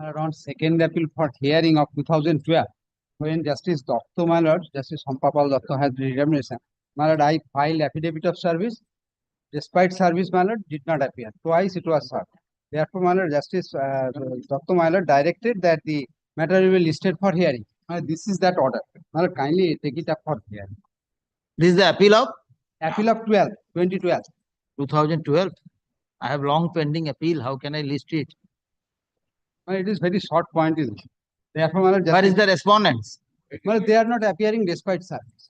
On second appeal for hearing of 2012, when Justice Datta, my lord, Justice Hompapal Datta has determination, my lord, I filed affidavit of service. Despite service, my lord, did not appear. Twice it was served. Therefore, my lord, Justice Datta, my lord, directed that the matter will be listed for hearing. This is that order. My lord, kindly take it up for hearing. This is the appeal of Appeal of 2012. 2012. I have long pending appeal. How can I list it? It is very short point, is it? Therefore, my lord, Where is the respondents? well, they are not appearing despite service.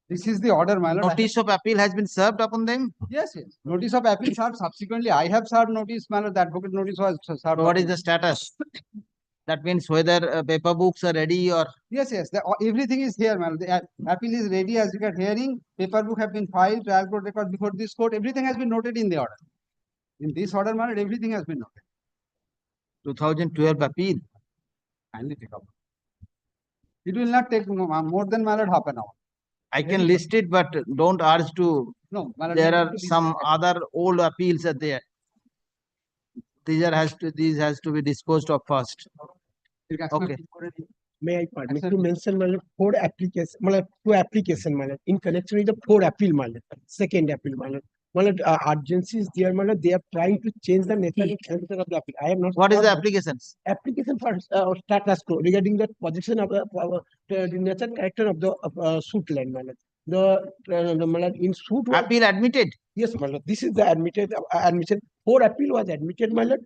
This is the order, my lord. Notice of appeal has been served upon them. Yes. Notice of appeal served. Subsequently, I have served notice, my lord. The advocate notice was served. So what is the status? That means whether paper books are ready or... Yes. Everything is here, my lord. The appeal is ready as regard hearing. Paper book have been filed. Trial court record before this court. Everything has been noted in the order. In this order, my lord, everything has been noted. 2012 appeal. Kindly take up. It will not take more than, my lord, half an hour. I can list it, but don't urge to. No, my lord, There are some other old appeals are there. These has to be disposed of first. Okay. May I permit to mention, my lord, four applications, my lord, two applications, my lord, in connection with the four appeal, my lord, second appeal, my lord. My lord, urgency is there, my lord. They are trying to change the nature and character of the appeal. I am not. What is the applications? Application for status quo regarding the position of the nature and character of the suit land, my lord. The my lord, in suit was, Appeal admitted. yes, my lord. This is the admission. Four appeal was admitted, my lord,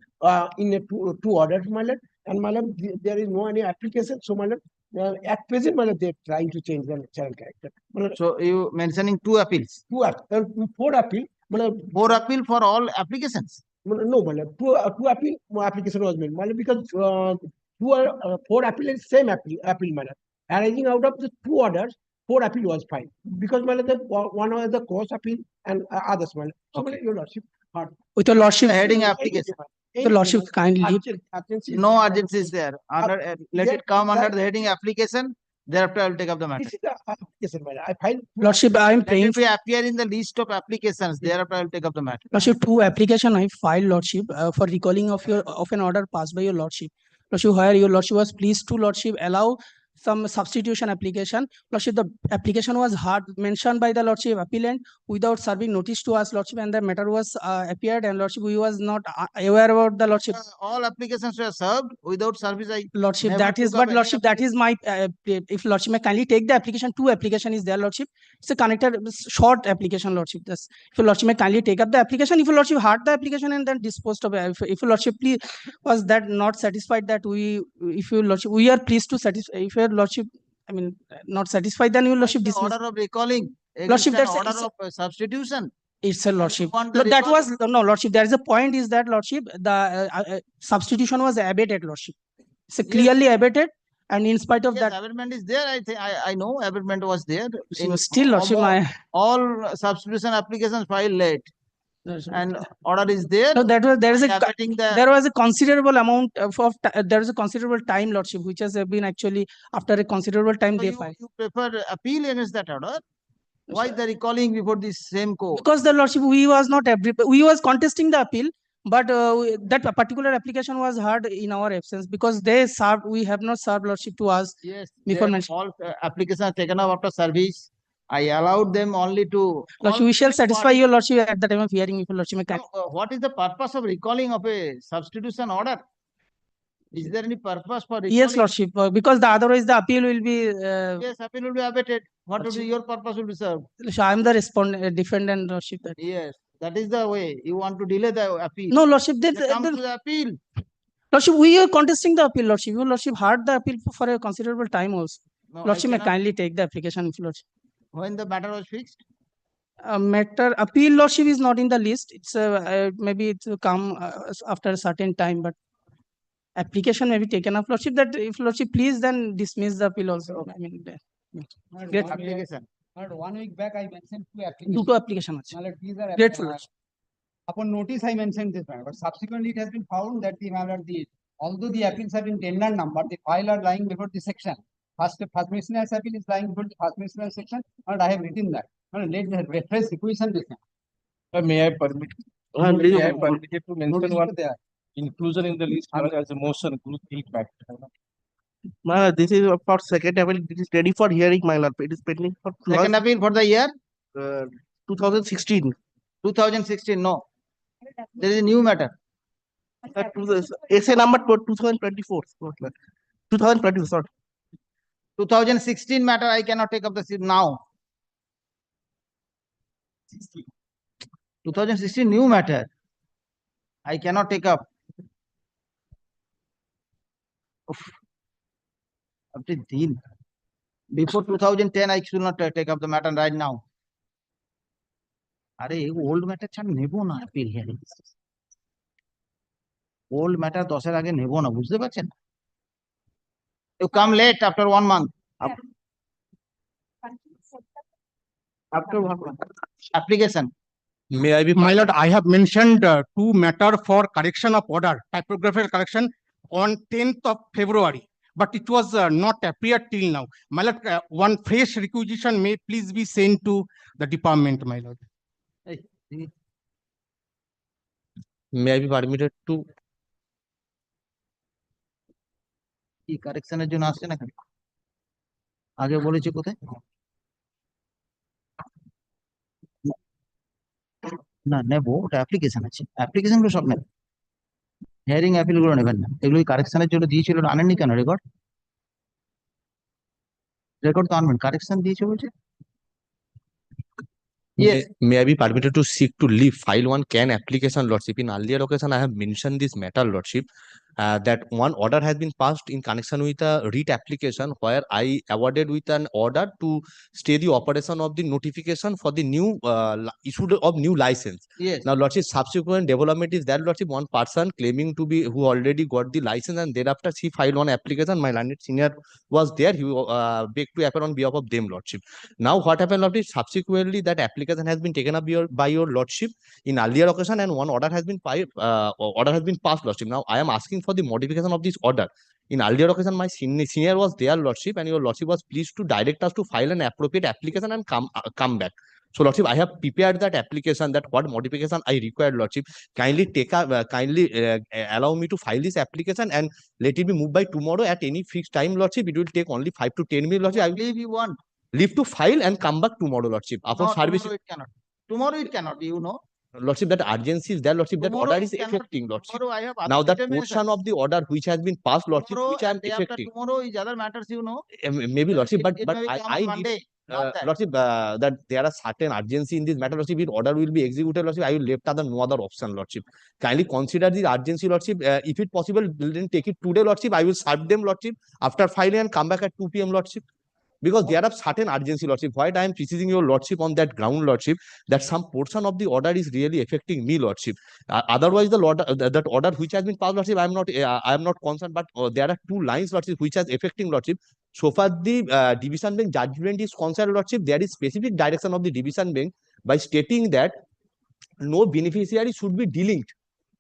in a two orders, my lord. And my lord, there is no any application. So, my lord, at present, my lord, they are trying to change the nature and character. So you mentioning two appeals. Four appeal. My lord, Four appeal for all applications. no, my lord, two appeal application was made, my lord, because four appeal is same appeal, my lord. Arising out of the two orders, four appeal was filed because, my lord, one was the cross appeal and others, my lord. So, my lord, your lordship. With your lordship, Heading application. the lordship kindly. No urgency is there. Under let it come under the heading application. Thereafter, I will take up the matter. This is the application, my lord. I filed. Lordship, I am Let paying. it be appear in the list of applications. Thereafter, I will take up the matter. Lordship, two application I filed, Lordship, for recalling of an order passed by your Lordship. Lordship, where your Lordship was pleased to, Lordship, allow some substitution application. Lordship, the application was hard mentioned by the Lordship appellant without serving notice to us, Lordship, and the matter was appeared, and Lordship, we was not aware about the Lordship. All applications were served without service. Lordship, never that is, took up but any Lordship, that is my, if Lordship may kindly take the application, two application is there, Lordship. It's a connected, short application, Lordship. This, if your Lordship may kindly take up the application, if your Lordship heard the application and then disposed of it, if your Lordship please was that not satisfied that if your Lordship, we are pleased to satisfy, if your Lordship, I mean, not satisfied, then your Lordship dismiss. Order of recalling. Lordship, It's an that's order of substitution. It's a Lordship. want the That was recalling. no Lordship. There is a point is that Lordship, the substitution was abated, Lordship. It's clearly abated, and in spite of Yes, that, abatement is there. I think I know abatement was there. so still, Lordship, all substitution applications filed late, and order is there. so that was there was a considerable amount there is a considerable time, Lordship, which has been actually after a considerable time they filed. You prefer appeal against that order? Why the recalling before this same court? Because the Lordship, we was contesting the appeal, but that particular application was heard in our absence because they served. We have not served, Lordship, to us. Yes, before all applications are taken up after service. I allowed them only to. Lordship, we shall satisfy your Lordship at the time of hearing. If your Lordship may what is the purpose of recalling of a substitution order? Is there any purpose for recalling? Yes, Lordship, because otherwise the appeal will be. Yes, appeal will be abated. What would be your purpose will be served? I am the defendant, Lordship. Yes, that is the way. You want to delay the appeal. No, Lordship, Come to the appeal. Lordship, we are contesting the appeal, Lordship. Your Lordship heard the appeal for a considerable time also. No, Lordship may kindly take the application, Lordship. When the matter was fixed? Appeal, Lordship, is not in the list. It's maybe it will come after a certain time, but application may be taken up, Lordship. That if Lordship please, then dismiss the appeal also. I mean, great application. 1 week back, I mentioned two applications. Two applications. Grateful. Upon notice, I mentioned this, but subsequently it has been found that although the appeals have been tender number, the file are lying before the section. First miscellaneous appeal is lying before the first miscellaneous section, and I have written that. Let the reference equation this. May I permit? May I permit to mention one? inclusion in the list as a motion, group feedback. My lord, this is for second appeal. It is ready for hearing, my lord. It is pending for Second appeal for the year 2016. 2016, no. There is a new matter. Essay number 2024. 2024, sorry. 2016 matter, I cannot take up the seat now. 2016 new matter. I cannot take up. Up to deal. Before 2010, I should not take up the matter right now. Are old matter chan nebo na appeal hearing. Old matter 10 এর আগে নেব না, বুঝতে পারছেন? You come late after 1 month. After 1 month. Application. May I be? My lord, I have mentioned two matter for correction of order, typographical correction on 10th of February, but it was not appeared till now. My lord, one fresh requisition may please be sent to the department, my lord. May I be permitted to? কি কারেকশনের জন্য আসছে না কেন? আগে বলেছি কোথায়? না নেবো, ওটা অ্যাপ্লিকেশন আছে, অ্যাপ্লিকেশন গুলো সব নেবে, হিয়ারিং অ্যাপিল গুলো নেবেন না, এগুলো কারেকশনের জন্য দিয়েছিল, আনেননি কেন রেকর্ড? রেকর্ড তো আনবেন, কারেকশন দিয়েছে বলছে। Yes. May I be permitted to seek to leave file one can application, lordship? In earlier occasion, I have mentioned this matter, lordship, that one order has been passed in connection with a writ application where I awarded with an order to stay the operation of the notification for the new issue of new license. Yes. Now, lordship, subsequent development is that, lordship, one person claiming to be who already got the license and thereafter she filed one application. My landed senior was there. He begged to appear on behalf of them, lordship. Now, what happened, lordship? Subsequently, that application has been taken up by your lordship in earlier occasion, and one order has been passed, lordship. Now, I am asking for the modification of this order. In earlier occasion, my senior was there, lordship, and your lordship was pleased to direct us to file an appropriate application and come back. So, lordship, I have prepared that application, that what modification I required, lordship. Kindly allow me to file this application and let it be moved by tomorrow at any fixed time, lordship. It will take only 5 to 10 minutes, lordship. I will Leave you want. leave to file and come back tomorrow, lordship. Upon No, service, tomorrow it cannot. Tomorrow it cannot be, you know. lordship, that urgency is there, lordship. That Tomorrow order it is cannot. effecting, lordship. Tomorrow I have Now, other that determination. portion of the order which has been passed, lordship, Tomorrow which I am and day after effecting. tomorrow is other matters, you know. Maybe, lordship, but It may I come on need, Monday. Not that. lordship, that there are certain urgency in this matter, lordship. If order will be executed, lordship, I will left other no other option, lordship. Kindly consider the urgency, lordship. If it possible, then take it today, lordship. I will serve them, lordship, after filing and come back at 2 p.m, lordship. Because there are certain urgency, lordship. Why I am preceding your lordship on that ground, lordship, that some portion of the order is really affecting me, lordship. Otherwise, the that order which has been passed, lordship, I am not concerned. But there are 2 lines, lordship, which has affecting, lordship. So far, the division bench judgment is concerned, lordship. There is specific direction of the division bench by stating that no beneficiary should be delinked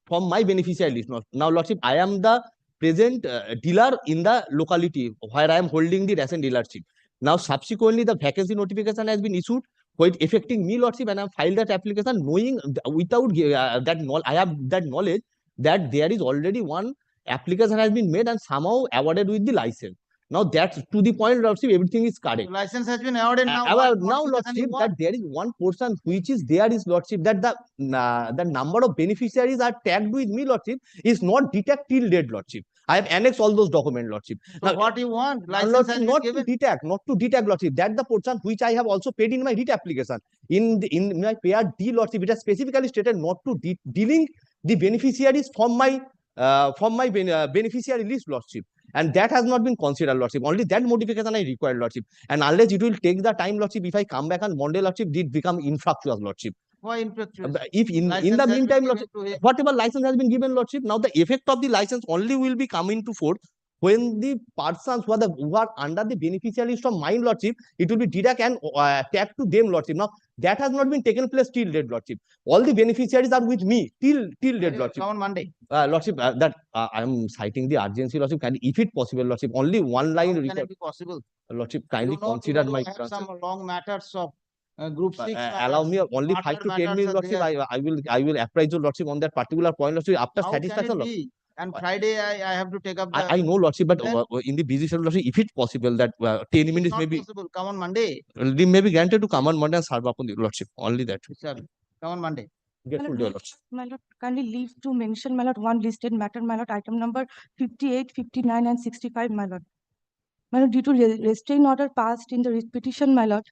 from my beneficiary list. Now, lordship, I am the present dealer in the locality where I am holding the ration dealership. Now, subsequently, the vacancy notification has been issued, quite affecting me, lordship, and I have filed that application knowing without that I have that knowledge that there is already one application has been made and somehow awarded with the license. Now, that's to the point, lordship, everything is correct. License has been awarded now. Now, What modification lordship, you want? that there is one portion which is there is, lordship, that the number of beneficiaries are tagged with me, lordship, is not detected till date, lordship. I have annexed all those documents, lordship. So what you want? License Lordship, has been not to given. detect, lordship. That the portion which I have also paid in my writ application. In my pair D, lordship, it has specifically stated not to delink the beneficiaries from my beneficiary list, lordship. And that has not been considered, lordship. Only that modification I required, lordship. And unless it will take the time, lordship, if I come back on Monday, lordship, did become infructuous, lordship. Why infructuous? If in License the has been meantime, given lordship, to him. whatever license has been given, lordship, now the effect of the license only will be coming to force when the persons who are under the beneficiary list of mine, lordship, it will be deduct and tagged to them, lordship. Now, that has not been taken place till date, lordship. All the beneficiaries are with me till date, lordship. Come on Monday. Lordship, that I am citing the urgency, lordship. Kindly, if it possible, lordship, only one line How can required. it be possible? Lordship, kindly You know, consider tomorrow my I have concern. some long matters of Group Uh, 6 allow me matters, only 5 to 10 minutes, matters are lordship. there. I will apprise your lordship on that particular point, lordship, after How can satisfaction, it lordship. be? And Friday, I have to take up the. I know, lordship, but Then- in the busy schedule, lordship, if it's possible that 10 It's minutes not may be, possible. Come on Monday. they may be granted to come on Monday and serve upon the lordship, only that. Sir, come on Monday. Get full day, lordship. My lord, kindly leave to mention, my lord, one listed matter, my lord, item number 58, 59, and 65, my lord. My lord, due to restraint order passed in the writ petition, my lord,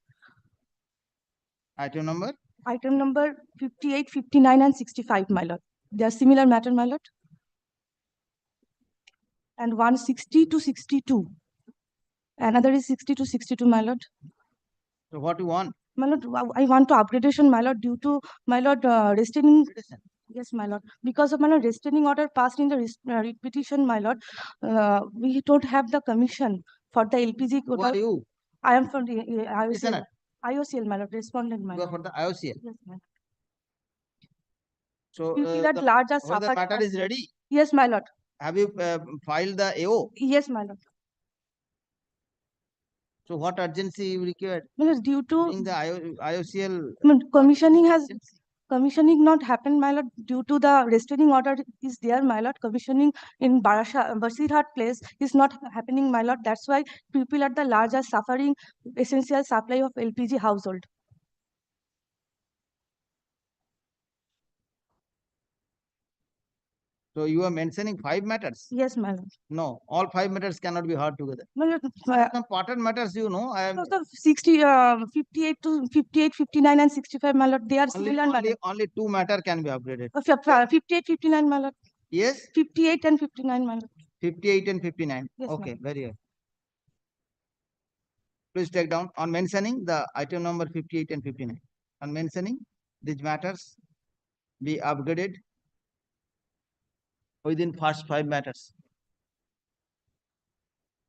Item number? item number 58, 59, and 65, my lord. They are similar matter, my lord. And 160 to 62. Another is 60 to 62, my lord. So what you want? My lord, I want to upgradation, my lord, due to, my lord, restraining. Petition. Yes, my lord. Because of my lord, restraining order passed in the writ petition, my lord, we don't have the commission for the LPG Who are quota. you? I am from the IOCL, Petitioner. my lord, respondent, my You are lord. for the IOCL. Yes, ma'am. So People at large are whether the suffered. matter is ready. Yes, my lord. Have you filed the AO? Yes, my lord. So what urgency you required? My lord, due to Being the IOCL. commissioning has agency. commissioning not happened, my lord, due to the restraining order is there, my lord. Commissioning in Basirhat place is not happening, my lord. That's why people at the large are suffering essential supply of LPG household. So you are mentioning 5 matters? Yes, my lord. No, all 5 matters cannot be heard together. My lord, Some pattern matters, you know, I am because of 58 to 58, 59, and 65, my lord, they are similar, my lord. only 2 matter can be upgraded. 58, 59, my lord. Yes, 58 and 59, my lord. 58 and 59. Yes, Okay, very good. Please take down on mentioning the item number 58 and 59. On mentioning these matters be upgraded within first 5 matters.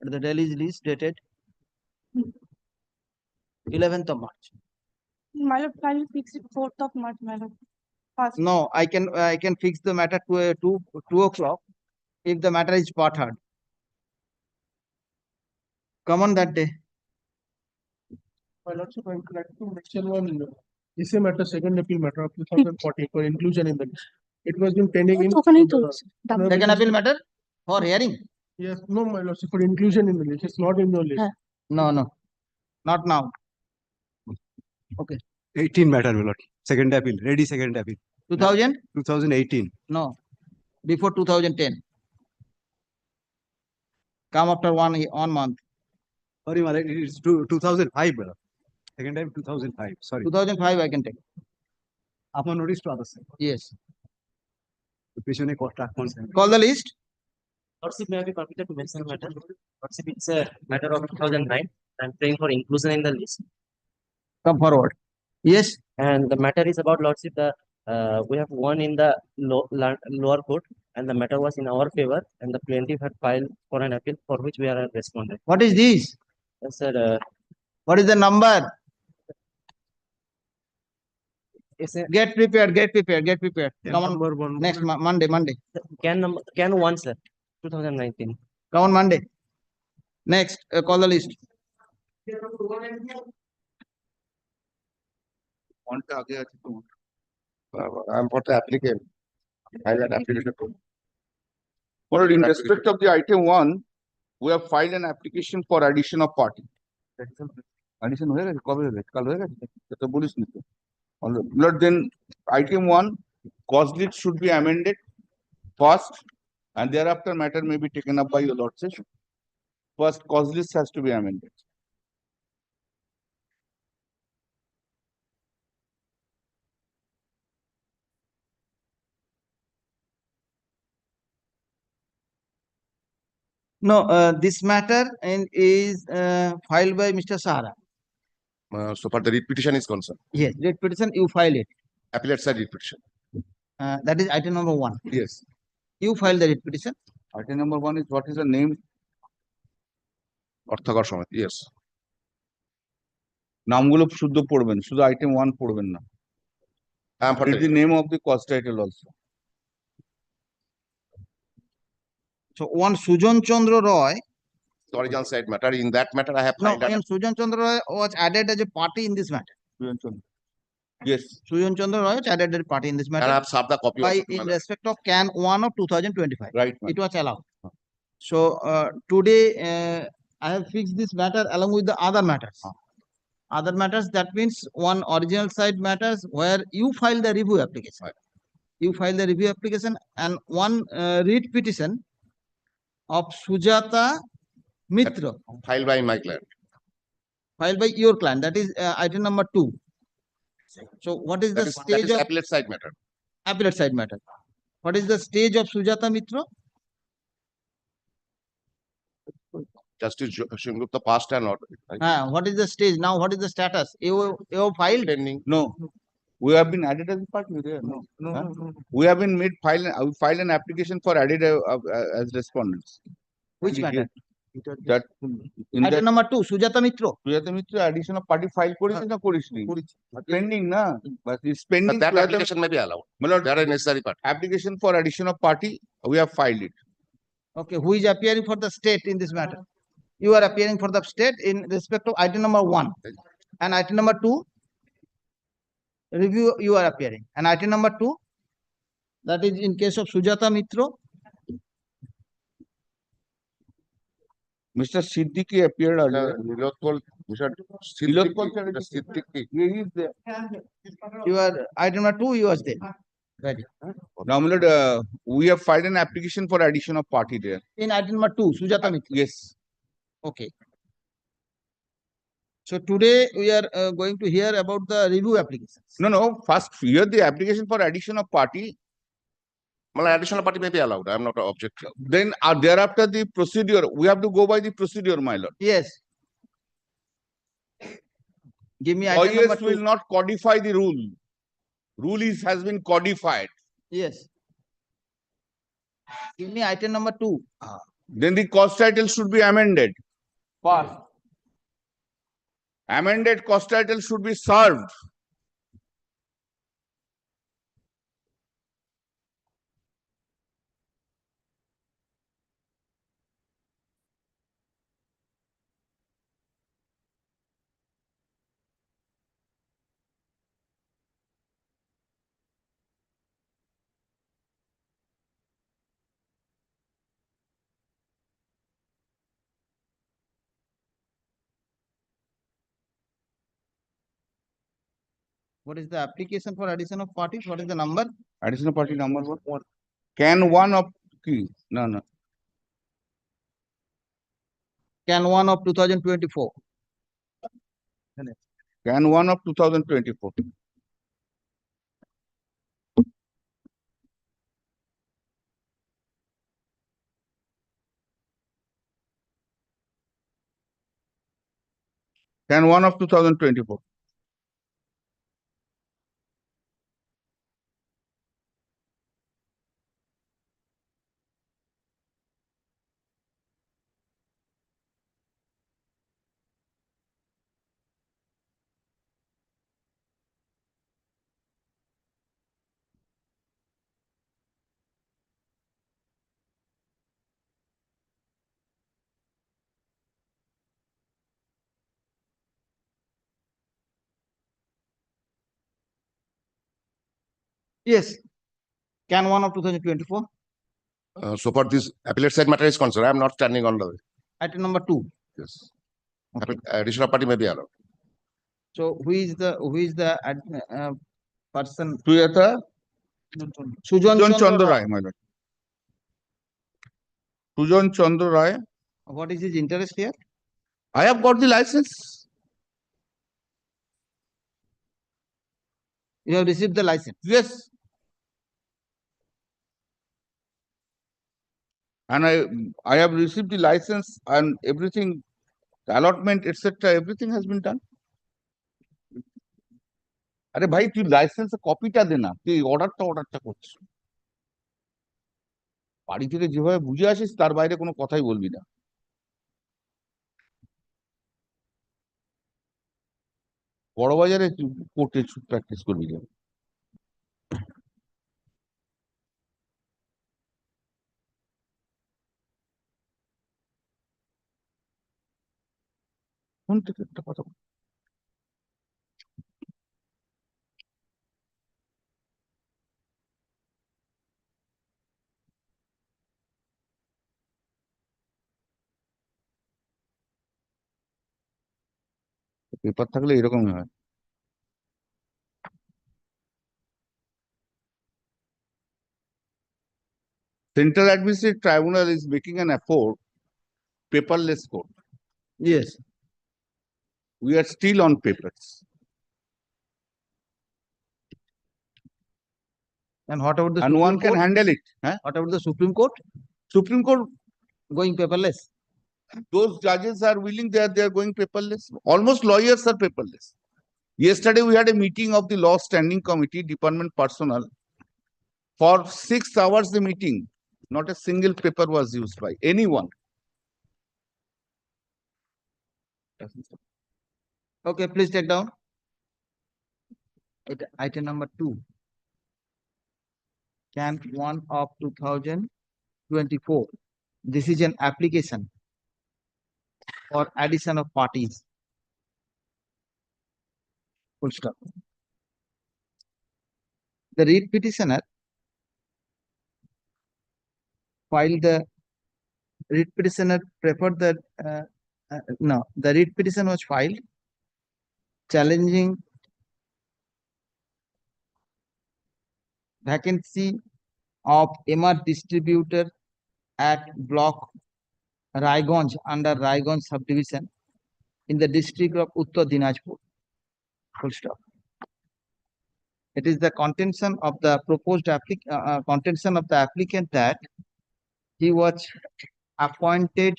The release list dated 11th of March. My lord, kindly fix it 4th of March, my lord. First. No, I can fix the matter to 2 o'clock if the matter is part heard. Come on that day. My lordship, I would like to mention one essay matter, second appeal matter of 2014 for inclusion in the list. It was been pending in. Second appeal matter for hearing. Yes, no, my lordship, for inclusion in the list. It's not in your list. No, not now. 18 matter, my lord. Second appeal, ready second appeal. 2000? 2018. No, before 2010. Come after one month. Sorry, my lord, it's 2005, my lord. Second time 2005. Sorry. 2005 I can take. Upon notice to others. Yes. Petition contract. Call the list. Lordship, may I be permitted to mention matter? Lordship, it's a matter of 2009. I'm praying for inclusion in the list. Come forward. Yes. And the matter is about, Lordship, we have won in the lower court, and the matter was in our favor, and the plaintiff had filed for an appeal for which we are responding. What is this? Yes, sir. What is the number? It's a Get prepared. Come on. Number one. Next Monday. can 1, sir. 2019. Come on Monday. Next, call the list. I'm for the applicant. File an application. Well, in respect of the item 1, we have filed an application for addition of party. Addition হয়ে গেছে কবে হয়ে গেছে কাল হয়ে গেছে তো বলিস নি তো Lord, then item 1 cause list should be amended first and thereafter matter may be taken up by your lordship. First cause list has to be amended. No, this matter is filed by Mr. Sahara. So far the writ petition is concerned. Yes, writ petition, you file it. Appellate side writ petition. That is item number 1. Yes. You file the writ petition. Item number 1 is what is the name? অর্থাগর সমিতি, yes. নামগুলো শুদ্ধ পড়বেন, শুধু item 1 পড়বেন না. It is the name of the cause title also. So one Sujan Chandra Roy. Origin side matter. In that matter, I have No, filed when Sujan Chandra Roy was added as a party in this matter. Yes, Sujan Chandra Roy, child added party in this Can I matter. have served the copy By also? in respect of Can 1 of 2025. right. It was allowed. So today I have fixed this matter along with the other matters. Other matters, that means one original side matters where you file the review application. You file the review application and one read petition of Sujata Mitra Filed by my client. filed by your client. That is item number 2. So what is the That stage is of appellate side matter. appellate side matter? What is the stage of Sujata Mitra? Justice Shingupta passed an order. Right? What is the stage now? What is the status? You filed? Pending. No, we have been added as a party there. Huh? We have been filed an application for added as respondents. Which We matter? That in Item that number 2, Sujata Mitra. Sujata Mitra addition of party file করেছে না করিসনি? Pending na, but it's pending. But that Sujata application may be allowed. My lord, There are necessary part. application for addition of party, we have filed it. Okay, who is appearing for the state in this matter? You are appearing for the state in respect of item number 1. And item number 2, review you are appearing. And item number 2, that is in case of Sujata Mitra. Mr. Siddiqui appeared earlier. Nilotpal, Mr. Nilotpal Siddiqui. He is there. You are item number 2, you are there. Ready. Now, my lord, we have filed an application for addition of party there. In item number 2, Sujata Mitra. Yes. Okay. So today we are going to hear about the review applications. No. First, here the application for addition of party. Well, additional party may be allowed. I am not objecting. Then thereafter the procedure, we have to go by the procedure, my lord. Yes. Give me item number Lawyers 2. will not codify the rule. Rule has been codified. Yes. Give me item number 2. Then the cost title should be amended. Passed. Amended cost title should be served. What is the application for addition of parties? What is the number? Additional party number one. Can one of key? No. Can 1 of 2024. Can one of 2024. Can one of 2024. Yes. Can 1 of 2024. So far this appellate side matter is concerned, I am not standing on the. Item number 2. Yes. Additional party may be allowed. So who is the person? Sujata Sujan Chandra Chandra Roy. Rai, my lord. Sujan Chandra Rai. What is his interest here? I have got the license. You have received the license. Yes. And I have received the license and everything, allotment, etc. Everything has been done. আরে ভাই তুই লাইসেন্সের কপিটা দে না, তুই অর্ডারটা করছিস। বাড়ি থেকে যেভাবে বুঝে আসিস তার বাইরে কোনো কথাই বলবি না। বড় বাজারে কোর্টে প্র্যাকটিস করবি কেন? ফোন থেকে একটা কথা পেপার থাকলে এরকমই হয়। Central Administrative Tribunal is making an effort paperless court. Yes. We are still on papers. And what about the And Supreme one can Court? handle it. Huh? What about the Supreme Court Supreme Court, going paperless? those judges are willing, they are going paperless. Almost lawyers are paperless. Yesterday, we had a meeting of the Law Standing Committee, department personnel. For 6 hours, the meeting, not a single paper was used by anyone. Okay, please take down. Item number 2. Can 1 of 2024. This is an application for addition of parties. Full stop. The read petitioner filed the read petitioner preferred that no, the read petition was filed challenging vacancy of MR distributor at block Raiganj under Raiganj subdivision in the district of Uttar Dinajpur. Full stop. It is the contention of the proposed contention of the applicant that he was appointed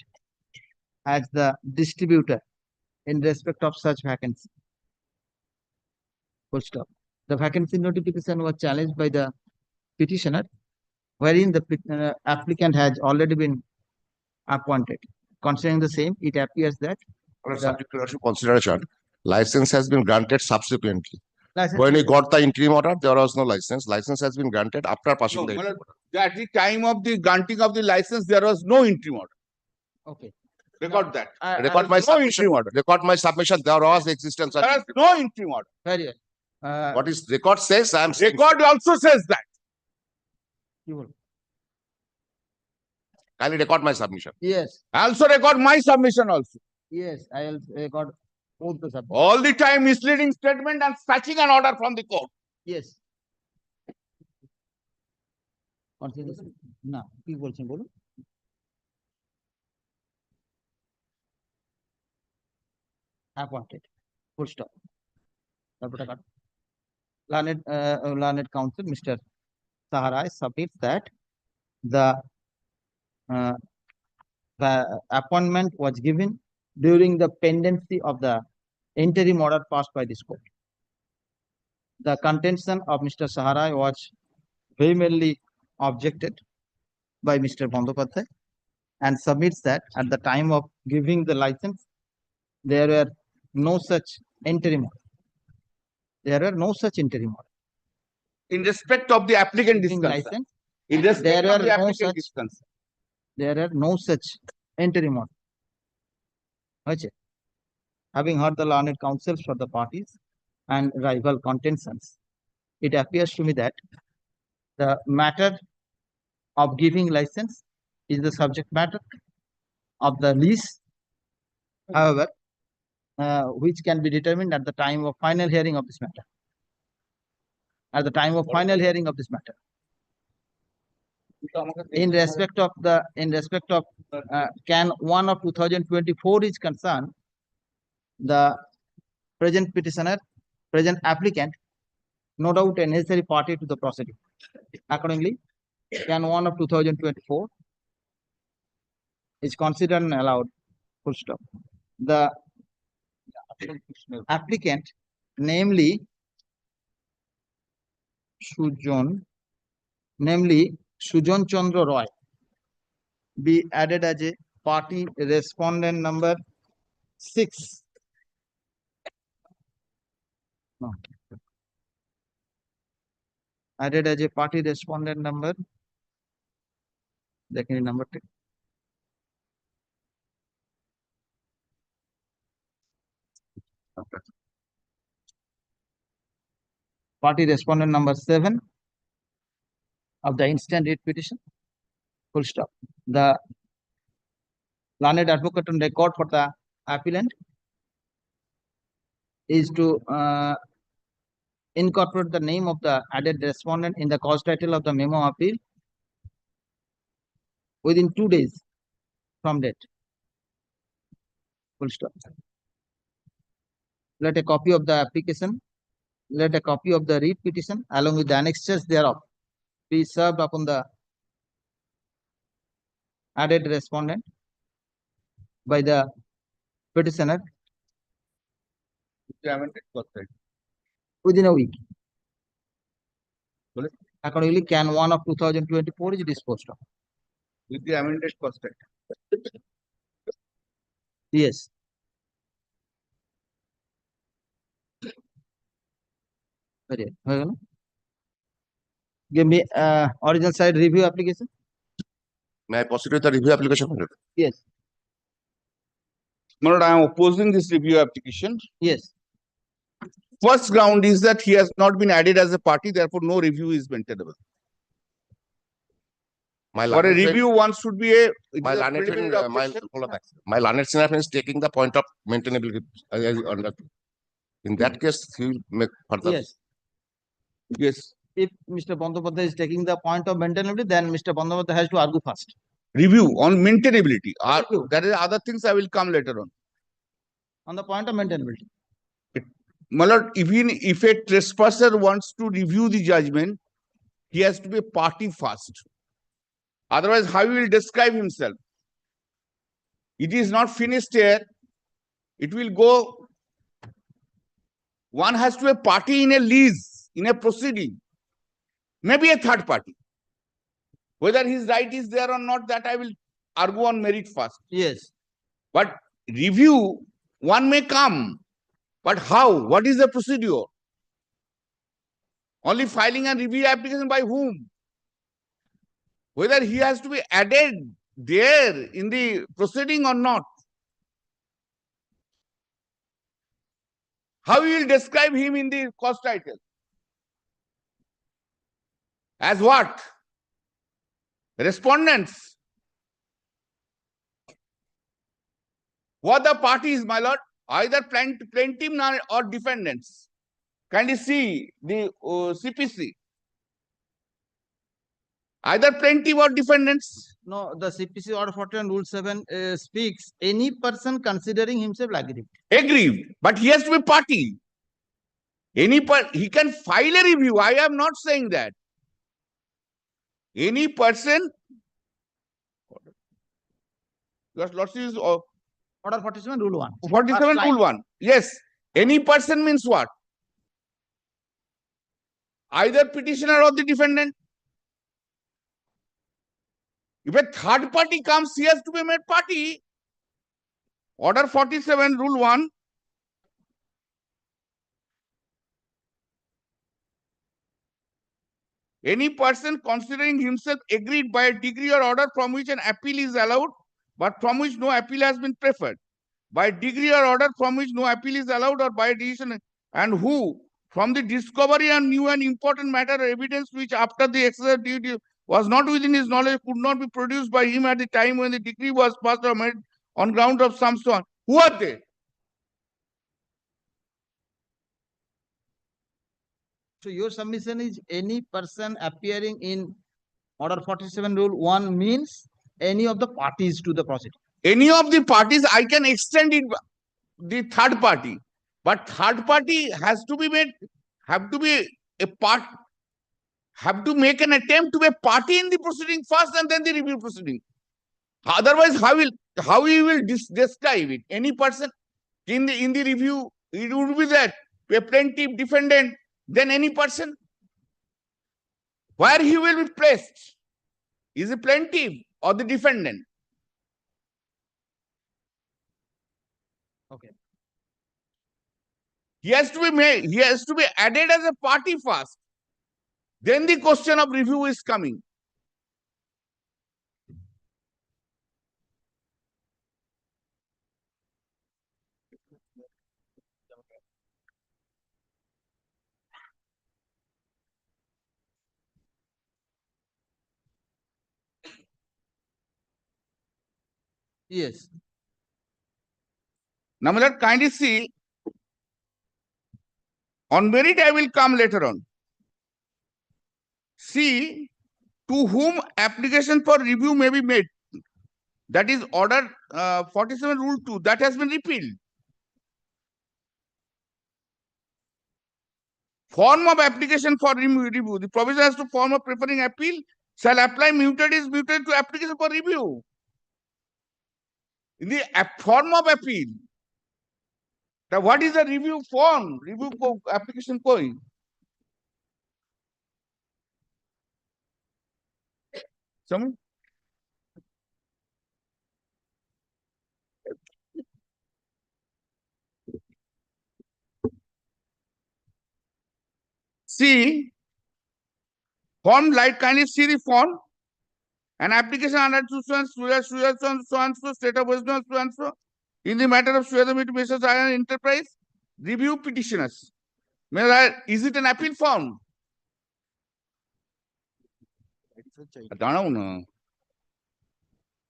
as the distributor in respect of such vacancy. Full stop. The vacancy notification was challenged by the petitioner, wherein the applicant has already been appointed. Considering the same, it appears that Subject to your consideration, license has been granted subsequently. license When he got the interim order, there was no license. License has been granted after passing No, the well, interim order. at the time of the granting of the license, there was no interim order. okay. Record that. Record my no submission. interim order. Record my submission. There was existence. of There was interim no interim order. Very well. What is record says, I am saying. Record also says that. You will. Kindly record my submission. Yes, Also record my submission also. yes, I will record both the subjects. All the time misleading statement and fetching an order from the court. Yes. Consider- না কি বলছেন বলুন appointed full stop তারপরটা কাট learned counsel Mr. Saharai submits that the appointment was given during the pendency of the interim order passed by this court. The contention of Mr. Saharai was vehemently objected by Mr. Bandyopadhyay and submits that at the time of giving the license, there were no such interim order. There were no such interim order. In respect of the applicant is Giving concerned. license, In respect there of are the no applicant such- is concerned. there are no such interim order. Okay. Having heard the learned counsels for the parties and rival contentions, it appears to me that the matter of giving license is the subject matter of the lease, however, which can be determined at the time of final hearing of this matter. At the time of final hearing of this matter. In respect of can 1 of 2024 is concerned, the present petitioner, present applicant, no doubt a necessary party to the proceeding. Accordingly, can 1 of 2024 is considered and allowed, full stop. The applicant, namely Sujan Chandra Roy, be added as a party respondent number 6. No. Added as a party respondent number. Second number 2. Party respondent number 7 of the instant writ petition. Full stop. The learned advocate on record for the appellant is to incorporate the name of the added respondent in the cause title of the memo appeal within 2 days from date. Full stop. Let a copy of the application, let a copy of the read petition along with the annexures thereof be served upon the added respondent by the petitioner The amended cost title. within a week. Correct. Accordingly, Can 1 of 2024 is disposed of. With the amended cost title. Yes. Very good. Give me original side review application. May I proceed with the review application? Yes. My lord, I am opposing this review application. Yes. First ground is that he has not been added as a party, therefore no review is maintainable. My For a learned friend- review, one should be a. it My is a learned friend, preliminary my, objection. hold on back. My learned senior friend is taking the point of maintainability. In that case, he will make further. Yes. Yes, If Mr. Bandyopadhyay is taking the point of maintainability, then Mr. Bandyopadhyay has to argue first. review on maintainability. Review. That is other things I will come later on. On the point of maintainability. My lord, even if a trespasser wants to review the judgment, he has to be a party first. Otherwise, how he will describe himself? It is not finished here. It will go. One has to be a party in a lease, in a proceeding. Maybe a third party. Whether his right is there or not, that I will argue on merit first. Yes. But review, one may come. But how? What is the procedure? Only filing and review application by whom? Whether he has to be added there in the proceeding or not. How you will describe him in the cause title? As what? Respondents. What the parties, my lord? Either plaintiff or defendants. Kindly see the CPC. Either plaintiff or defendants. No, the CPC Order 41 Rule 7 speaks any person considering himself aggrieved. Aggrieved, but he has to be party. He can file a review. I am not saying that. Any person. Your lordship is Order 47 Rule 1. 47 Rule 1. Yes. Any person means what? Either petitioner or the defendant. If a third party comes, he has to be made party. Order 47 Rule 1. Any person considering himself aggrieved by a decree or order from which an appeal is allowed, but from which no appeal has been preferred, by decree or order from which no appeal is allowed, or by decision, and who, from the discovery and new and important matter or evidence which after the exercise duty was not within his knowledge, could not be produced by him at the time when the decree was passed or made on ground of some sort. Who are they? So your submission is any person appearing in Order 47 Rule 1 means any of the parties to the proceeding. Any of the parties, I can extend it, the third party. But third party has to be made, have to be a part, have to make an attempt to be a party in the proceeding first and then the review proceeding. Otherwise, how he will describe it? Any person in the review, it would be that a plaintiff, defendant, then any person. Where he will be placed? Is a plaintiff or the defendant? Okay. He has to be made, he has to be added as a party first. Then the question of review is coming. Yes. Now, let kindly see On merit, I will come later on. See, to whom application for review may be made. That is order 47 rule 2, that has been repealed. Form of application for review. The provision as to form of preferring appeal shall apply muted to application for review. In the form of appeal. Now, what is the review form? Review application going. Some. See, form, like kindly see the form. An application under so and so, state of wisdom, so and so, in the matter of Mrs. Iron Enterprise, review petitioners. Is it an appeal form?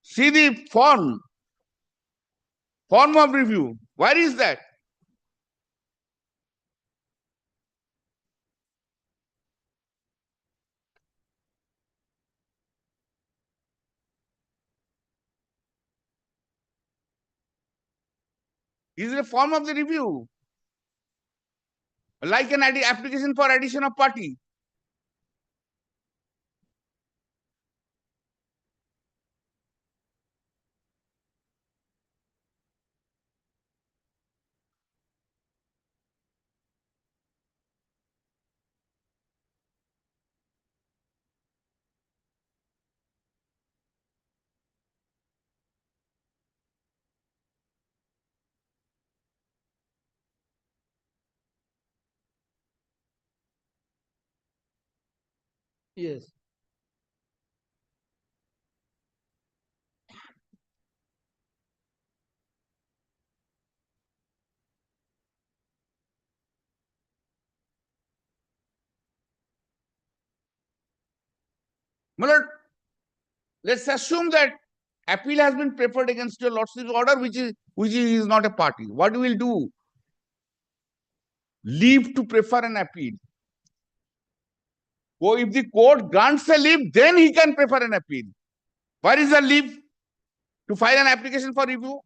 See the form of review. Where is that? Is it a form of the review? Like an application for addition of party. Yes. Let's assume that appeal has been preferred against your lordship's order, which is not a party. What we will do? Leave to prefer an appeal. So if the court grants a leave, then he can prefer an appeal. Where is the leave? To file an application for review?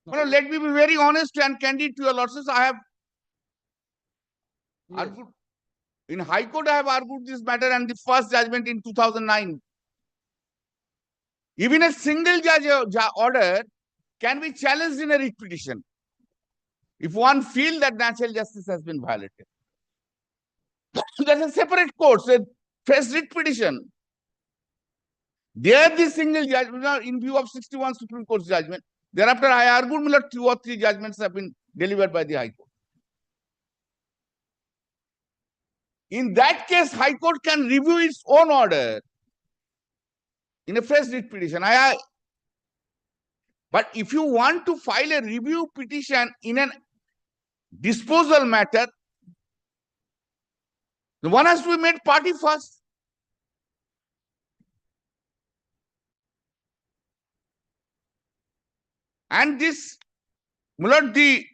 Well, let me be very honest and candid to your lordships. I have argued, in High Court, I have argued this matter and the first judgment in 2009. Even a single judge order can be challenged in a writ petition if one feels that natural justice has been violated. That's a separate court, so first writ petition. There, the single judgment, in view of 61 Supreme Court judgment, thereafter I argued that 2 or 3 judgments have been delivered by the High Court. In that case, High Court can review its own order in a fresh writ petition. But if you want to file a review petition in a disposal matter, the one has to be made party first. And this, the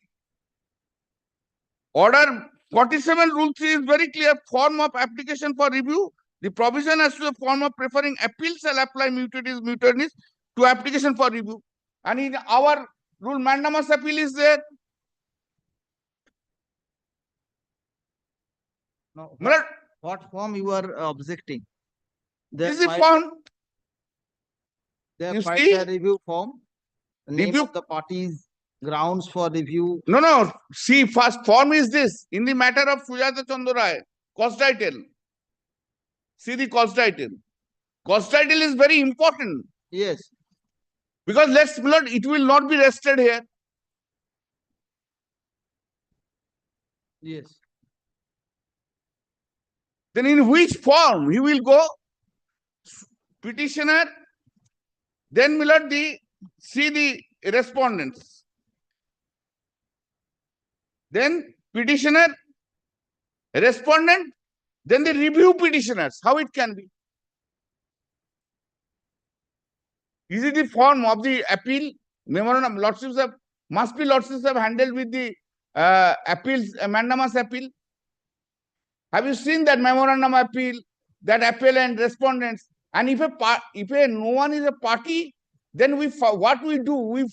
order 47 rule 3 is very clear. Form of application for review. The provision as to the form of preferring appeal shall apply mutatis to application for review. And in our rule, mandamus appeal is there. No, what form you are objecting? This is the form. They You have filed see? a review form. Name Review- of the parties, grounds for review. No. See, first form is this. In the matter of Sujata Chandorai, cause title. See the cause title. Cause title is very important. Yes. Because it will not be rested here. Yes. Then in which form he will go? Petitioner, then see the respondents. Then petitioner, respondent, then the review petitioners. How it can be? Is it the form of the appeal? Memorandum, lordships have handled with the appeals, mandamus appeal. Have you seen that memorandum appeal, that appellant, respondents? And if no one is a party, then what we do? We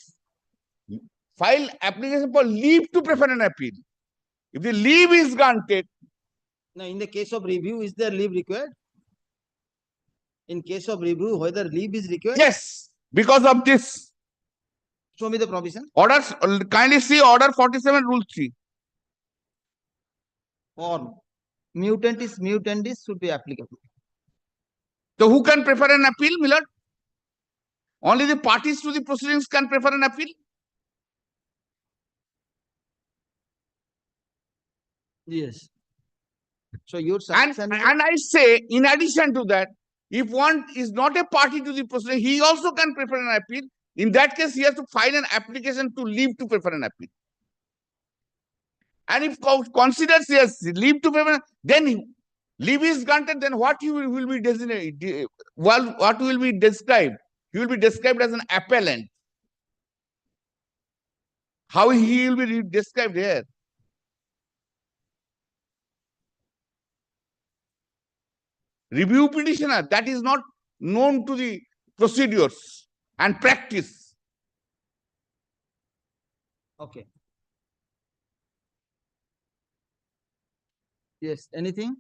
file application for leave to prefer an appeal. If the leave is granted, Now, in the case of review, is there leave required? In case of review, whether leave is required? yes, because of this. Show me the provision. Orders, kindly see order 47 rule 3. Or mutandis should be applicable. So who can prefer an appeal, Millard? Only the parties to the proceedings can prefer an appeal. Yes. So your And submission is- I say, in addition to that, if one is not a party to the proceeding, he also can prefer an appeal. In that case, he has to file an application to leave to prefer an appeal. And if considers yes, leave to prefer, then leave is granted, then what he will be designated? Well, what will be described? He will be described as an appellant. How he will be described here? Review petitioner, that is not known to the procedures and practice. Okay. Yes, anything?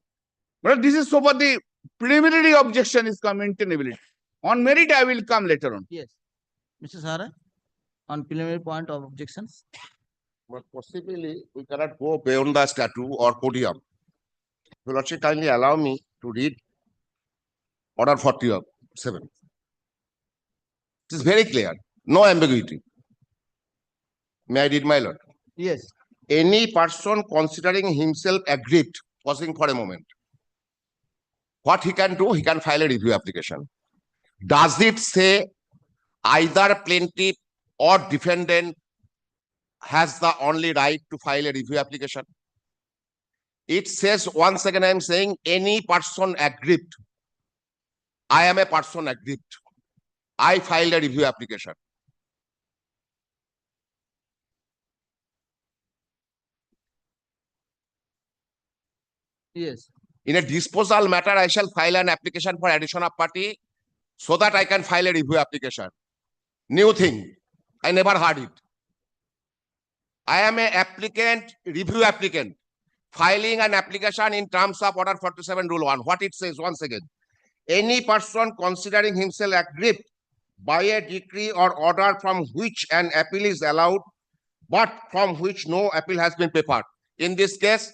But this is so far the preliminary objection is maintainability. On merit, I will come later on. Yes. Mr. Sara, on preliminary point of objections? But possibly we cannot go beyond the statute or podium. Will also kindly allow me to read order 47. It is very clear, no ambiguity. May I read, my lord? Yes. Any person considering himself aggrieved, pausing for a moment, what he can do, he can file a review application. Does it say either plaintiff or defendant has the only right to file a review application? It says, once again, I am saying any person aggrieved. I am a person aggrieved. I filed a review application. Yes. In a disposal matter, I shall file an application for addition of party so that I can file a review application. New thing. I never heard it. I am an applicant, review applicant, filing an application in terms of order 47 rule 1. What it says once again. Any person considering himself aggrieved by a decree or order from which an appeal is allowed, but from which no appeal has been prepared. In this case,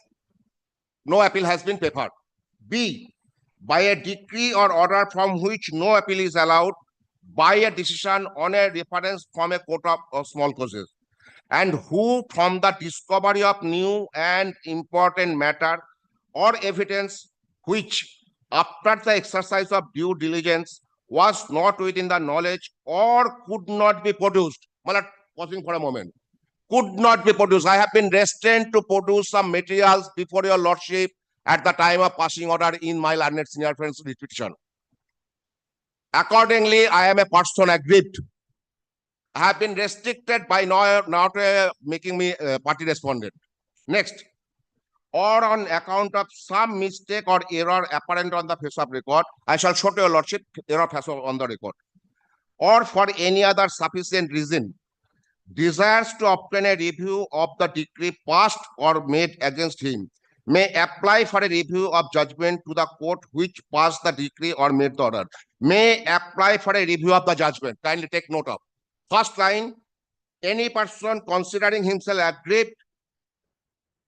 no appeal has been prepared. B, by a decree or order from which no appeal is allowed, by a decision on a reference from a court of small causes, and who from the discovery of new and important matter or evidence which after the exercise of due diligence was not within the knowledge or could not be produced. Pausing for a moment. Could not be produced. I have been restrained to produce some materials before your lordship at the time of passing order in my learned senior friend's petition. Accordingly, I am a person aggrieved. I have been restricted by not making me party respondent. Next, or on account of some mistake or error apparent on the face of record, I shall show to your lordship error face on the record, or for any other sufficient reason, desires to obtain a review of the decree passed or made against him, may apply for a review of judgment to the court which passed the decree or made the order. May apply for a review of the judgment. Kindly take note of. First line, any person considering himself aggrieved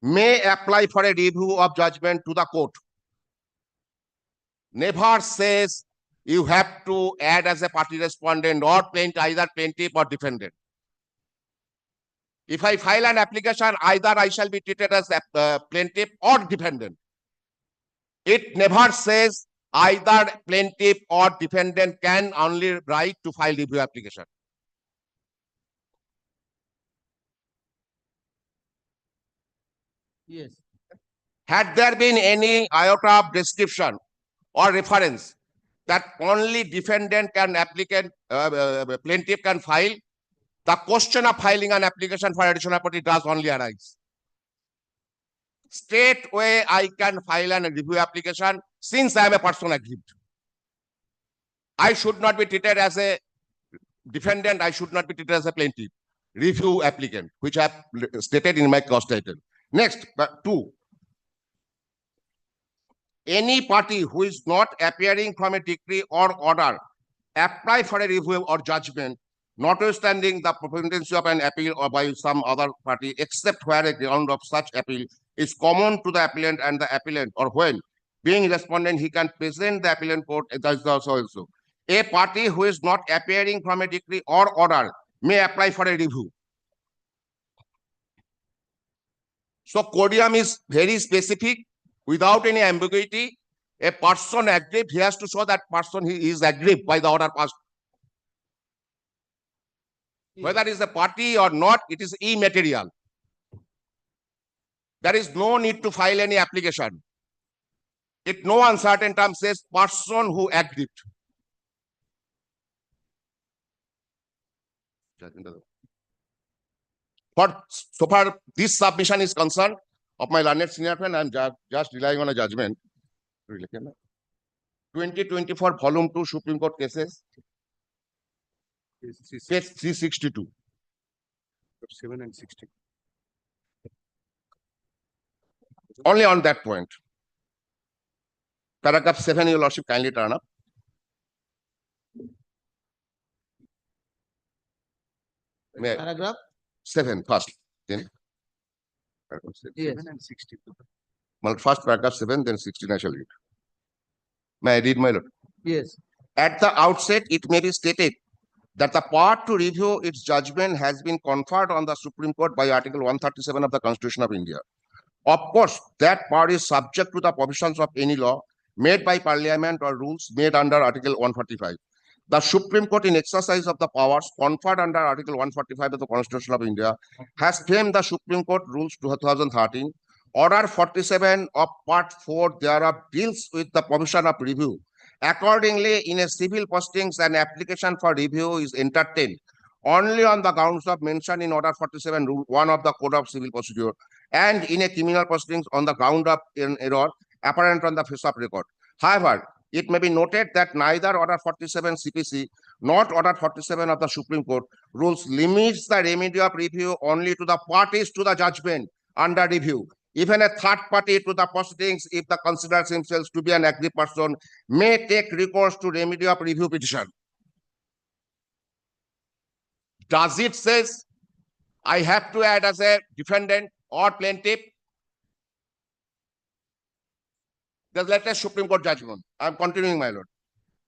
may apply for a review of judgment to the court. Never says you have to add as a party respondent or either plaintiff or defendant. If I file an application, either I shall be treated as a plaintiff or defendant. It never says either plaintiff or defendant can only write to file review application. Yes. Had there been any iota of description or reference that only defendant can plaintiff can file, the question of filing an application for additional party does only arise. Straightway, I can file an review application since I am a person aggrieved. I should not be treated as a defendant. I should not be treated as a plaintiff. Review applicant, which I have stated in my cause title. Next, 2. Any party who is not appearing from a decree or order apply for a review or judgment, notwithstanding the propensity of an appeal or by some other party, except where a ground of such appeal is common to the appellant and the appellant, or when, being respondent, he can present the appellant court. That is also. A party who is not appearing from a decree or order may apply for a review. So codium is very specific, without any ambiguity. A person aggrieved, he has to show that person he is aggrieved by the order passed. Whether it is a party or not, it is immaterial. There is no need to file any application. It no uncertain term says person who aggrieved. So far this submission is concerned of my learned senior friend, I am just relying on a judgment. 2024 volume 2 Supreme Court cases, page 362. 7 and 16. Only on that point. Paragraph 7, your lordship, kindly turn up. May I- Paragraph 7 first, then paragraph 7. Yes. 7 and 16. Well, first paragraph 7, then 16 I shall read. May I read, my lord? Yes. At the outset, it may be stated that the power to review its judgment has been conferred on the Supreme Court by Article 137 of the Constitution of India. Of course, that power is subject to the provisions of any law made by Parliament or rules made under Article 145. The Supreme Court, in exercise of the powers conferred under Article 145 of the Constitution of India, has framed the Supreme Court Rules 2013. Order 47 of Part 4 thereof deals with the provision of review. Accordingly, in a civil proceedings, an application for review is entertained only on the grounds of mention in Order 47, Rule 1 of the Code of Civil Procedure, and in a criminal proceedings on the ground of an error apparent on the face of record. However, it may be noted that neither Order 47 CPC nor Order 47 of the Supreme Court rules limits the remedy of review only to the parties to the judgment under review. Even a third party to the proceedings, if the considers himself to be an aggrieved person, may take recourse to remedy of review petition. Does it says I have to add as a defendant or plaintiff? The latest Supreme Court judgment. I am continuing, my lord.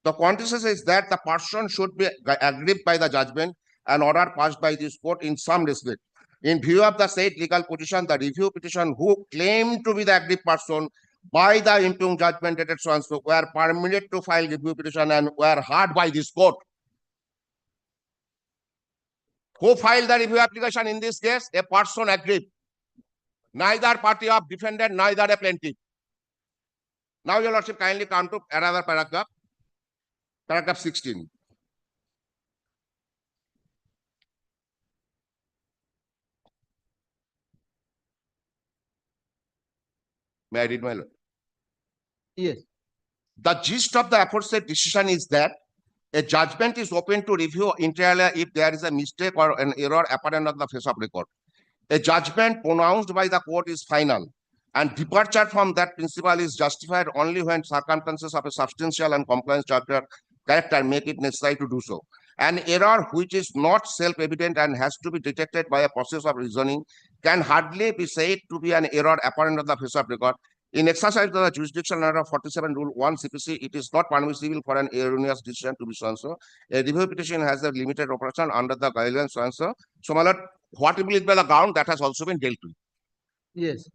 The consequence is that the person should be aggrieved by the judgment and order passed by this court in some respect. In view of the said legal position, the review petition who claimed to be the aggrieved person by the impugned judgment dated so and so were permitted to file review petition and were heard by this court. Who filed the review application in this case? A person aggrieved. Neither party of defendant, neither a plaintiff. Now, your lordship, kindly come to another paragraph. Paragraph 16. May I read, my lord? Yes. The gist of the aforesaid decision is that a judgment is open to review entirely if there is a mistake or an error apparent on the face of record. A judgment pronounced by the court is final, and departure from that principle is justified only when circumstances of a substantial and compliance character make it necessary to do so. An error which is not self-evident and has to be detected by a process of reasoning can hardly be said to be an error apparent on the face of record. In exercise of the jurisdiction under 47 Rule 1 CPC, it is not permissible for an erroneous decision to be so and so. A review petition has a limited operation under the guidelines so and so. So, my lord, what will be by the ground that has also been dealt with. Yes.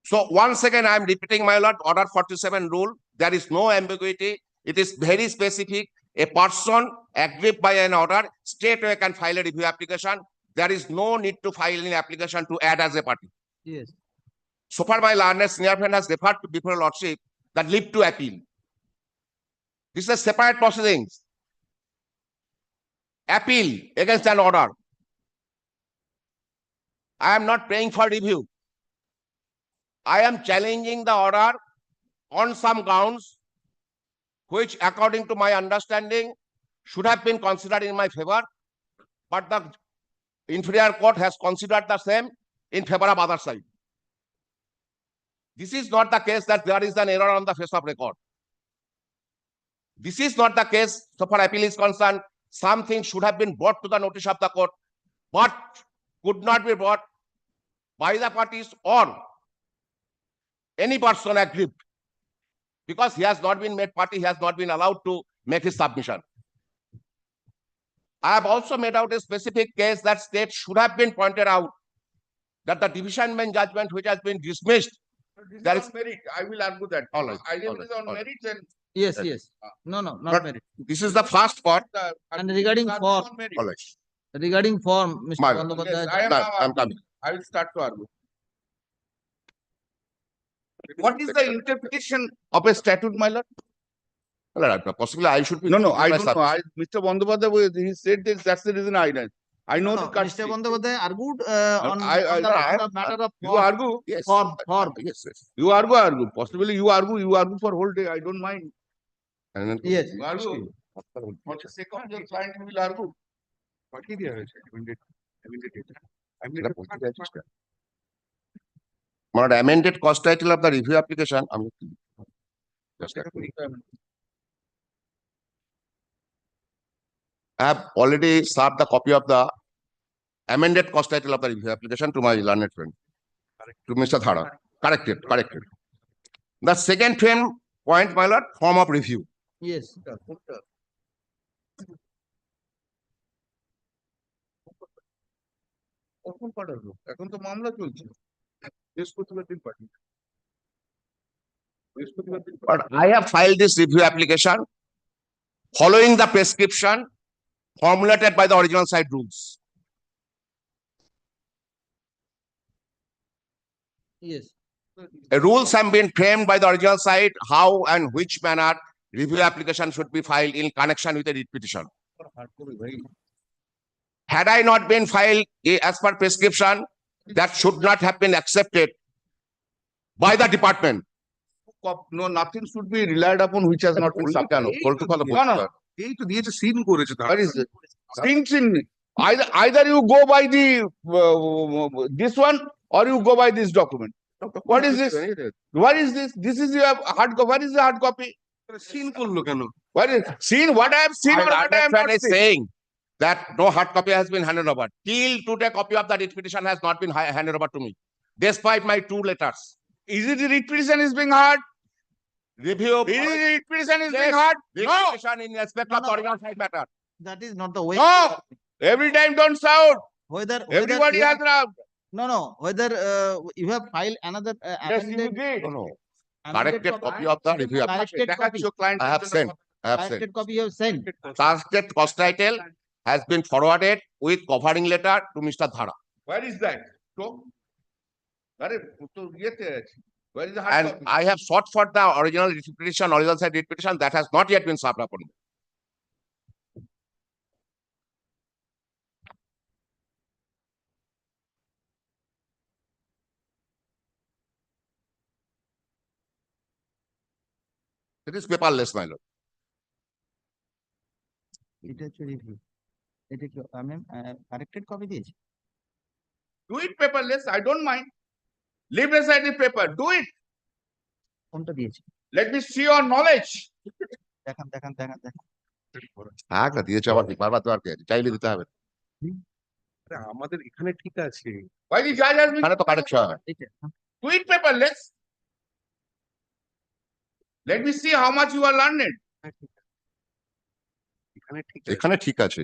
So, once again, I am repeating, my lord, Order 47 rule. There is no ambiguity. It is very specific. A person aggrieved by an order straightway can file a review application. There is no need to file an application to add as a party. Yes. So far, my learned senior friend has referred to before lordship that leave to appeal. This is separate proceedings. Appeal against an order. I am not praying for review. I am challenging the order on some grounds which, according to my understanding, should have been considered in my favor, but the inferior court has considered the same in favor of other side. This is not the case that there is an error on the face of record. This is not the case. So far appeal is concerned, something should have been brought to the notice of the court, but could not be brought by the parties or any person aggrieved, because he has not been made party, he has not been allowed to make his submission. I have also made out a specific case that state should have been pointed out that the division bench judgment which has been dismissed. There is merit. I will argue that. All right, I all right, on all right. merit, then Yes, yes. No, no, But- not merit. This is the first part. And regarding form, All right. regarding form, Mr. My- Bandyopadhyay. Yes, I am No, now I'm arguing. coming. I will start to argue. What is the interpretation of a statute, my lord? All right, possibly I should be. No, I my don't know. Mr. Bandyopadhyay, he said this, that's the reason I know. I know the No, cut. Mr. Bandyopadhyay argued on I- on the I- matter of You form. argue, Yes. Form. Yes, yes. you argue. Possibly you argue for whole day. I don't mind. And then- Yes. You argue. For the sake of your client, you will argue. পাঠিয়ে দেওয়া হয়েছে সেটা বলতে চাইছিস কেন? মানে amended cost title of the review application, আমি just a minute. I have already served the copy of the amended cost title of the review application to my learned friend, to Mr. Dhara. Corrected. The second point, my lord, form of review. Yes. কখন পাঠাবো? এখন তো মামলা চলছে। বৃহস্পতিবার দিন পাঠিয়ে। বৃহস্পতিবার দিন But I have filed this review application following the prescription formulated by the original side rules. Yes. Rules have been framed by the original side how and which manner review application should be filed in connection with a writ petition. Had I not been filed as per prescription, that should not have been accepted by the department. No, nothing should be relied upon which has not been submitted. No. এই তো দিয়েছে scene করেছে তারা What is it? Sin. Either you go by the this one or you go by this document. What is this? What is this? This is your hard copy. What is the hard copy? সিন করলো কেন What is seen? What I have seen or My what I have friend not is seen? saying that no hard copy has been handed over. Till today, copy of the writ petition has not been handed over to me, despite my 2 letters. Is it the writ petition is being heard? Review. Is it the writ petition is Yes. being heard? Writ No. petition in respect of the original side matter. That is not the way. No. Every time don't shout. Whether Everybody you has have- now. No. Whether you have filed another Yes, you amended. did. No. amended Corrected copy of the review application. Corrected দেখাচ্ছ copy. client I have sent. Corrected copy you have sent. Corrected cost title has been forwarded with covering letter to Mr. Dhara. Where is that? So, আরে তো ইয়েতে আছে। Where is the hard And copy? I have sought for the original writ petition, original side writ petition that has not yet been served upon me. It is paperless, my lord. এটা হচ্ছে review. এটা কি আমি corrected copy দিয়েছি? Do it paperless. I don't mind. Leave aside the paper. Do it. কোনটা দিয়েছি? Let me see your knowledge. দেখান। হ্যাঁ, দিয়েছে আবার বারবার তো আর কি আছে, চাইলে দিতে হবে। আরে আমাদের এখানে ঠিক আছে Why the judge has been? এখানে তো correction হয়। এইটা। Do it paperless. Let me see how much you are learned. এখানে ঠিক আছে এখানে ঠিক আছে,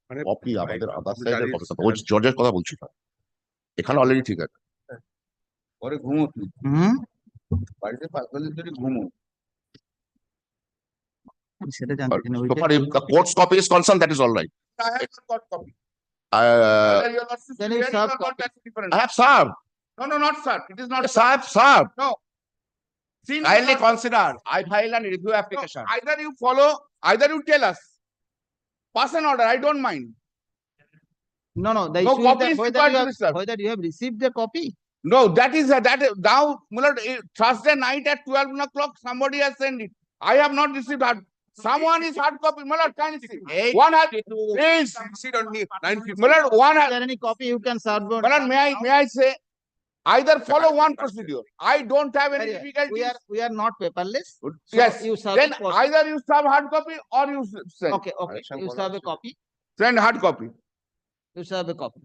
মানে কপি আমাদের আদার সাইডের দাঁড়িয়ে কপি কথা বলছি, জর্জের কথা বলছি না। এখানে অলরেডি ঠিক আছে। পরে ঘুমো তুই। হুম। বাড়িতে 5 বছর ধরে ঘুমো। সেটা জানতে না So far, if the court's copy is concerned, that is all right. I have not got copy. Uh, Whether you are not Then it's superior or served not, copy. that's different. I have served. No, not sir. It is not. Yes, I have served. No. Kindly consider, I file a review application. Either you follow, either you tell us. Pass an order, I don't mind. No, the No issue copy is is that required to be served. whether you have received the copy. No, that is now, Thursday night at 12 o'clock, somebody has sent it. I have not received hard. Someone is hard copy. Mulad, can you see? One has, please, sit on me. Mulad, one Is has, there any copy you can serve? Mulad, may I say, either follow one procedure. I don't have any difficulty. We are not paperless. So Yes, you serve then a copy. either you serve hard copy or you send. Okay. You serve a copy. Send hard copy. You serve a copy.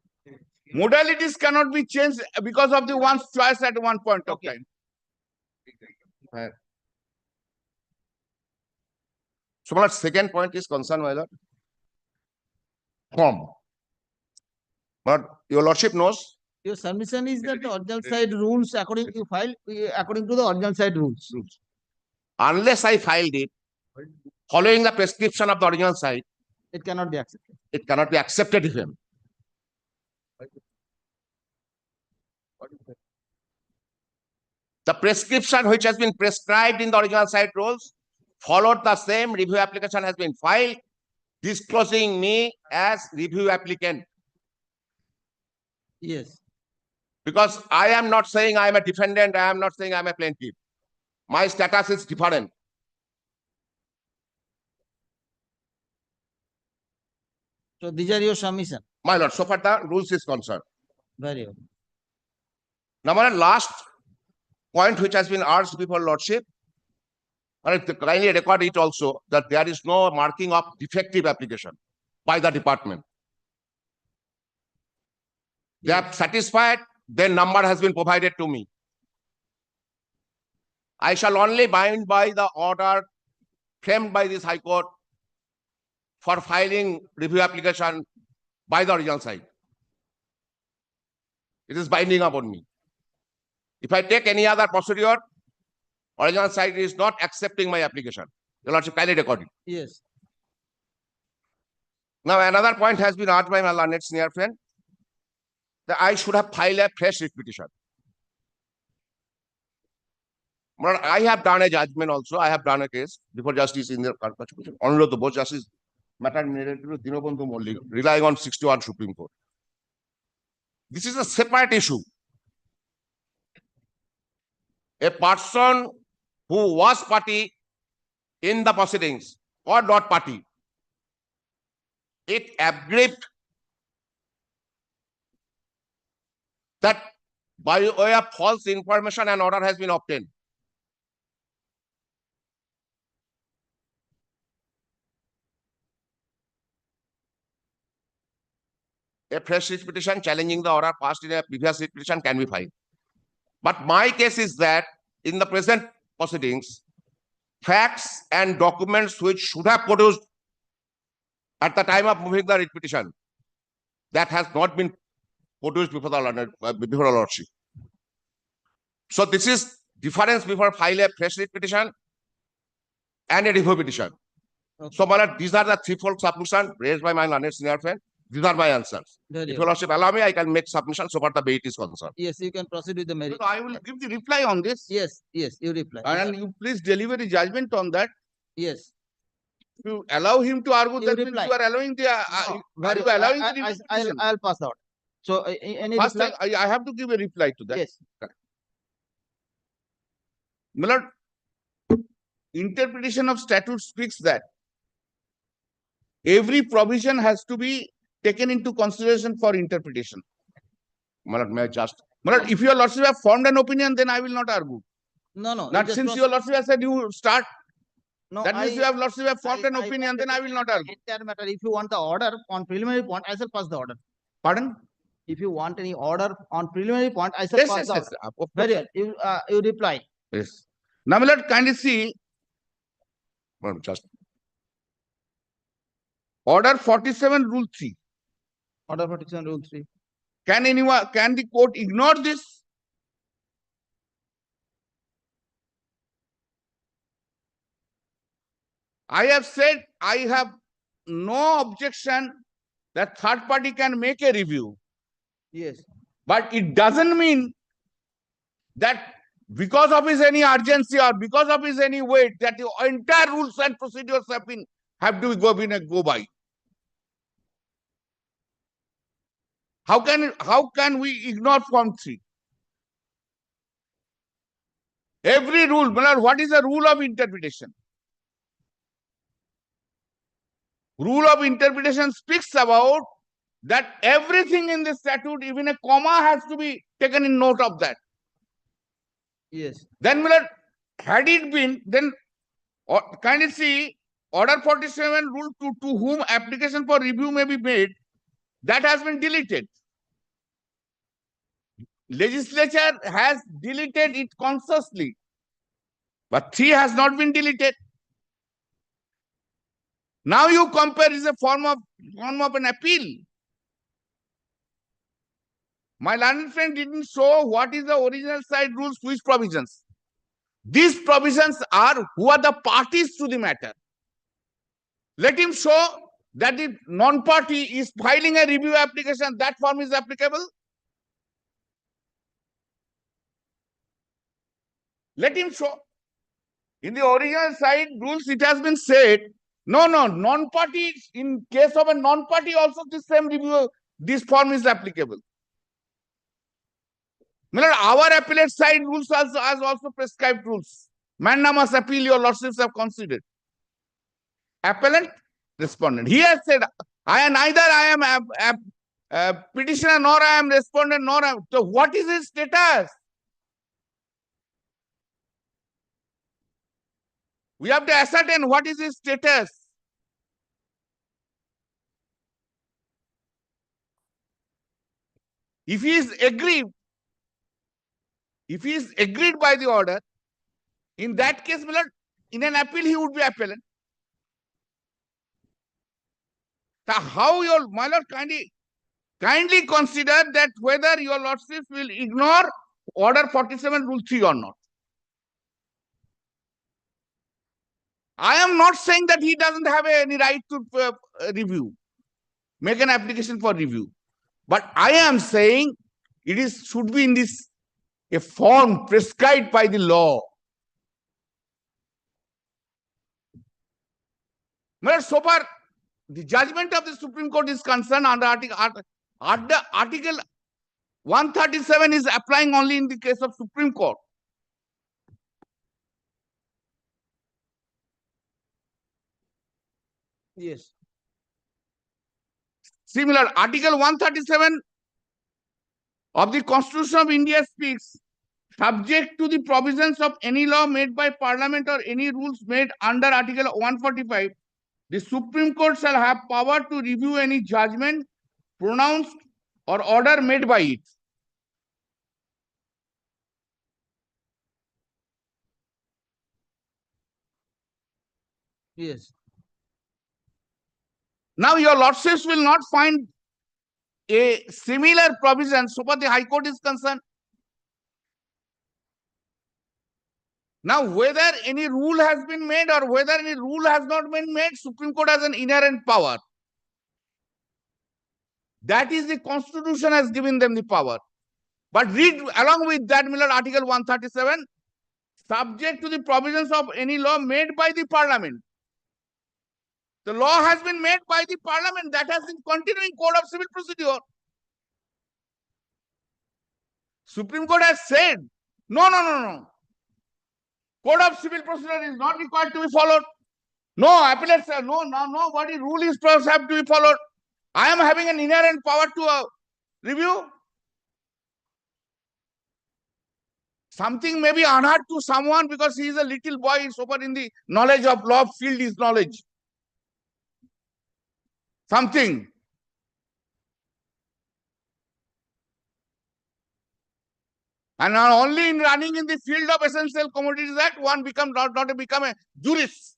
Modalities cannot be changed because of the one's choice at one point of time. So my second point is concerned, my lord. Form. But your lordship knows. Your submission is that the original side rules according to file according to the original side rules. Unless I filed it following the prescription of the original side, It cannot be accepted. it cannot be accepted of him. The prescription which has been prescribed in the original site rules followed the same. Review application has been filed, disclosing me as review applicant. Yes. Because I am not saying I am a defendant, I am not saying I am a plaintiff. My status is different. So these are your submission. My lord, so far the rules is concerned. Very well. Now, my last point which has been urged before lordship, and kindly record it also, that there is no marking of defective application by the department. They are satisfied, their number has been provided to me. I shall only bind by the order framed by this High Court for filing review application by the original side. It is binding upon me. If I take any other procedure, original side is not accepting my application. Your lordship, kindly record it. Yes. Now, another point has been urged by my learned senior friend, that I should have filed a fresh writ petition. But I have done a judgment also. I have done a case before Justice in the Honorable the Board Justice matter related to Dinobandhu Mollik, relying on 61 Supreme Court. This is a separate issue. A person who was party in the proceedings or not party, it aggrieved that by way of false information an order has been obtained. A fresh writ petition challenging the order passed in a previous writ petition can be filed. But my case is that in the present proceedings, facts and documents which should have produced at the time of moving the writ petition, that has not been produced before the lordship. So this is difference before file a fresh writ petition and a review petition. Okay. So, my lord, these are the threefold submissions raised by my learned senior friend. These are my answers. Very If well. your lordship allow me, I can make submission so far the debate is concerned. Yes, you can proceed with the merit. So I will give the reply on this. Yes, you reply. And you please deliver the judgment on that. Yes. If you allow him to argue, You that means reply. you are allowing the, No, are very you well. allowing the review petition? I'll pass out. So any First, reply? I have to give a reply to that. Yes. My lord, interpretation of statute speaks that every provision has to be taken into consideration for interpretation. My lord, may I just, my lord, if your lordship have formed an opinion, then I will not argue. No. Not just since your lordship has said you start, No, that means you have lordship have formed an I opinion, then I will not argue. Entire matter. If you want the order on preliminary point, I shall pass the order. Pardon? If you want any order on preliminary point, I shall Yes, pass yes, the yes. order. Of course. Very well. You reply. Yes. Now, my lord, kindly see. Well, just Order 47, Rule 3. Order 47, Rule 3. Can the court ignore this? I have said I have no objection that third party can make a review, Yes. but it doesn't mean that because of his any urgency or because of his any weight, that the entire rules and procedures have to go by. How can we ignore Form 3? Every rule, what is the rule of interpretation? Rule of interpretation speaks about that everything in the statute, even a comma, has to be taken in note of that. Yes. Then, had it been, then kindly see Order 47 rule to whom application for review may be made, that has been deleted. Legislature has deleted it consciously, but 3 has not been deleted. Now you compare is a form of an appeal. My learned friend didn't show what is the original side rules, which provisions. These provisions are who are the parties to the matter. Let him show that the non-party is filing a review application, that form is applicable. Let him show. In the original side rules, it has been said, no, non-party, in case of a non-party also the same review, this form is applicable. Our appellate side rules also prescribed rules. Mandamus appeal, your lordships have considered. Appellant, respondent. He has said, neither I am a petitioner, nor I am respondent, nor I am. So what is his status? We have to ascertain what is his status. If he is aggrieved by the order, in that case, in an appeal, he would be appellant. So how my lord, kindly consider that whether your lordship will ignore Order 47 Rule 3 or not. I am not saying that he doesn't have any right to review, make an application for review. But I am saying should be in a form prescribed by the law. So far, the judgment of the Supreme Court is concerned under Article 137 is applying only in the case of Supreme Court. Yes. Similar, Article 137 of the Constitution of India speaks, subject to the provisions of any law made by Parliament or any rules made under Article 145, the Supreme Court shall have power to review any judgment pronounced or order made by it. Yes. Now your lordships will not find a similar provision so far the High Court is concerned. Now whether any rule has been made or whether any rule has not been made, Supreme Court has an inherent power. That is, the Constitution has given them the power. But read along with that, Article 137, subject to the provisions of any law made by the Parliament. The law has been made by the Parliament, that has been continuing Code of Civil Procedure. Supreme Court has said, no. Code of Civil Procedure is not required to be followed. No, appellates, nobody rule is have to be followed. I am having an inherent power to review. Something may be unheard to someone because he is a little boy, so far in the knowledge of law field is knowledge. Something. And only in running in the field of Essential Commodities Act, one not become a jurist.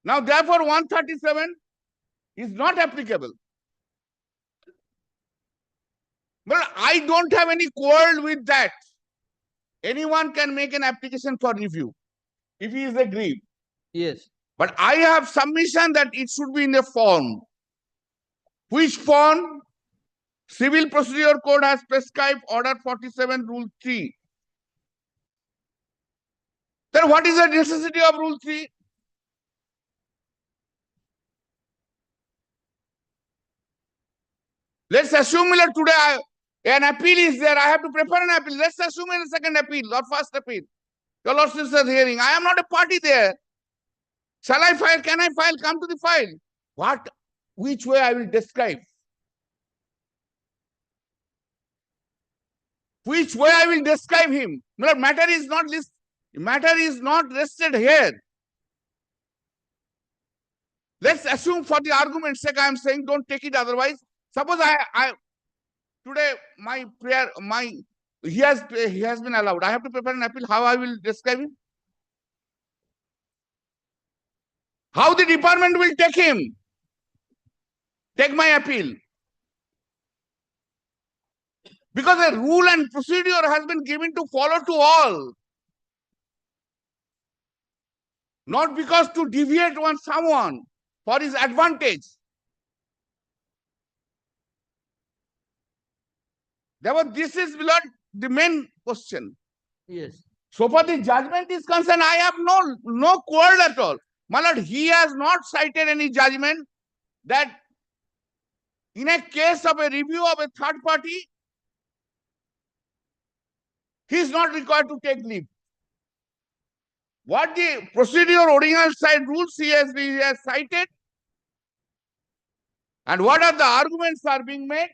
Now, therefore, 137 is not applicable. But I don't have any quarrel with that. Anyone can make an application for review if he is aggrieved. Yes. But I have submission that it should be in a form. Which form? Civil Procedure Code has prescribed Order 47 Rule 3. Then what is the necessity of Rule 3? Let's assume that today an appeal is there. I have to prepare an appeal. Let's assume in a second appeal or first appeal. Your lordship is hearing. I am not a party there. Shall I file? Can I file? Come to the file. What? Which way I will describe? Which way I will describe him? Matter is not rested here. Let's assume for the argument's sake, I am saying don't take it otherwise. Suppose today my prayer, he has been allowed. I have to prepare an appeal. How I will describe him? How the department will take him? Take my appeal. Because a rule and procedure has been given to follow to all. Not because to deviate on someone for his advantage. Therefore, this is the main question. Yes. So far the judgment is concerned, I have no quarrel at all. My lord, he has not cited any judgment that in a case of a review of a third party, he is not required to take leave. What the procedure original side rules he has cited, and what are the arguments are being made,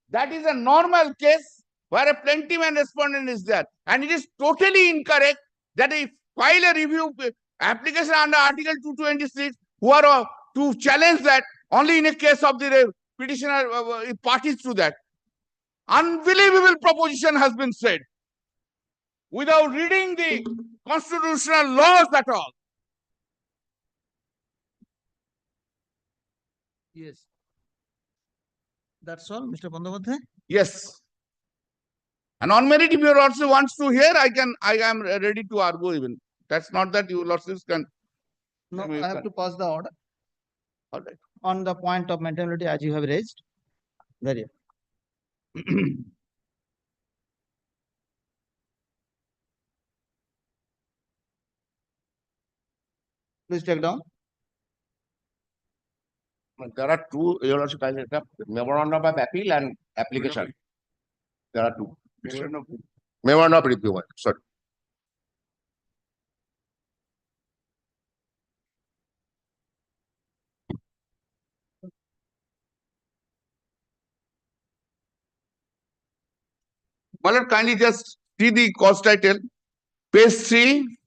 that is a normal case where a plaintiff and respondent is there. And it is totally incorrect that if file a review application under Article 226, who are to challenge that only in a case of the petitioner parties to that. Unbelievable proposition has been said without reading the constitutional laws at all. Yes. That's all, Mr. Bandyopadhyay? Yes. And on merit, if your lordship wants to hear, I am ready to argue even. That's not that your lordships can. No, I have to pass the order All right. on the point of maintainability as you have raised. Very well. Please take down. There are two, your lordship, memorandum of appeal and application. There are two. Memorandum of review. Sorry. My lord, kindly just see the cause title, page 3.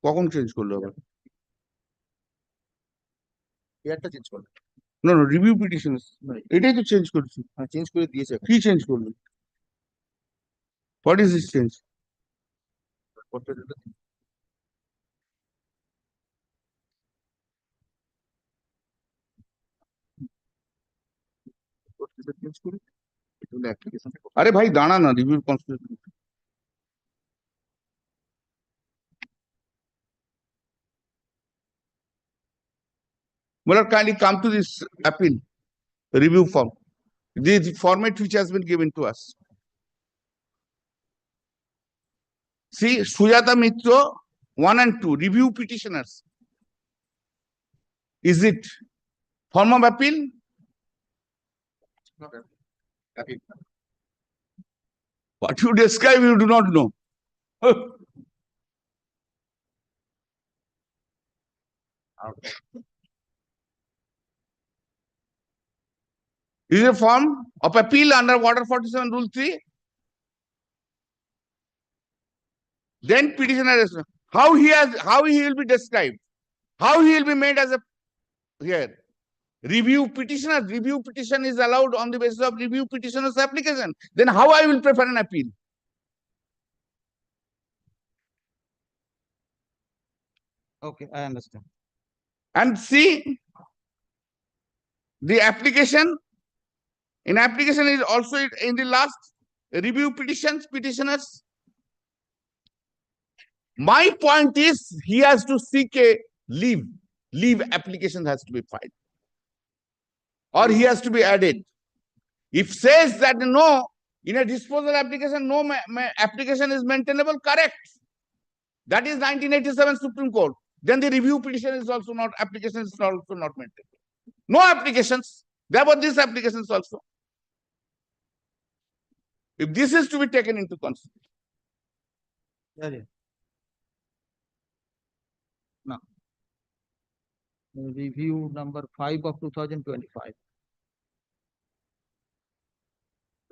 কখন change করলো আবার? ইয়ারটা change করো। No, review petitions. এটাই তো change করছি। হ্যাঁ, change করে দিয়েছে। কি চেঞ্জ করলো? What is this change? Change করে অ্যাপ্লিকেশন। আরে ভাই দাঁড়া না, review constitution. Well, kindly come to this appeal review form, the format which has been given to us. See, Sujata Mitra 1 and 2, review petitioners. Is it form of appeal? Appeal. What you describe, you do not know. Is it a form of appeal under Order 47 Rule 3? Then petitioner is how he will be described, how he will be made as a here. Review petition is allowed on the basis of review petitioner's application. Then how I will prefer an appeal? Okay, I understand. And see, the application, in application is also in the last review petitioners. My point is he has to seek a leave application has to be filed. Or he has to be added. If says that no, in a disposal application, no application is maintainable, correct. That is 1987 Supreme Court. Then the review petition is also not, application is also not maintainable. No applications. There were these applications also. If this is to be taken into consideration. Now, review number 5 of 2025.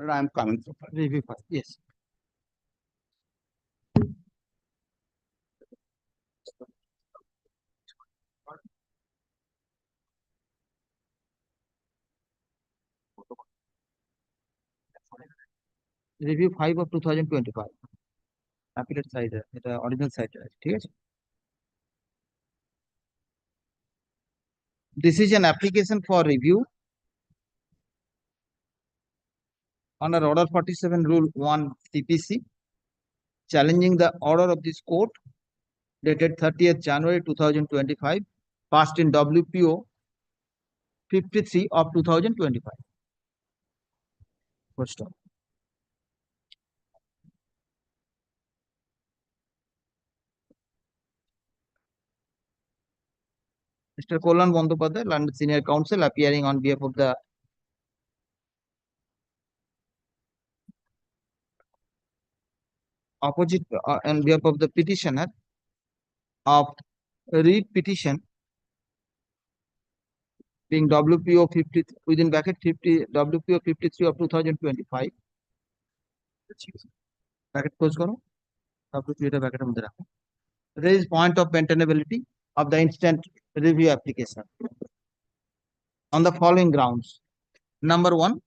I am coming to Review 5. Yes. Review 5 of 2025. Appellate side, original side. Okay? Decision application for review under Order 47 Rule 1 CPC, challenging the order of this court dated 30th January 2025, passed in WPO 53 of 2025. First stop. Mr. Kollan Bandyopadhyay, London Senior Counsel, appearing on behalf of the opposite, on behalf of the petitioner of read petition being WPO 50 within bracket 50 WPO 53 of 2025. Bracket close karo. WPO bracket mudhe rakho. Raise point of maintainability of the instant review application on the following grounds. Number 1,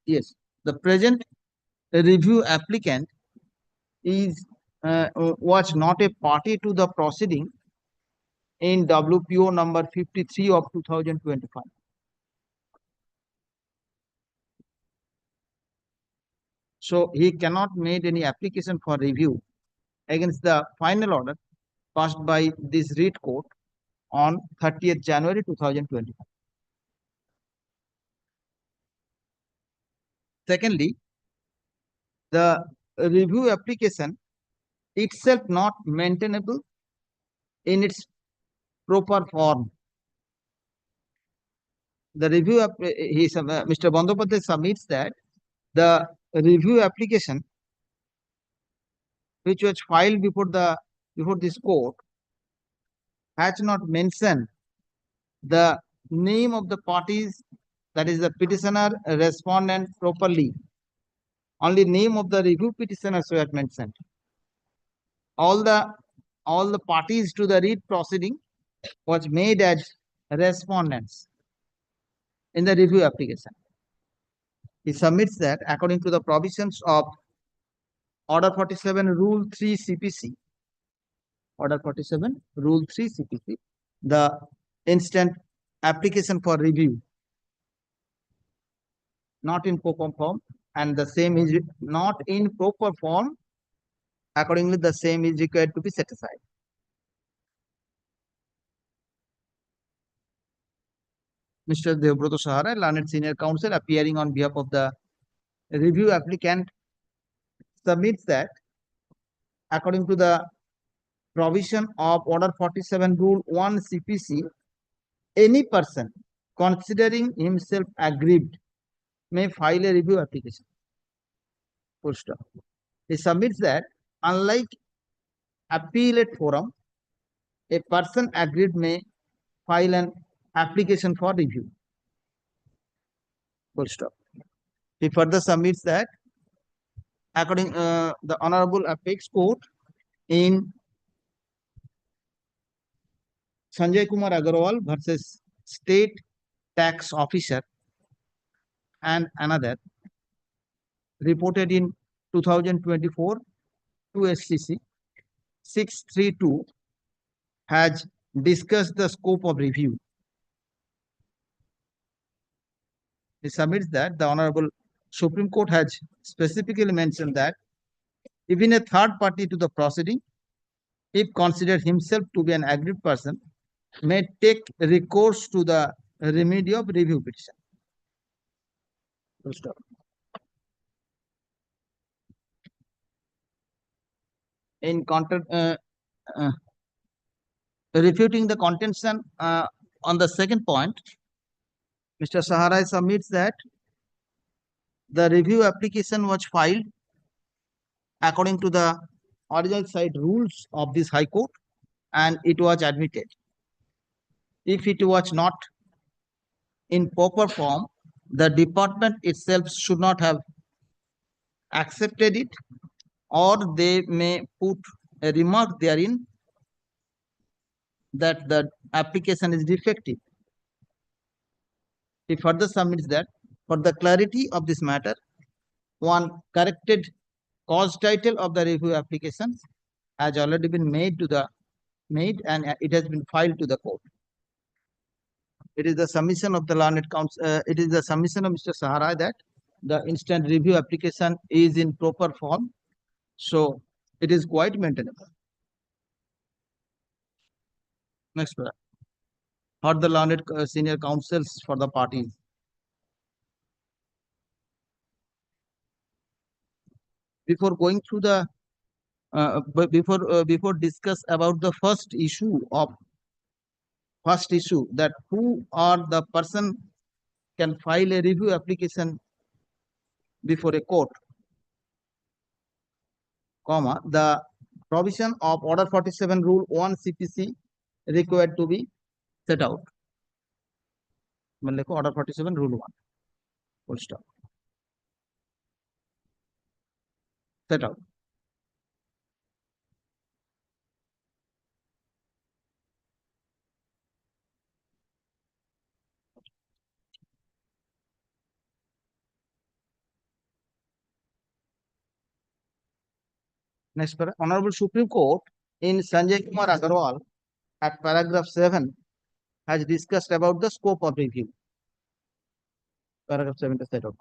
yes, the present review applicant is was not a party to the proceeding in WPO number 53 of 2025. So he cannot make any application for review against the final order passed by this read court on 30th January 2025. Secondly, the review application itself not maintainable in its proper form. The review, Mr. Bandyopadhyay submits that the review application which was filed before this court has not mentioned the name of the parties, that is the petitioner, respondent properly. Only name of the review petitioners were mentioned. All the parties to the read proceeding was made as respondents in the review application. He submits that according to the provisions of Order 47 Rule 3 CPC, Order 47 Rule 3 CPC, the instant application for review not in proper form, and the same is not in proper form. Accordingly, the same is required to be set aside. Mr. Devbroto Sahara, Learned Senior Counsel, appearing on behalf of the review applicant, submits that according to the provision of Order 47 Rule 1 CPC, any person considering himself aggrieved may file a review application. Full stop. He submits that unlike appellate forum, a person aggrieved may file an application for review. Full stop. He further submits that according the Honorable Apex Court in Sanjay Kumar Agarwal versus State Tax Officer and another, reported in 2024 to SCC 632, has discussed the scope of review. He submits that the Honorable Supreme Court has specifically mentioned that even a third party to the proceeding, if considered himself to be an aggrieved person, may take recourse to the remedy of review petition. Full stop. In refuting the contention on the second point, Mr. Saharai submits that the review application was filed according to the original side rules of this High Court and it was admitted. If it was not in proper form, the department itself should not have accepted it, or they may put a remark therein that the application is defective. He further submits that for the clarity of this matter, one corrected cause title of the review application has already been made and it has been filed to the court. It is the submission of the learned counsel. It is the submission of Mr. Saharai that the instant review application is in proper form, so it is quite maintainable. Next paragraph. For the learned senior counsels for the parties. Before going through the before discuss about the first issue that who or the person can file a review application before a court, comma, the provision of Order 47 Rule 1 CPC required to be set out. Order 47 Rule 1. Full stop. Set out. Next, Honorable Supreme Court in Sanjay Kumar Agarwal at paragraph 7 has discussed about the scope of review. Paragraph 7 is set out.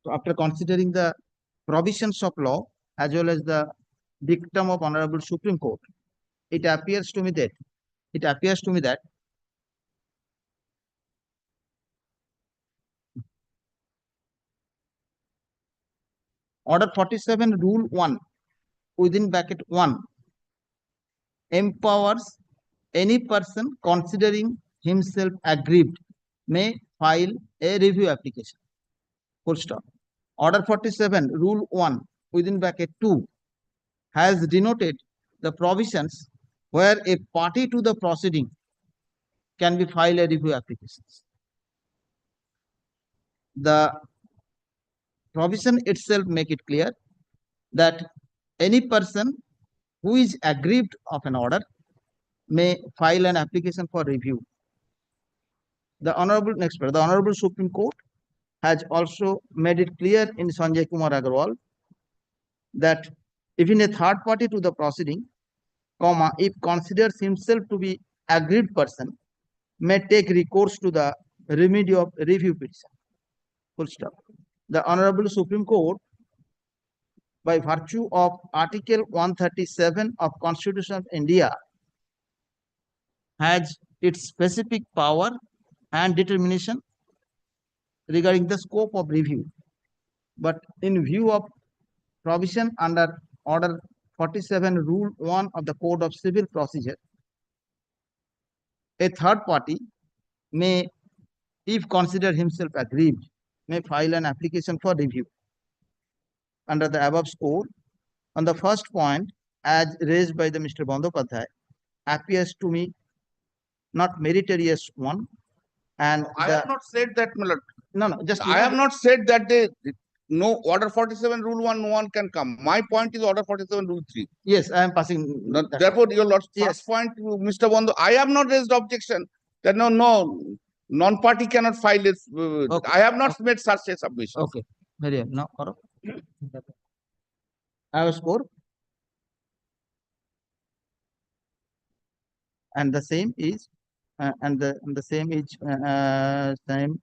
So after considering the provisions of law as well as the dictum of Honorable Supreme Court, it appears to me that Order 47 Rule 1 within bracket 1 empowers any person considering himself aggrieved may file a review application. Full stop. Order 47 Rule 1 within bracket 2 has denoted the provisions where a party to the proceeding can be filed a review application. The provision itself make it clear that any person who is aggrieved of an order may file an application for review. The Honorable Supreme Court has also made it clear in Sanjay Kumar Agarwal that even a third party to the proceeding, comma, if considers himself to be aggrieved person, may take recourse to the remedy of review petition. Full stop. The Honorable Supreme Court, by virtue of Article 137 of Constitution of India, has its specific power and determination regarding the scope of review. But in view of provision under Order 47 Rule 1 of the Code of Civil Procedure, a third party may, if considered himself aggrieved, may file an application for review. Under the above score, on the first point, as raised by the Mr. Bandyopadhyay, appears to me not meritorious one. And I have not said that, my lord. No, just I have not said that no Order 47 Rule 1 no one can come. My point is Order 47 Rule 3. Yes, I am passing. Therefore, your lord's Yes. first point, Mr. Bandhu, I have not raised objection that no non-party cannot file it. Okay. I have not made such a submission. Okay, very well. Now, I have a score. And the same is, same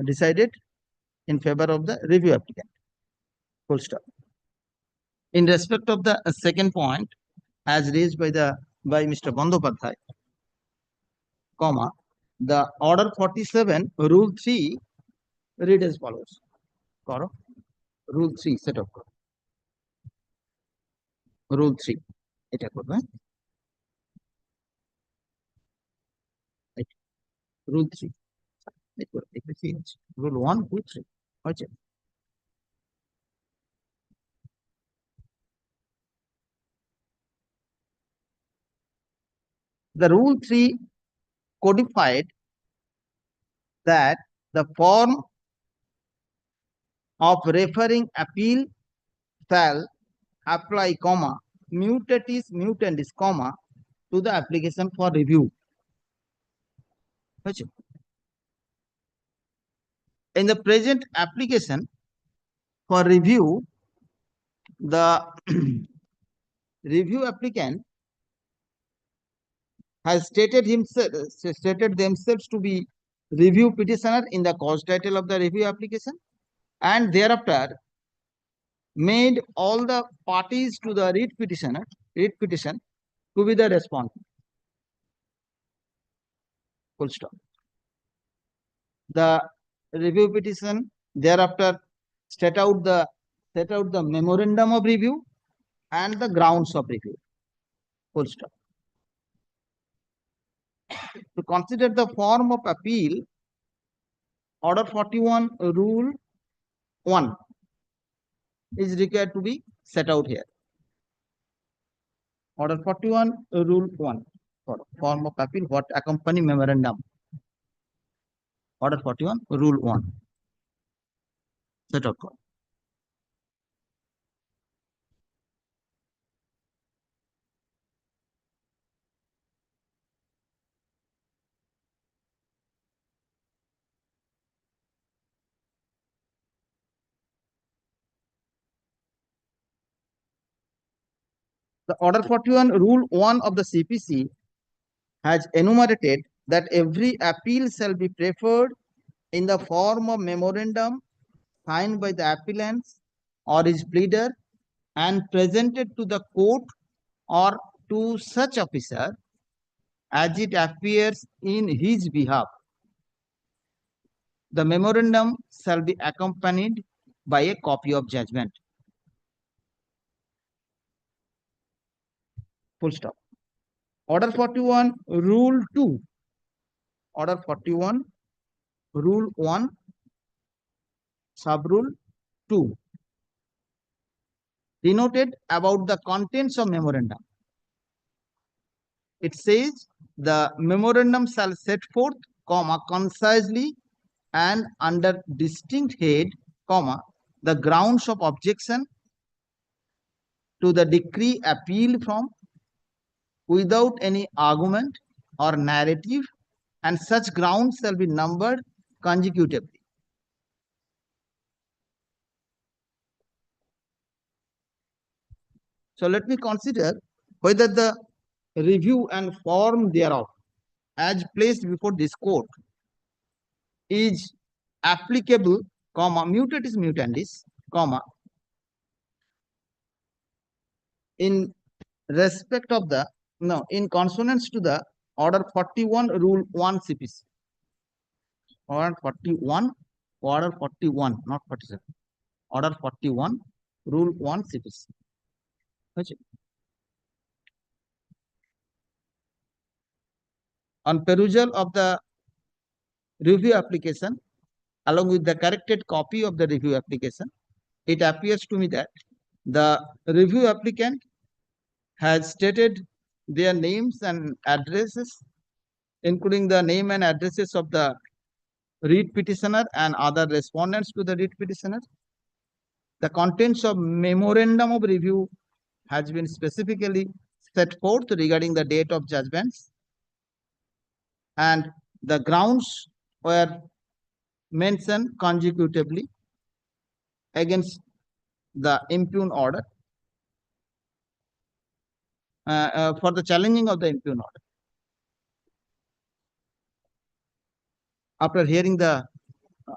decided in favor of the review applicant. Full stop. In respect of the second point, as raised by Mr. Bandopadhyay, comma, the order 47, rule 3, read as follows. Karo. Rule 3, set up. Rule 3. এটা করবে rule 3 rule 1 2 3 হয়েছে the rule 3 codified that the form of referring appeal shall apply comma mutatis mutandis comma to the application for review. In the present application for review, the review applicant has stated themselves to be review petitioner in the cause title of the review application, and thereafter made all the parties to the read petition to be the respondent. Full stop. The review petition thereafter set out the memorandum of review and the grounds of review. Full stop. To consider the form of appeal, order 41 rule 1 is required to be set out here. Order 41 rule 1 for form of appeal what accompany memorandum. Order 41 rule 1 set out. The order 41 rule 1 of the CPC has enumerated that every appeal shall be preferred in the form of memorandum signed by the appellants or his pleader and presented to the court or to such officer as it appears in his behalf. The memorandum shall be accompanied by a copy of judgment. Full stop. Order 41 rule 2. Order 41 rule 1 sub rule 2 denoted about the contents of memorandum. It says the memorandum shall set forth comma concisely and under distinct head comma the grounds of objection to the decree appealed from without any argument or narrative, and such grounds shall be numbered consecutively. So let me consider whether the review and form thereof as placed before this court is applicable, comma, mutatis mutandis, comma, in respect of the, no, in consonance to the order 41 rule 1 CPC. Order 41, not 47. Order 41 rule 1 CPC. On perusal of the review application, along with the corrected copy of the review application, it appears to me that the review applicant has stated their names and addresses, including the name and addresses of the read petitioner and other respondents to the read petitioner. The contents of memorandum of review has been specifically set forth regarding the date of judgments, and the grounds were mentioned consecutively against the impugn order for the challenging of the impugn order. After hearing the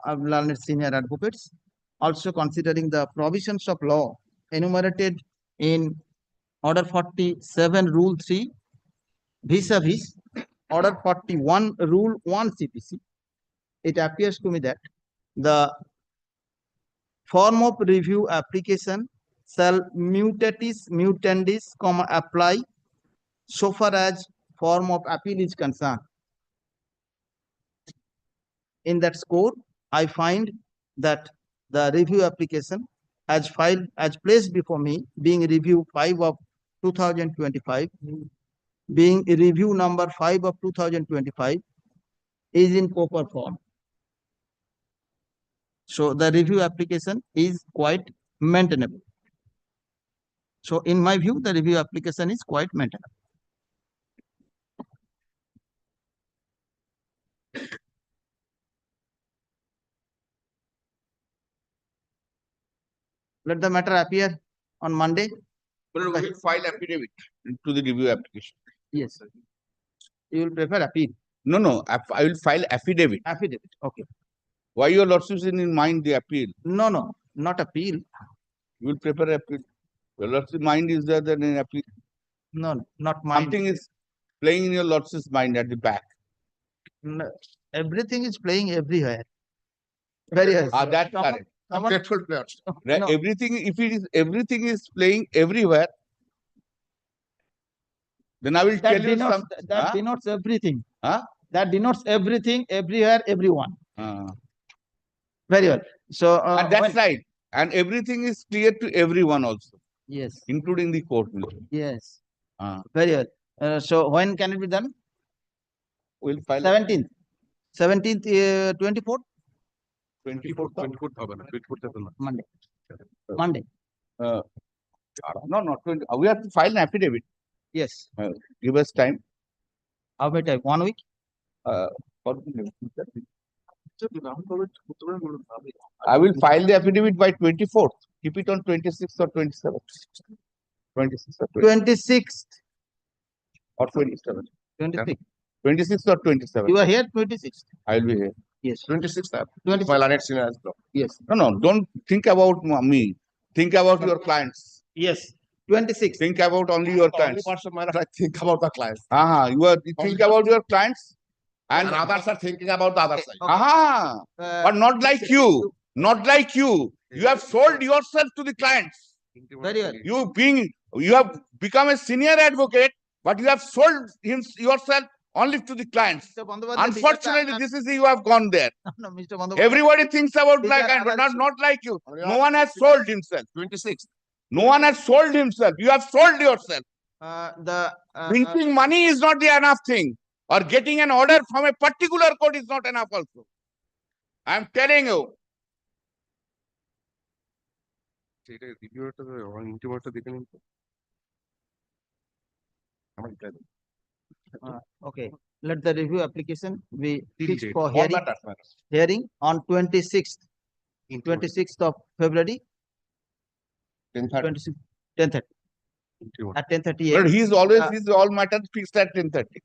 learned senior advocates, also considering the provisions of law enumerated in Order 47, Rule 3, vis-a-vis Order 41, Rule 1 CPC, it appears to me that the form of review application shall mutatis mutandis, apply so far as form of appeal is concerned. In that score, I find that the review application as filed, as placed before me, being review 5 of 2025, being review number 5 of 2025, is in proper form. So the review application is quite maintainable. So in my view, the review application is quite maintainable. Let the matter appear on Monday. But we will file affidavit to the review application. Yes, sir. You will prefer appeal. No, no, I will file affidavit. Affidavit. Okay. Why your lordship is in mind the appeal? No, no, not appeal. You will prefer appeal. Your lordship mind is there than an appeal. No, no, not mine. Something is playing in your lordship's mind at the back. No, everything is playing everywhere. Very well. That's correct. Contractual players. Right? No. Everything, if it is everything is playing everywhere, then I will That tell you denotes, some. that Huh? denotes everything. Huh? That denotes everything, everywhere, everyone. Uh, Very well. So and that's right. And everything is clear to everyone also, yes, including the court. yes. Uh, Very well. So when can it be done? we'll file 17th, 17th, 24th, 24th. 24th হবে না, 24th হবে না। Monday. Monday. No, not 20. We have to file an affidavit. Yes. Give us time. How many time? 1 week? For I will file the affidavit by 24th. Keep it on 26th or 27th. 26th or 26th. or 27th. 26th. 26th or 27th. You are here 26th. I will be here. Yes. 26th. 26th. My learned senior as well. Yes. No, no, don't think about me. Think about your clients. Yes. 26th. Think about only your clients. Parts of my life, I think about the clients. You think about your clients And others are thinking about the other side. but not like you. Not like you. You have sold yourself to the clients. Very well. You have become a senior advocate, but you have sold yourself only to the clients. Mr. Bandyopadhyay, Unfortunately, this is you have gone there. No, Mr. Bandyopadhyay. Everybody thinks about These like are but other not like you. No one has sold himself. 26th. No one has sold himself. You have sold yourself. Printing money is not the enough thing. Or getting an order from a particular court is not enough also. I am telling you. সেটা রিভিউটা ইন্টিমেটটা দেখে নিন তো। আমার reply then. Okay. Let the review application be Till fixed date. for All hearing, matters. hearing on 26th, 26th of February, 10:30. 26th, 10:30, Intimate. at 10:30 But AM. he is always Uh, his all matters fixed at 10:30.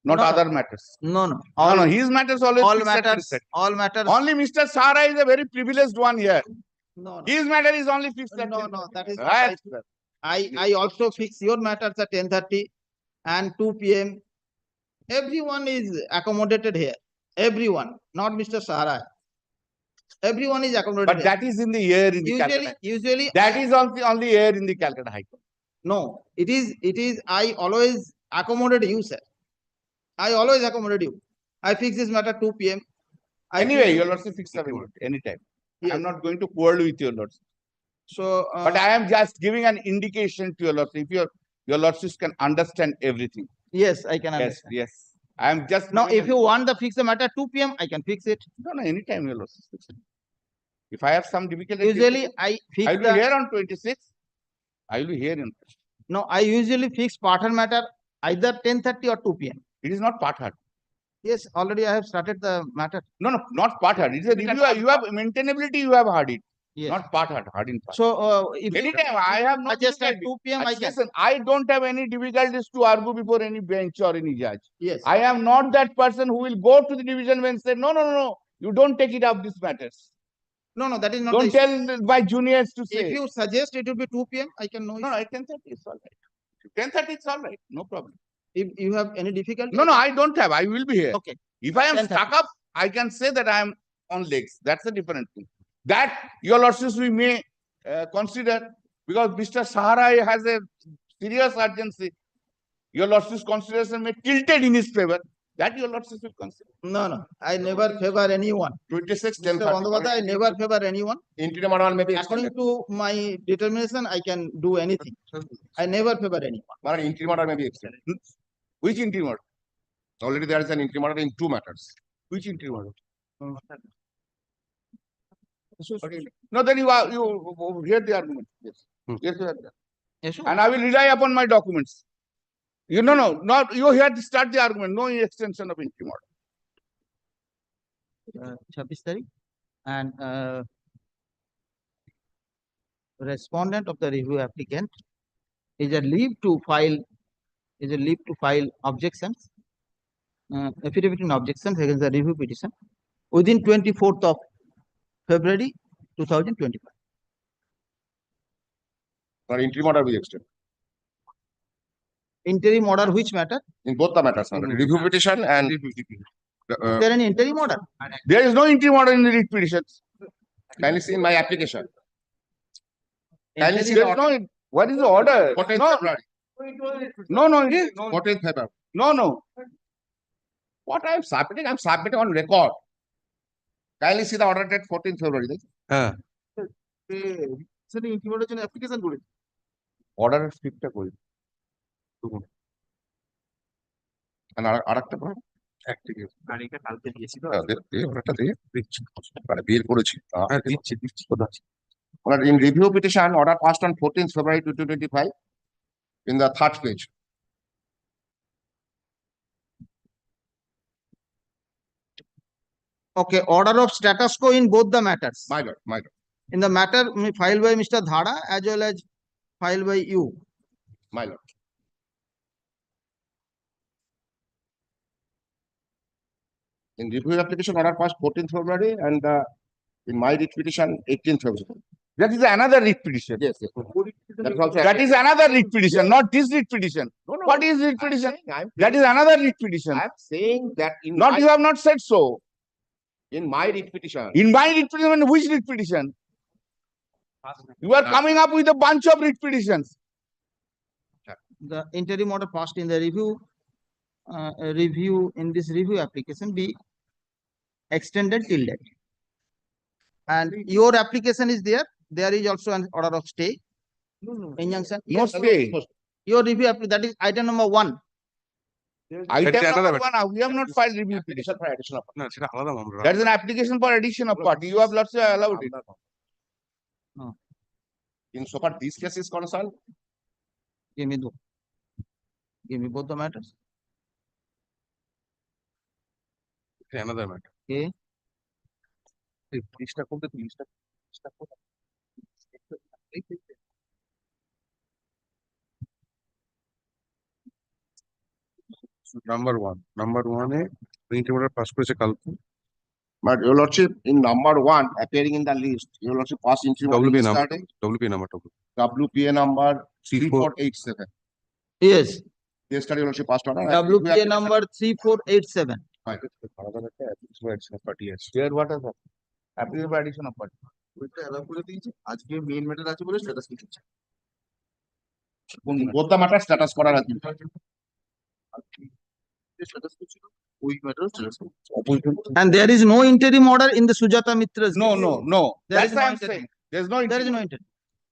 Not No, no. other matters. No, no. No, his matters always All fixed at matters, 10:30. all matters. Only Mr. Sara is a very privileged one here. No, no. His matter is only fixed at No, 10:30. no, that is not Right, right. sir. I also fix your matters at 10:30 and 2 PM. Everyone is accommodated here. Everyone, not Mr. Sahara. Everyone is accommodated. But that is in the air in the Calcutta. Usually, That is on the air in the Calcutta High Court. no, it is, I always accommodate you, sir. I always accommodate you. I fix this matter 2 PM. Anyway, your lordship fix anytime. I Yes. am not going to quarrel with your lordship. So, But I am just giving an indication to your lordship. If your lordships can understand everything. yes, I can Yes, understand. yes. I am just Now, giving if you want the fix the matter 2 PM, I can fix it. no, anytime your lordship fix it. If I have some difficulty, Usually, I fix I will be the, here on 26th. I will be here in. no, I usually fix partner matter either 10:30 or 2 PM. It is not part hard. Yes, already I have started the matter. No, not part hard. It is a review. You have maintainability. You have hard it. Yes. Not part hard. Hard in part. So, if you Anytime I have no suggest at difficulty. 2 PM, I can. Listen, I don't have any difficulties to argue before any bench or any judge. Yes. I am not that person who will go to the division bench and say, no, You don't take it up these matters. No, that is not Don't the issue. tell my juniors to If say. you suggest it will be 2 p.m., I can know. No, at 10:30 it's all right. 10:30 it's all right, no problem. If you have any difficulty. No, I don't have. I will be here. Okay. If I am 10:30. stuck up, I can say that I am on legs. That's a different thing. That, your lordships, we may consider, because Mr. Sahara has a serious urgency. Your lordships' consideration may tilted in his favor. That your lordships will consider. No, I never favor anyone. 26, Mr. 10:30. Bandhavata, I never favor anyone. Interim order may be According extended. to my determination, I can do anything. I never favor anyone. But interim order may be extended. Which interim order? Already there is an interim order in 2 matters. Which interim order? Okay. No, then you hear the argument. Yes. Yes, you hear that. Yes, sure. And I will rely upon my documents. Not you here to start the argument. No extension of interim order. 26 तारीख and respondent of the review applicant is a leave to file objections, affidavit in objections against the review petition within 24th of February 2025. Or interim order will be extended. Interim order which matter? In both the matters. Review petition and Is there any interim order? there is no interim order in the writ petitions. Can you see in my application? Can you see there is no, what is the order? No, 14th February. No. What I am submitting on record. Kindly see the order date 14th February. Order is 5th February. And আরেকটা পড়ো। আর এটা কালকে দিয়েছি তো ওটা দিয়ে দিচ্ছি মানে বের করেছি দিচ্ছি Order in review petition, order passed on 14th February 2025 in the 3rd page. Okay, order of status quo in both the matters. My lord. In the matter filed by Mr. Dhara as well as filed by you. My lord. In review application, order passed 14th February and in my writ petition, 18th February. That is another writ petition. Yes. That is another writ petition, not this writ petition. What is writ petition? That is another writ petition. I am saying that in You have not said so. my writ petition. In my writ petition, which writ petition? You are coming up with a bunch of writ petitions. The interim order passed in the review in this review application be extended till that. And your application is there. There is also an order of stay. Injunction. No stay. Your review that is item number 1. Item number 1, we have not filed review petition for addition of না সেটা আলাদা মামলা That is an application for addition of party. You have lots allowed it. No. In so far this case is concerned, Give me both the matters. another matter Okay. লিস্টটা করতে তো লিস্টটা number 1 এ interview order pass করেছে কালকে but your lordship in number 1 appearing in the list, your lordship passed interim order WPA number yesterday. WPA number WPA number 3487. Yes. Yesterday, your lordship passed order. WPA number 3487. Party আছে Here what is that? Application for addition of party. ওইটা allow করে দিয়েছে আজকে main matter আছে বলে status লিখেছে Both the matters status করার আছে। স্ট্যাটাস ছিল ওই matter status And there is no interim order in the Sujata Mitra's No. There That's is why no I'm interim. saying. There's no There is interim. no interim.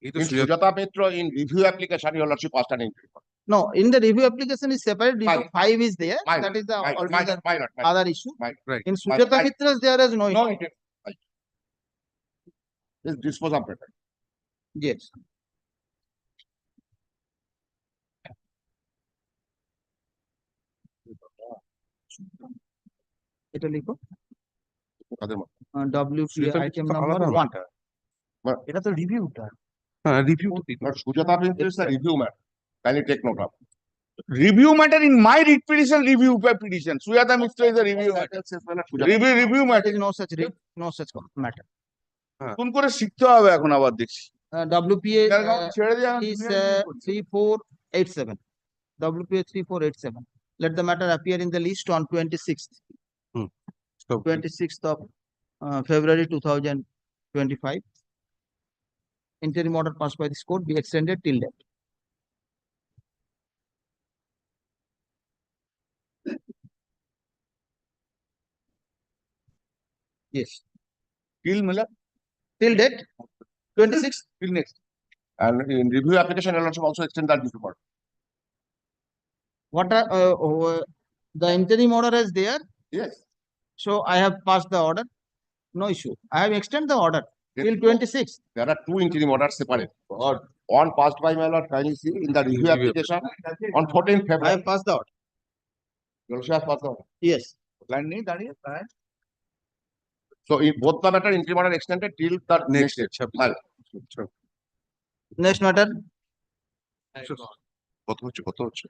এই তো In Sujata Petro, in review application, your lordship passed an interim. No, in the review application is separate. Review 5 is there. My That is the My altogether lord. other issue. right In Sujata Mitra's there is no No interim. interim. This dispose of matter. Yes. এটা লিখো কাদের মত? WPA item number 1. এটা তো রিভিউটা হ্যাঁ review তো But Sujata Petro is a review matter. Kindly take note of. Review matter in my writ petition, review petition. Suyata Mishra is a review matter. Review There matter. is no such matter. কোন করে শিখতে হবে এখন আবার দেখছি। WPA ছেড়ে দিয়ে এখন is দুনিয়ার কি করছে? 3487. WPA 3487. Let the matter appear in the list on 26th. 26th of February 2025. Interim order passed by this court be extended till date. Yes, Till mila, till date, 26th. till next. And in review application, your lordship also extend that before. What are, the interim order is there, Yes. so I have passed the order. No issue. I have extended the order till 26th. There are two interim orders separate. One passed by my lord, kindly see in the review application on 14th I February. have passed the order. Your lordship has passed the order. Yes. Line নেই দাঁড়িয়ে তাই So in both the matter, interim order extended till the next date. File. Next matter. কত হচ্ছে?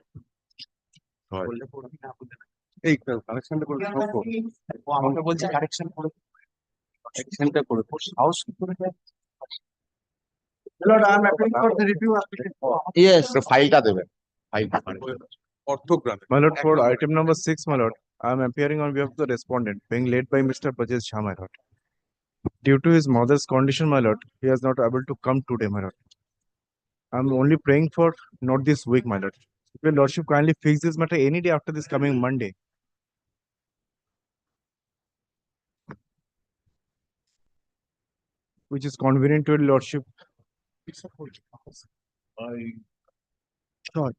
এই কালেকশনটা করে দাও। ও আমাকে বলছে কারেকশন করে কারেকশনটা করে হাউস কি করে দেয়? Lord, I am applying for the review application. Yes. So ফাইলটা দেবেন। Orthographic. My lord, for item number 6, my lord, I am appearing on behalf of the respondent, being led by Mr. Brajesh Jha, my lord. Due to his mother's condition, my lord, he is not able to come today, my lord. I am only praying for not this week, my lord. If your lordship kindly fix this matter any day after this coming Monday. Which is convenient to your lordship. Sure.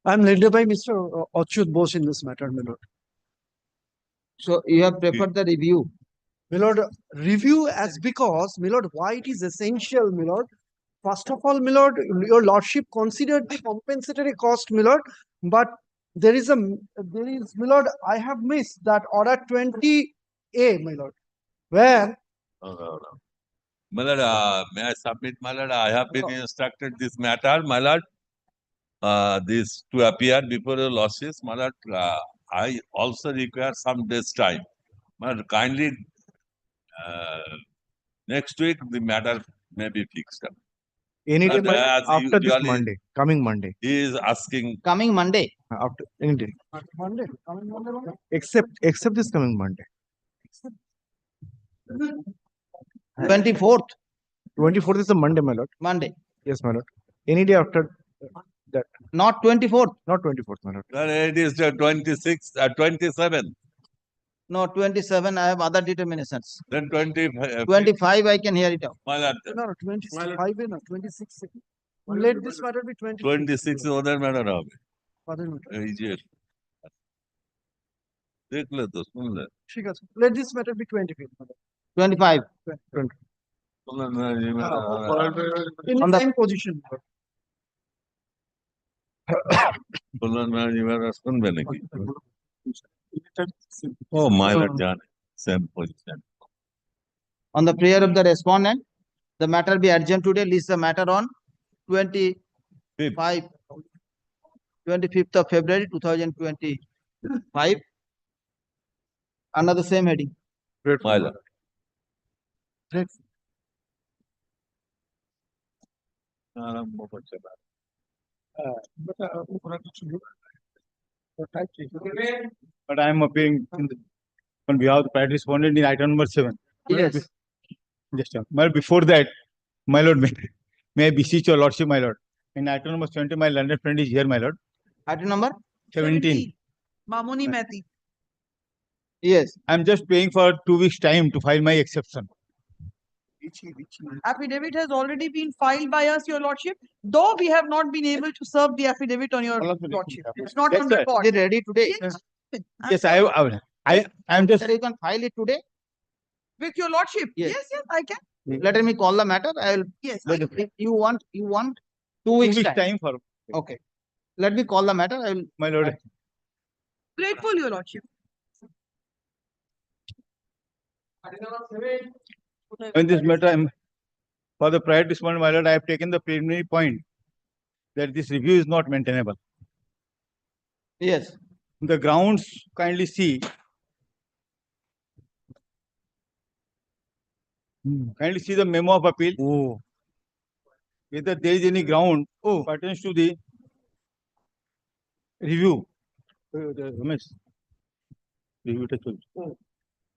I am led by Mr. Achyut Bose in this matter, my lord. So you have preferred the review. My lord, review as because, my lord, why it is essential, my lord. First of all, my lord, your lordship considered the compensatory cost, my lord, but there is, my lord, I have missed that order 20A, my lord, where My lord, may I submit, my lord? I have been instructed this matter, my lord. This to appear before your lordship, my lord. I also require some days time. My lord, kindly next week the matter may be fixed up. Any day, But my lord, as after this usually- Monday, coming Monday, He is asking, Coming Monday. after any day, Monday, coming Monday, my lord. except this coming Monday. 24th, 24th is a Monday, my lord. Monday. Yes, my lord. Any day after that, Not 24th. not 24th, my lord. "Sir, it is the 26th, 27th, No, 27. I have other determinations. then 25. 25, I can hear it out. My lord, No, no, 25, no, 26. Let this matter be 26. 26 ওদের matter হবে Father, matter. এই যে দেখলে তো শুনলে ঠিক আছে। Let this matter be 25. my lord. 25. শুনলেন না, এই matter In On the the- same position. my lord. শুনলেন না, এই matter শুনবে নাকি ও মাই লর্ড জানে same position On the prayer of the respondent, the matter be adjourned today, list the matter on 25th of February 2025. Under the same heading. My lord আরম্ভ করছে But I am appearing on behalf of the private respondent in item number 7. Yes. Just well, before that, my lord, may I beseech your lordship, my lord. In item number 20, my learned friend is here, my lord. Item number? 17. Mamuni Mehti. Yes. I am just paying for 2 weeks' time to file my exception. Affidavit has already been filed by us, your lordship, though we have not been able to serve the affidavit on your lordship. It's not Yes, on sir. record. Is it ready today? Yes, Yes, I am just. Sir, you can file it today. with your lordship. Yes. Yes, yes, I can. Let me call the matter. I will. Yes, If you want 2 2 weeks weeks' time. time for Okay. Let me call the matter. I will. my lord. grateful, your lordship. In this matter, for the private respondent, my lord, I have taken the preliminary point that this review is not maintainable. Yes. The grounds, kindly see. Kindly see the memo of appeal. Oh. Whether there is any ground pertains to the review. Ramesh, review টা চলছে।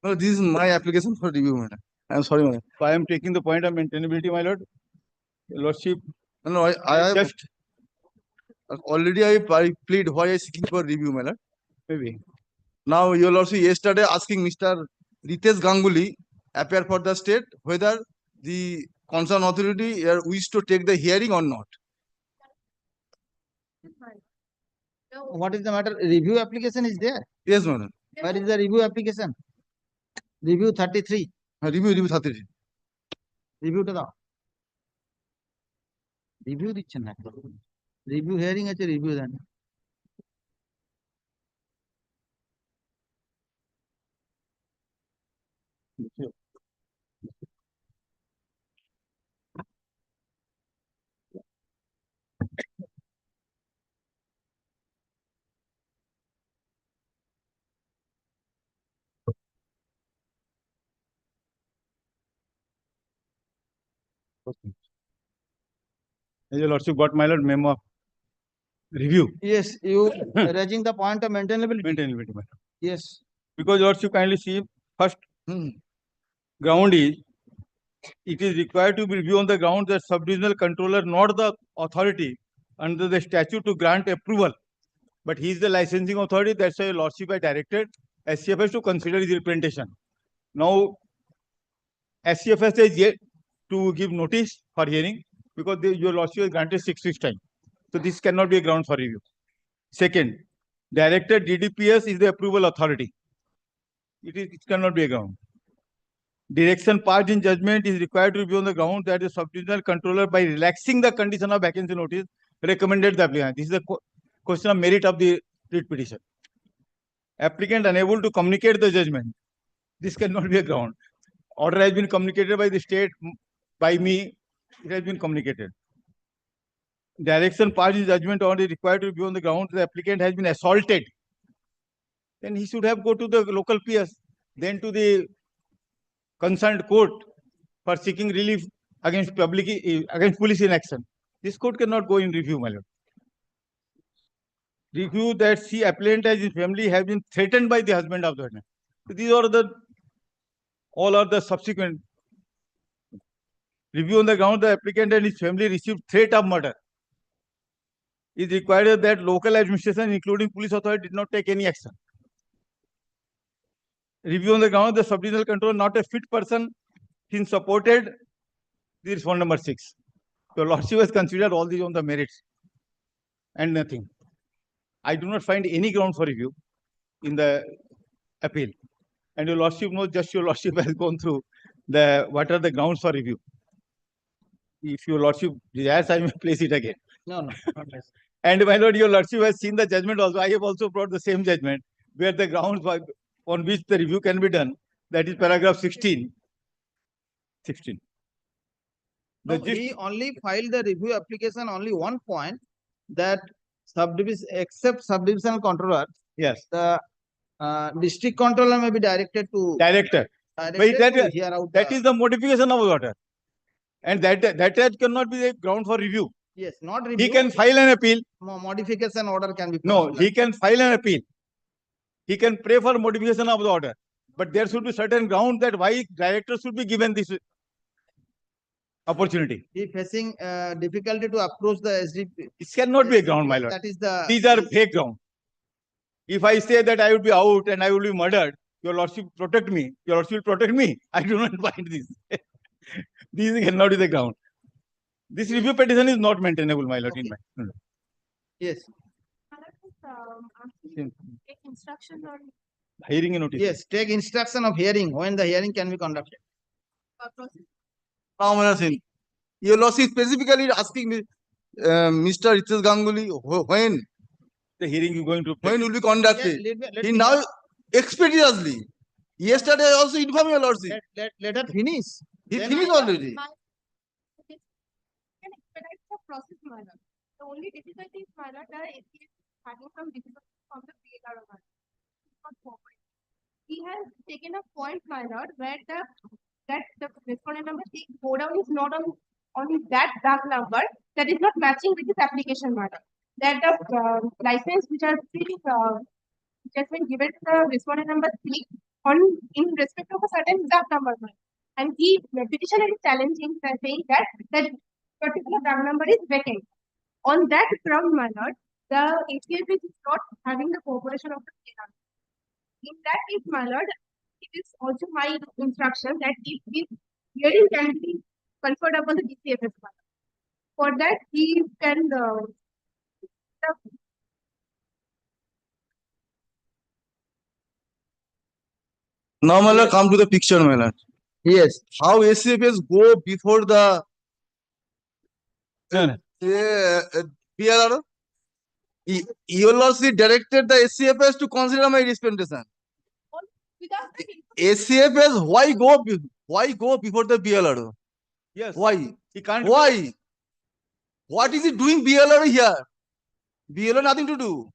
No, this is my application for review, madam. I am sorry, madam. So I am taking the point of maintainability, my lord. Your lordship, No, I have just already I plead why I seeking for review, madam. maybe. Now, your lordship yesterday asking Mr. Ritesh Ganguly appear for the state whether the concerned authority wish to take the hearing or not. What is the matter? Review application is there. Yes, madam. Where is the review application? Review 33. Review 33. Review টা দাও। Review দিচ্ছেন না। Review hearing আছে, review then. Your lordship got my lord memo of review. Yes, you raising the point of maintainability. Maintainability, my lord. Yes. Because lordship kindly see first ground is it is required to be reviewed on the ground that sub-divisional controller, not the authority under the statute to grant approval, but he is the licensing authority. That's why lordship I directed SCFS to consider his representation. Now SCFS is yet to give notice for hearing because your lordship is granted 6 weeks time. So this cannot be a ground for review. Second, director DDPS is the approval authority. It cannot be a ground. Direction passed in judgment is required to review on the ground that the sub-divisional controller, by relaxing the condition of vacancy notice, recommended the applicant. This is the question of merit of the writ petition. Applicant unable to communicate the judgment. This cannot be a ground. Order has been communicated by the state, by me, it has been communicated. Direction passed in judgment order is required to review on the ground the applicant has been assaulted. Then he should have go to the local PS, then to the concerned court for seeking relief against police inaction. This court cannot go in review, my lord. Review that see appellant as his family have been threatened by the husband of the owner. So these are all are the subsequent. Review on the ground the applicant and his family received threat of murder. It is required that local administration, including police authority, did not take any action. Review on the ground the sub-divisional controller not a fit person since supported. This is point number 6. Your lordship has considered all these on the merits and nothing. I do not find any ground for review in the appeal. And your lordship knows, just your lordship has gone through what are the grounds for review. If your lordship desires, I may place it again. No, not necessary. And my lord, your lordship has seen the judgment also. I have also brought the same judgment where the grounds on which the review can be done. That is paragraph 16. 16. No, he only filed the review application only one point that subdivision, except subdivisional controller. Yes. The district controller may be directed to. Director. But that is the modification of the order. And that cannot be the ground for review. Yes, not review. He can file an appeal. Modification order can be. No, he can file an appeal. He can pray for modification of the order. But there should be certain ground that why director should be given this opportunity. He facing difficulty to approach the SDP. It cannot be a ground, my lord. That is the. These are fake ground. If I say that I would be out and I will be murdered, your lordship protect me. Your lordship will protect me. I do not find this. These cannot be the ground. This review petition is not maintainable, my lord. Okay. Yes. Take instruction or Hearing a notice. Yes, take instruction of hearing when the hearing can be conducted. Now, my lord, your lordship specifically asking me, Mr. Ritesh Ganguly, when the hearing is going to when will be conducted? Let He me now expeditiously. Yesterday I also informed your lordship. let her finish. He Then finished already. can expedite the process, madam. The only difficulty is, my lord, the SCF is having some difficulty from the PLR of not forward. He has taken a point, my lord, where the respondent number six go down is not on that number that is not matching with his application matter. That the license which has been given to the respondent number 3 in respect of a certain DAC number. And the petitioner is challenging, saying that that particular DAC number is vacant. On that ground, my lord, the ACF is not having the cooperation of the PLR. In that case, my lord, it is also my instruction that if this hearing can be conferred upon the DCFS, for that he can Now, my lord, come to the picture, my lord. Yes. How SCFS go before the PLR? Your lordship directed the SCFS to consider my dispensation. without the SCFS, why go before the BLR? Yes. Why? He can't. Why? What is he doing BLR here? BLR nothing to do.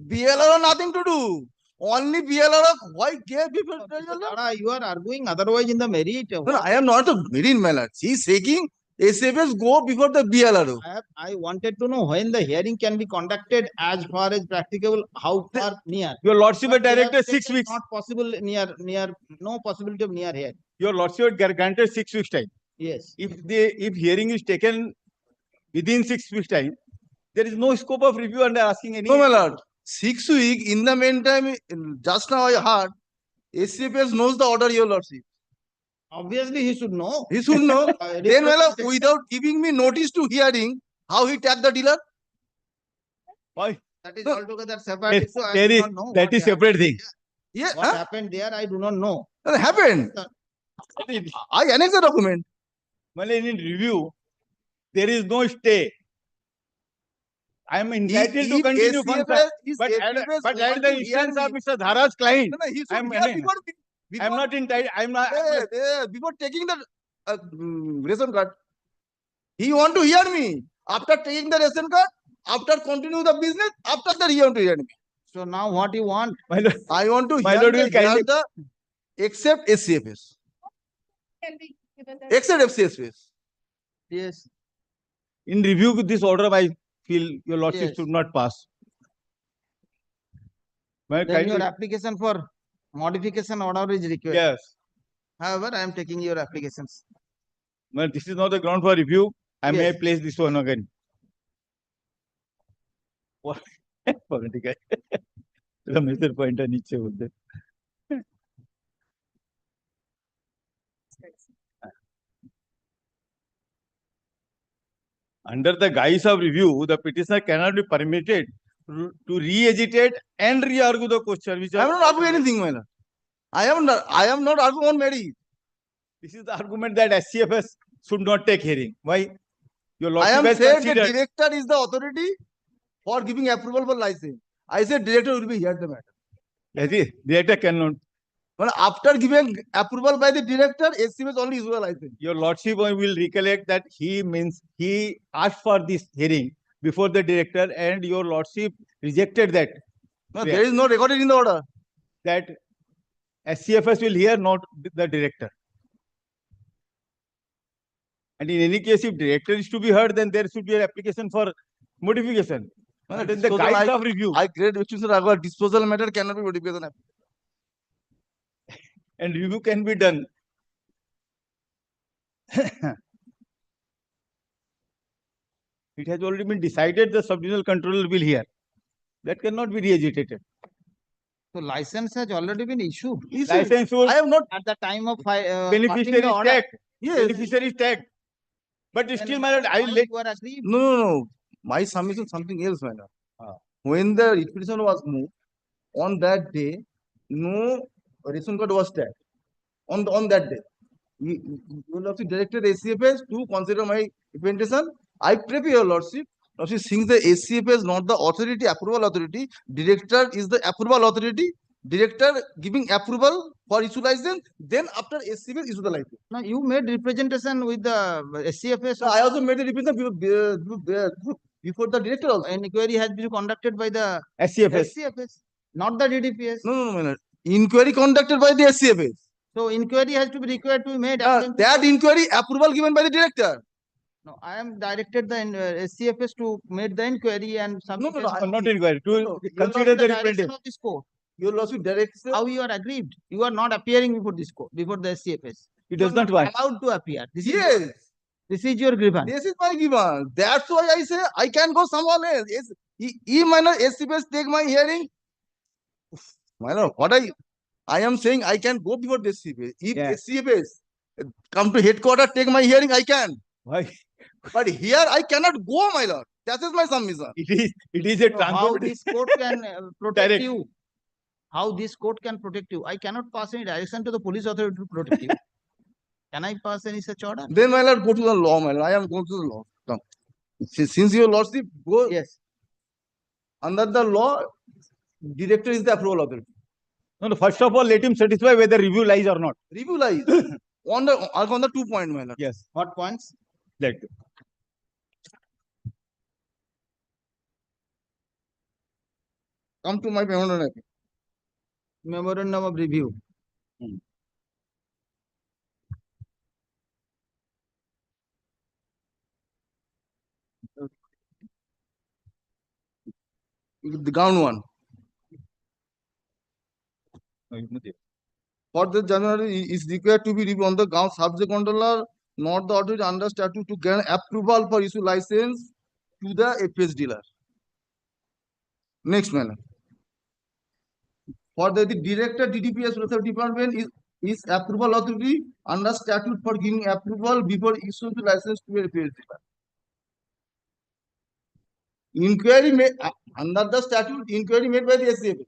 BLR nothing to do. Only BLR, why gave before BLR? You are arguing otherwise in the merit. No, I am not a marine malad. He is saying SCFS go before the BLR. I wanted to know when the hearing can be conducted as far as practicable, how far near. Your lordship But they have directed said 6 that weeks. Not possible near, no possibility of near here. Your lordship granted 6 weeks time. Yes. If hearing is taken within 6 weeks time, there is no scope of review and asking any. No, my lord. 6 weeks, in the meantime, just now I heard, SCFS knows the order, your lordship. Obviously, he should know. He should know. Then, my lord, representation- without giving me notice to hearing, how he tagged the dealer? Why? That is No. altogether separate. issue. I There do is, not know that what is separate thing. Yeah, What happened there, I do not know. That happened. I annexed the document. Well, in review, there is no stay. I am entitled to If continue SCFS further. is But at SCFS the want to hear instance of me, Mr. Dhara's client, no, he should I'm- hear before, I am not entitled. I am not. before taking the ration card. He want to hear me. After taking the ration card, after continue the business, after that he want to hear me. So now what you want? My lord, I want to My hear lord will kindly- the except SCFS, can be given the except FCSFS. Yes. in review with this order, I feel your lordship Yes. should not pass. May I Then your kindly- application for modification order is required. Yes. However, I am taking your applications. Well, this is not the ground for review. I may Yes. place this one again. What? Political. The major point on each of them. Under the guise of review, the petitioner cannot be permitted to re-agitate and re-argue the question. Which I am not arguing anything, my lord. I am not arguing on merit. This is the argument that SCFS should not take hearing. Why? Your I lordship am has saying the considered. director is the authority for giving approval for license. I said director will be here the matter. That is, director cannot. Well, after giving approval by the director, SCFS only issue a license. Your lordship will recollect that he asked for this hearing before the director, and your lordship rejected that. No, there is no recorded in the order. That SCFS will hear, not the director. And in any case, if director is to be heard, then there should be an application for modification. Well, But in the disposal, guise of review, I grade which is disposal matter cannot be modification. and review can be done. It has already been decided the subdivisional controller will hear. That cannot be re-agitated. So license has already been issued. License was I have not. At the time of passing beneficiary the order. tagged. Yes. Beneficiary is tagged. But Then still, my lord, I will why let. you are agreed? No. My submission is something else, my lord. When the petition was moved, on that day, no ration card was tagged. On that day, you lordship directed SCFS to consider my petition. I prepare your lordship. Lordship, since the SCFS not the authority, approval authority, director is the approval authority. Director giving approval for issue license, then after SCFS issue the license. Now you made representation with the SCFS. So I also made the representation Before the director also. Inquiry has been conducted by the SCFS. SCFS, not the DDPS. No, my lord. Inquiry conducted by the SCFS. So inquiry has to be required to be made. That inquiry approval given by the director. No, I am directed the SCFS to make the inquiry and submit. Not inquiry. To You consider lost the direction representative. of this court. Your lawsuit directs. How you are aggrieved? You are not appearing before this court, before the SCFS. It You does are not want. allowed to appear. Yes. This is your grievance. This is my given. That's why I say I can go someone else. Yes. If my lord SCFS take my hearing, my lord, what I am saying, I can go before the SCFS. If SCFS come to headquarters, take my hearing, I can. Why? But here I cannot go, my lord. That is my submission. It is a So how this court can protect Direct. you? How this court can protect you? I cannot pass any direction to the police authority to protect you. Can I pass any such order? Then my lord, go to the law, my lord. I am going to the law. Come. Since your lordship go Yes. under the law, director is the approval authority. No, first of all, let him satisfy whether review lies or not. Review lies. on the 2 point, my lord. Yes. What points? Let. Come to my memorandum. Memorandum of review. The ground one. For the January is required to be reviewed on the ground subject controller, not the authority under statute to grant approval for issue license to the FS dealer. Next manner. For the director DDPS Reserve Department is approval authority under statute for giving approval before issue the license to a FS dealer. Inquiry made under the statute, inquiry made by the SCFS.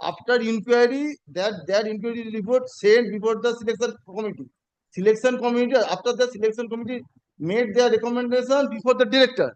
After inquiry, that inquiry report sent before the selection committee. Selection committee, after the selection committee made their recommendation before the director.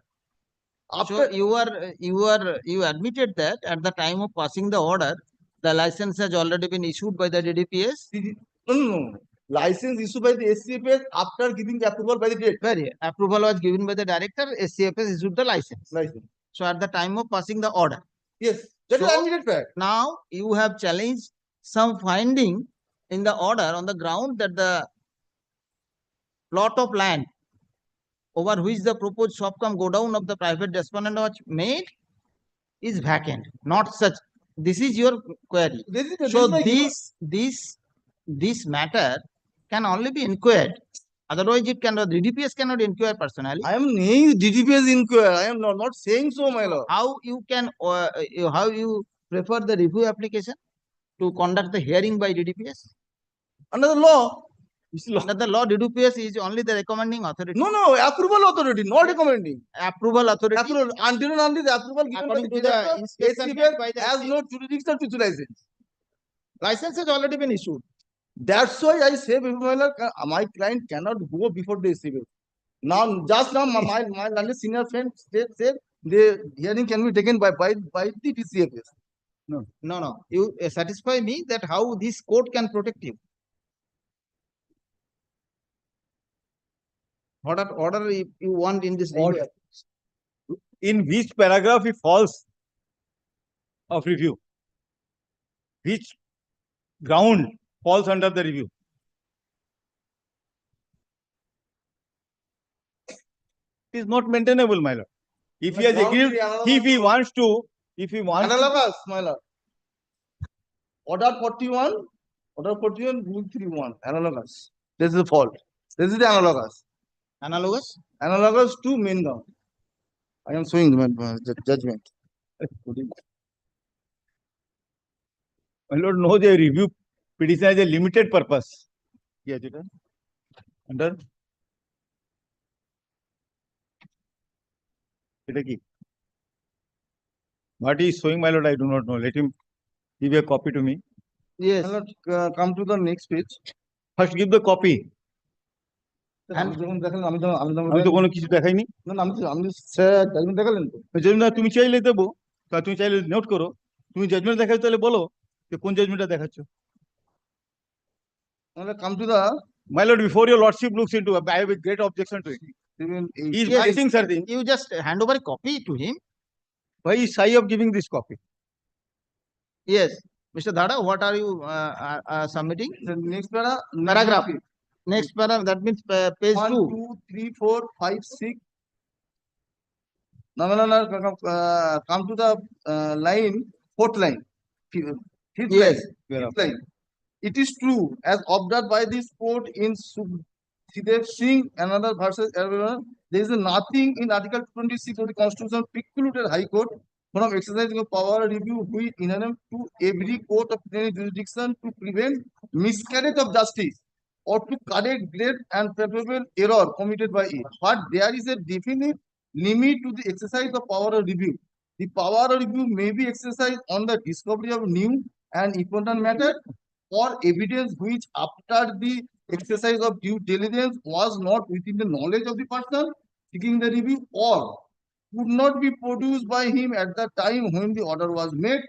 So you admitted that at the time of passing the order, the license has already been issued by the DDPS? No. License issued by the SCFS after giving the approval by the director. Approval was given by the director, SCFS issued the license. License. So at the time of passing the order. Yes, that is So admitted fact. now you have challenged some finding in the order on the ground that the plot of land over which the proposed shop-cum go-down of the private respondent was made is vacant, not such. This is your query. So this matter can only be inquired. Otherwise, it cannot. DDPS cannot inquire personally. I am saying DDPS inquire. I am not saying so, my lord. How you can? How you prefer the review application to conduct the hearing by DDPS? Under the law. Under the law, DDPS is only the recommending authority. No, approval authority, not recommending. Approval authority. Approval, until and until the approval given According by to the inspection SCFS by the has no jurisdiction to issue license. License has already been issued. That's why I say, my client cannot go before the SCFS. Now, just now, my senior friend said the hearing can be taken by the DCFS. No. You satisfy me that how this court can protect you. What order you want in this review? In which paragraph it falls of review? Which ground falls under the review? It is not maintainable, my lord. If he has agreed, if he wants to, analogous, my lord. Order 41, rule 31, analogous. This is the fault. This is the analogous. Analogous? Analogous to main ground. I am showing the judgment. My lord knows a review petition has a limited purpose. Yes, it is. Under? What he is showing, my lord, I do not know. Let him give a copy to me. Yes. My lord, come to the next page. First give the copy. আমি তো কোনো কিছু দেখাইনি আমি দেখালেন তো judgement তুমি চাইলে দেবো তুমি চাইলে নোট করো তুমি জাজমেন্ট দেখাচ্ছ তাহলে বলো যে কোন জাজমেন্টটা দেখাচ্ছ come to the my lord before your lordship looks into I have a great objection to it. 7, 8. He is Yes. missing something. You just hand over a copy to him. Why is shy of giving this copy? Yes, Mr. Dhada, what are you submitting? The next Paragraph. Next paragraph, that means page 1, 2. 2, 3, 4, 5, 6. No, come to the line, fourth line. Fifth Yes. line. Fifth line. It is true, as observed by this court in Sudev Singh, another versus there is nothing in Article 26 of the Constitution precluded High Court from exercising a power review which inherent to every court of any jurisdiction to prevent miscarriage of justice or to correct great and palpable error committed by it. But there is a definite limit to the exercise of power of review. The power of review may be exercised on the discovery of new and important matter or evidence which after the exercise of due diligence was not within the knowledge of the person seeking the review or could not be produced by him at the time when the order was made.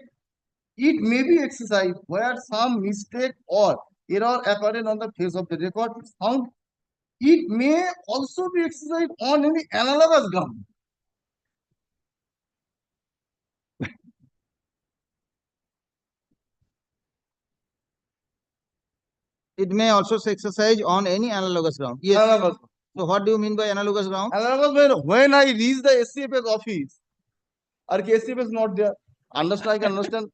It may be exercised where some mistake or error apparent on the face of the record is found. It may also be exercised on any analogous ground. It may also exercise on any analogous ground. Yes. Analogous. So what do you mean by analogous ground? Analogous when I reach the SCFS office, or SCFS is not there. Understand? I can understand.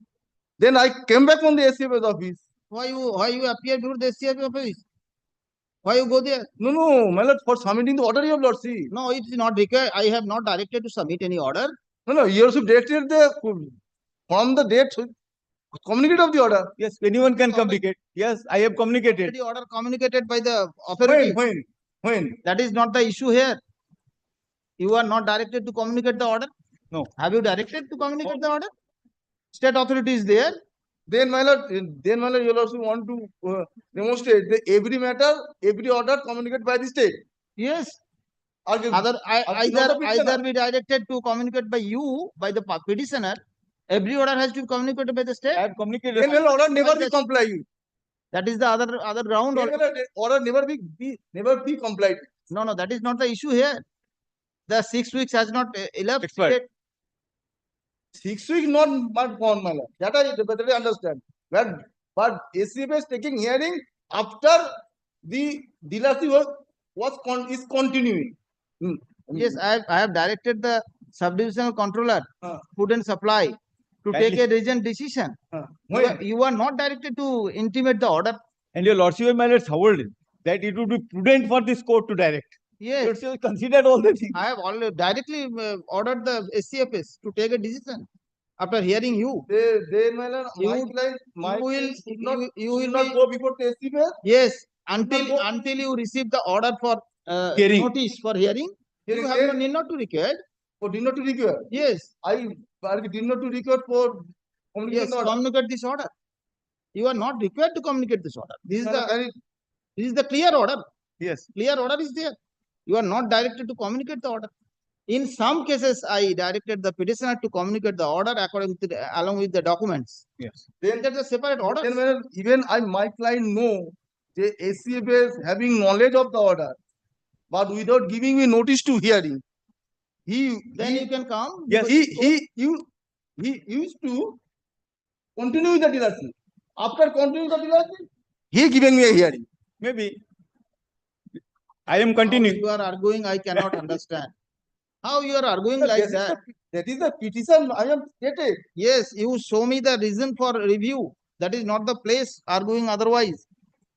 Then I came back from the SCFS office. Why you appear before the SCFS office? Why you go there? No, my lord, for submitting the order, you have not seen. No, it is not required. I have not directed to submit any order. No, you also directed the from the date communicate of the order. Yes, anyone can communicate. Yes, I have communicated. The order communicated by the authority. When? That is not the issue here. You are not directed to communicate the order. No. Have you directed to communicate the order? State authority is there. Then, my lord, you also want to demonstrate that every matter, every order communicated by the state. Yes. Either Either be directed to communicate by you, by the petitioner. Every order has to be communicated by the state. I have communicated. Then order never be complied. That is the other ground. Order never be complied. No, that is not the issue here. The 6 weeks has not elapsed. Expired. 6 weeks not gone, my lord. That I better understand. But SCFS is taking hearing after the dealership is continuing. Yes, I have directed the subdivisional controller, food and supply, to take a recent decision. You are not directed to intimate the order. And your lordship, my lord, told that it would be prudent for this court to direct. Yes. You considered all the things. I have already directly ordered the SCFS to take a decision after hearing you. Then, my lord, you will not go before the SCFS? Yes, until you receive the order for Hearing. notice for hearing, you have need not to require. For did not to require? Yes. I did not to require for Communicate this order. You are not required to communicate this order. This is the clear order. Yes. Clear order is there. You are not directed to communicate the order. In some cases, I directed the petitioner to communicate the order according to along with the documents. Yes. Then there's a separate order. Then even my client know the SCFS having knowledge of the order, but without giving me notice to hearing. You can come. Yes. He used to continue the dealership. After continuing the dealership, he giving me a hearing. Maybe. I am continuing. How you are arguing, I cannot understand. How you are arguing like that? That is the petition I am stated. Yes, you show me the reason for review. That is not the place arguing otherwise.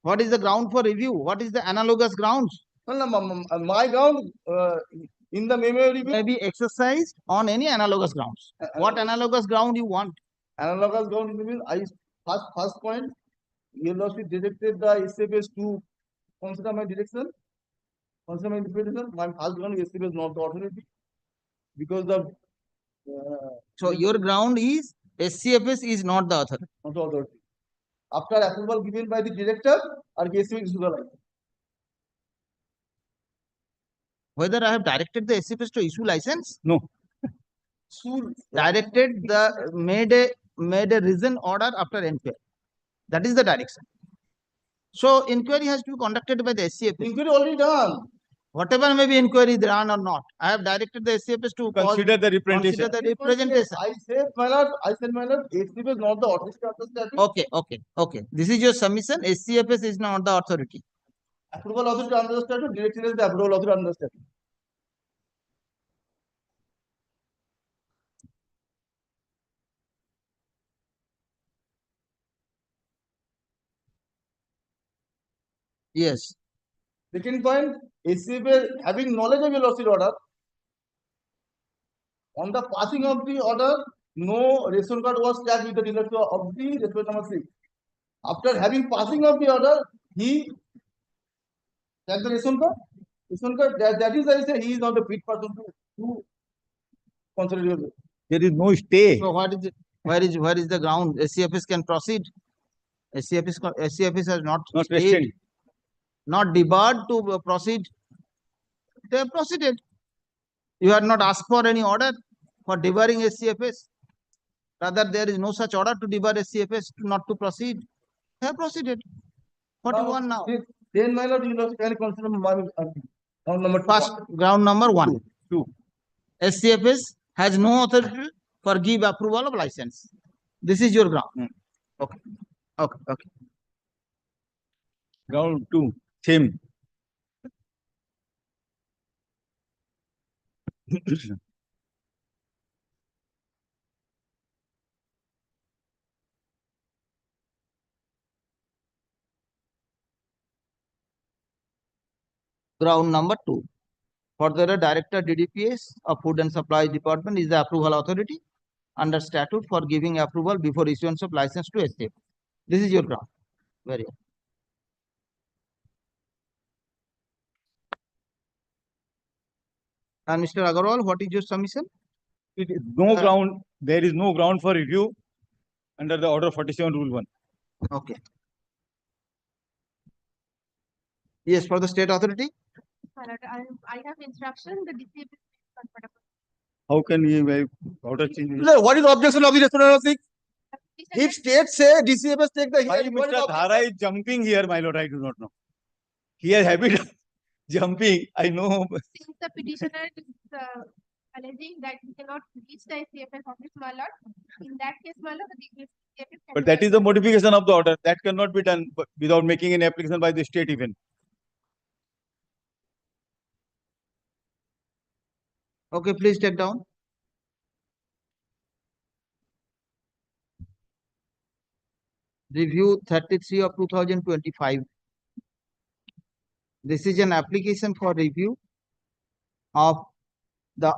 What is the ground for review? What is the analogous grounds? My ground in the memo review may be exercised on any analogous grounds. What analogous ground you want? Analogous ground means first point. You must be directed the SCFS to consider my direction. Consider my interpretation. My first ground is SCFS not the authority. Because the so your ground is SCFS is not the authority. Not the authority. After approval given by the director, or SCFS is the license. Whether I have directed the SCFS to issue license? No. Directed made a reason order after inquiry. That is the direction. So inquiry has to be conducted by the SCFS. Inquiry already done. Whatever may be inquiry done or not, I have directed the SCFS to Consider the representation. consider the representation. I said, my lord, SCFS is not the authority of the statute. Okay. This is your submission. SCFS is not the authority. Approval authority under the statute, directed is the approval authority under the statute. Yes. Second point, SCFS having knowledge of your lawsuit order. On the passing of the order, no ration card was tagged with the directive of the respect number 6. After having passing of the order, he tagged the ration card. Ration card, that is, I say, he is not the fit person to consider. There is no stay. So what is it? Where is the ground? SCFS can proceed. SCFS has not rested. not debarred to proceed. They have proceeded. You have not asked for any order for debarring SCFS. Rather, there is no such order to debar SCFS not to proceed. They have proceeded. What do you want now? Then, my lord, you can consider ground number first. Ground number 1. 2. SCFS has no authority for give approval of license. This is your ground. Okay. Ground 2, same. Ground number 2. Further, Director DDPS of Food and Supply Department is the approval authority under statute for giving approval before issuance of license to SCFS. This is your ground. Very well. And Mr. Agarwal, what is your submission? It is no ground. There is no ground for review under the Order 47 Rule 1. Okay. Yes, for the state authority. I have instruction, the DCF is comfortable. How can we order change? What is the objection of the respondent? If state say DCFS take the Why hearing, what is Mr. the Dhara is jumping here, my lord, I do not know. He has habit of jumping, I know. Since the petitioner is alleging that he cannot reach the SCFS office, my lord, in that case, my lord, the DCFS can But that is the modification of the order. That cannot be done without making an application by the state even. Okay, please take down. Review 33 of 2025. This is an application for review of the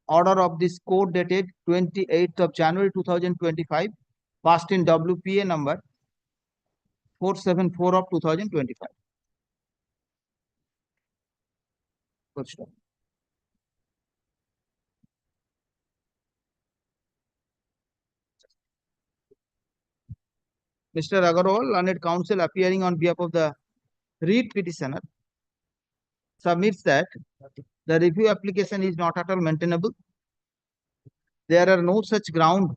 order of this court dated 28th of January 2025, passed in WPA number 474 of 2025. Good stuff. Mr. Agarwal, learned counsel appearing on behalf of the read petitioner, submits that the review application is not at all maintainable. There are no such ground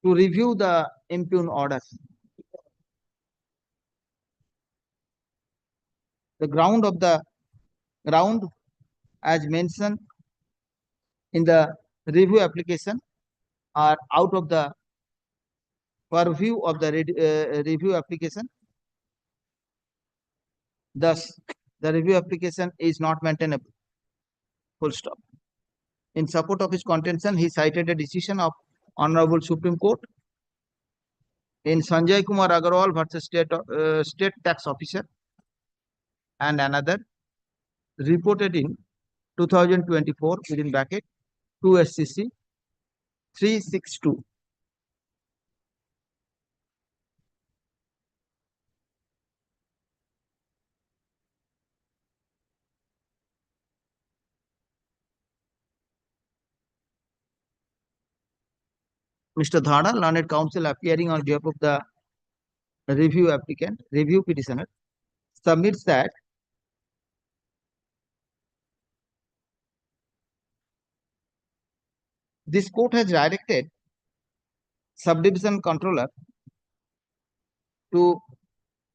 to review the impugned orders. The ground as mentioned in the review application are out of the purview of the review application. Thus, the review application is not maintainable. Full stop. In support of his contention, he cited a decision of Honorable Supreme Court in Sanjay Kumar Agarwal versus State Tax Officer and another reported in 2024 within bracket 2 SCC 362. Mr. Dhara, learned counsel appearing on behalf of the review petitioner, submits that this court has directed subdivision controller to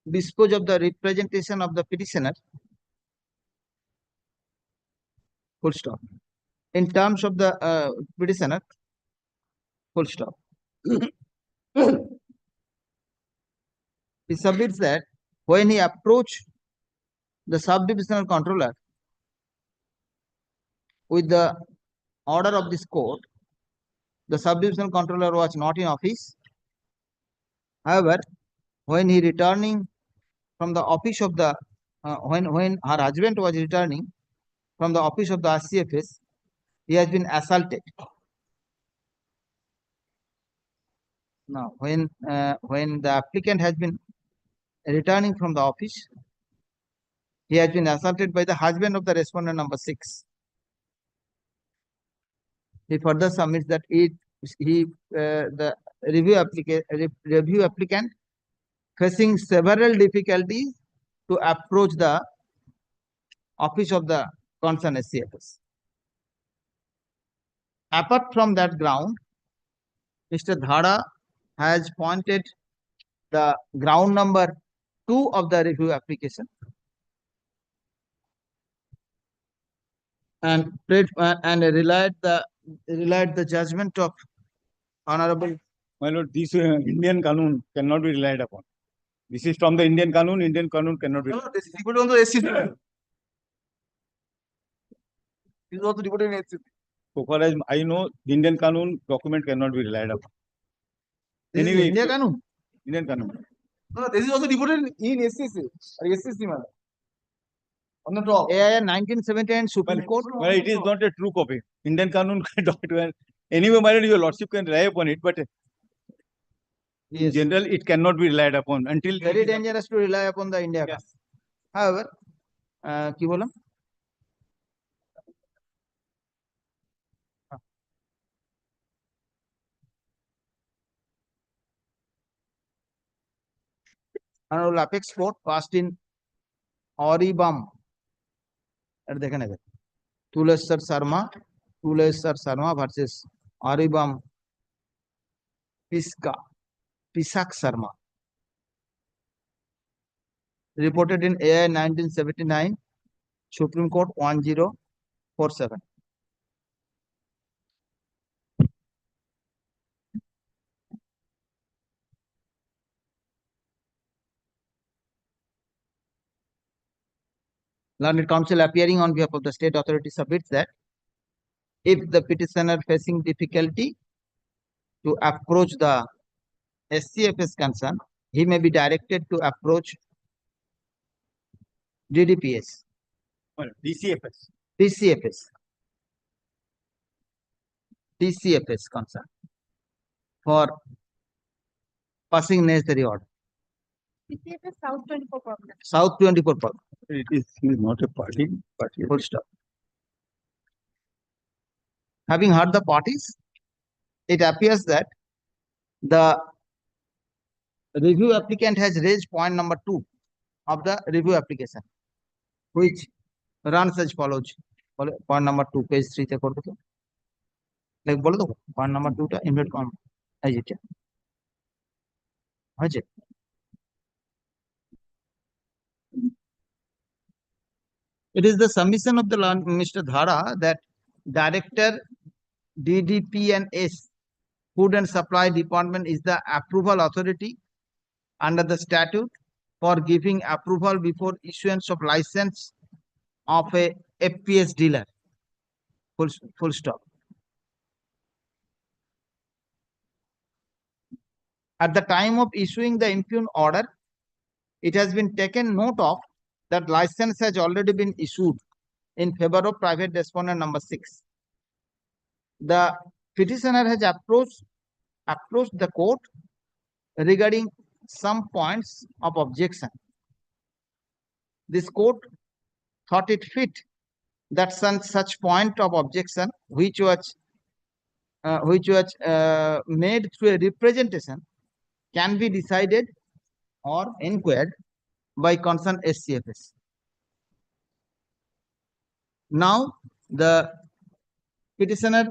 dispose of the representation of the petitioner, full stop, in terms of the petitioner, full stop. He submits that when he approached the subdivisional controller with the order of this court, the subdivisional controller was not in office. However, when he returning from the office of the when her husband was returning from the office of the RCFS, he has been assaulted. Now, when the applicant has been returning from the office, he has been assaulted by the husband of the respondent number 6. He further submits that the review applicant facing several difficulties to approach the office of the concerned SCFS. Apart from that ground, Mr. Dhara has pointed the ground number 2 of the review application and relied the judgment of Honorable. My lord, this Indian Kanun cannot be relied upon. This is from the Indian Kanun cannot be. No, this is reported on the SCC. This is also reported in SCC. So far as I know, the Indian Kanun document cannot be relied upon. This is Anyway, Indian Kanun? Indian Kanun. No, this is also reported in SCC or SCC, man. On the top. AIR 1979 Supreme Court. Well, it is not a true copy. Indian Kanun document. Anyway, my lord, your lordship can rely upon it, but in general, it cannot be relied upon until. Very dangerous to rely upon the India. Yes. However, কি বললাম? Honorable Apex Court passed in Oribam. দেখে নেবে Tuleshwar Sharma versus Oribam Pisak Sharma. Reported in AI 1979, Supreme Court 1047. Learned counsel appearing on behalf of the state authority submits that if the petitioner facing difficulty to approach the SCFS concern, he may be directed to approach DDPS. Well, DCFS. DCFS concern for passing necessary order. PCFS South 24 problem. South 24 problem. It is not a party. Full stop. Having heard the parties, it appears that the review applicant has raised point number 2 of the review application, which runs as follows. Point number 2, page 3 te korbe to. Like bolo to, point number 2 ta invert form. Is it? It is the submission of the Mr. Dhara that Director DDP and S Food and Supply Department is the approval authority under the statute for giving approval before issuance of license of a FPS dealer. Full stop. At the time of issuing the impugned order, it has been taken note of that license has already been issued in favor of private respondent number 6. The petitioner has approached the court regarding some points of objection. This court thought it fit that such point of objection, which was made through a representation, can be decided or inquired by concerned SCFS. Now, the petitioner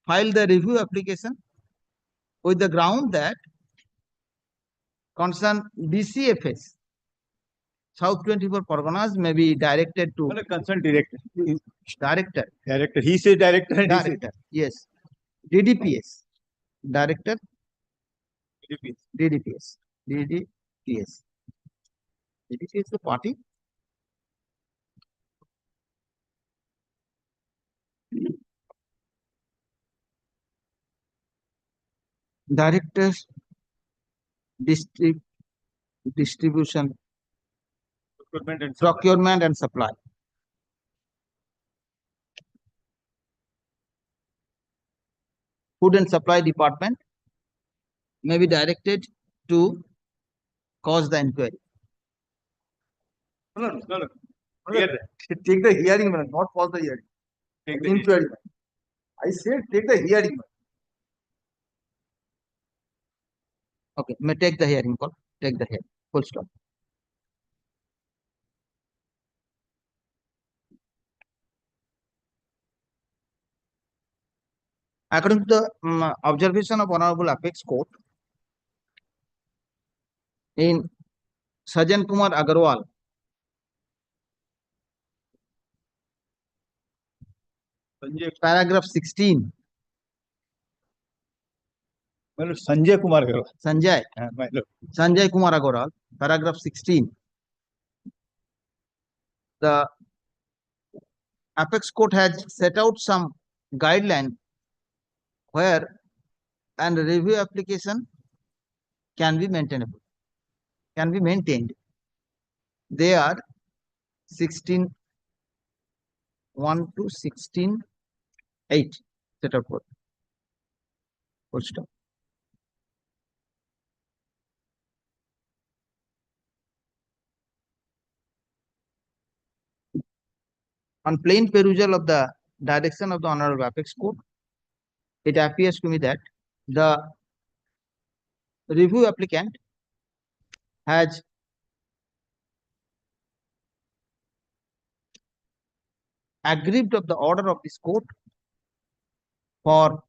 filed the review application with the ground that concerned DCFS South 24 Parganas may be directed to Concerned director. director. Director. He says director and he says Director, yes. DDPS, director, DDP. DDPS, DDPS. DDPS is the party. Director, distribution, procurement and supply. Food and Supply Department may be directed to cause the inquiry. No. Take the hearing, man, not for the hearing. Take the Inquiry. I said take the hearing. Okay, may take the hearing call, take the hearing, full stop. According to the observation of Honorable Apex Court, in Sajan Kumar Agarwal, paragraph 16, Sanjay Kumar. Sanjay Kumar Agarwal, paragraph 16, the Apex Court has set out some guideline where an review application can be maintainable, can be maintained. They are 16.1 to 16.8 set out for. Full stop. On plain perusal of the direction of the Honorable Apex Court, it appears to me that the review applicant has aggrieved of the order of this court for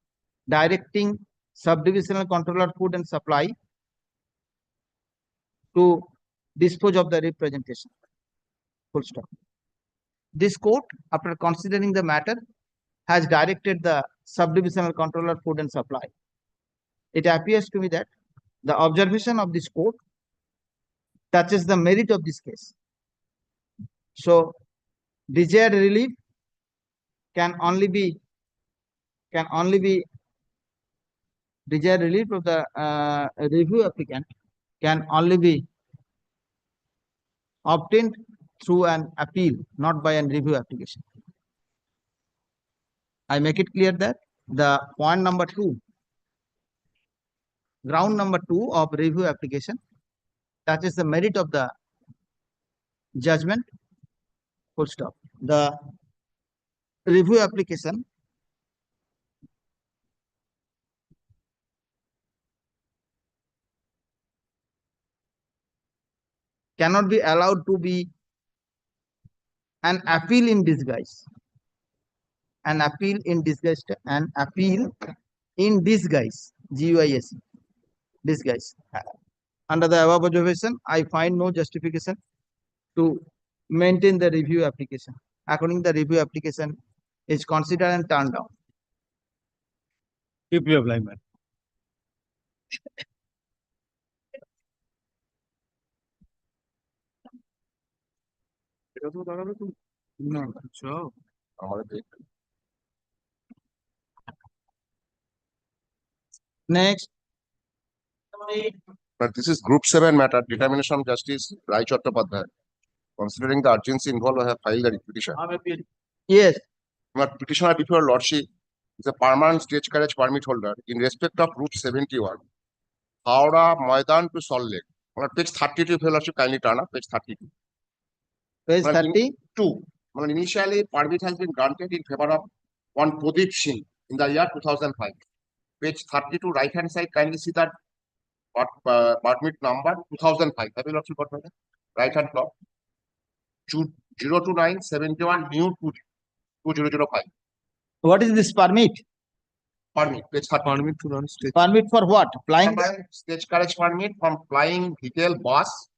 directing subdivisional controller food and supply to dispose of the representation. Full stop. This court, after considering the matter, has directed the subdivisional controller food and supply. It appears to me that the observation of this court touches the merit of this case. So, desired relief can only be desired relief of the review applicant can only be obtained through an appeal, not by a review application. I make it clear that the point number 2, ground number 2 of review application touches the merit of the judgment. Full stop. The review application cannot be allowed to be an appeal in disguise. An appeal in disguise. An appeal in disguise. GUIS. Disguise. Under the above observation, I find no justification to maintain the review application. According to the review application is considered and turned down. Keep your blind man. Next. But this is Group 7 matter, determination of Justice Rai Chattopadhyay. Considering the urgency involved, I have filed a petition. Yes. But petitioner before your lordship is a permanent stage carriage permit holder in respect of Route 71, Howrah Maidan to Salt Lake. On page 32, your lordship, kindly turn up, page 32. Page 32. Initially, permit has been granted in favor of one Pradeep Singh in the year 2005. Page 32, right hand side, kindly see that permit number 2005. Have you lordship got that? Right hand block. 02971 new 2005. What is this permit? Permit, page 30. Permit to run stage. Permit for what? Flying? Stage carriage permit from flying detail bus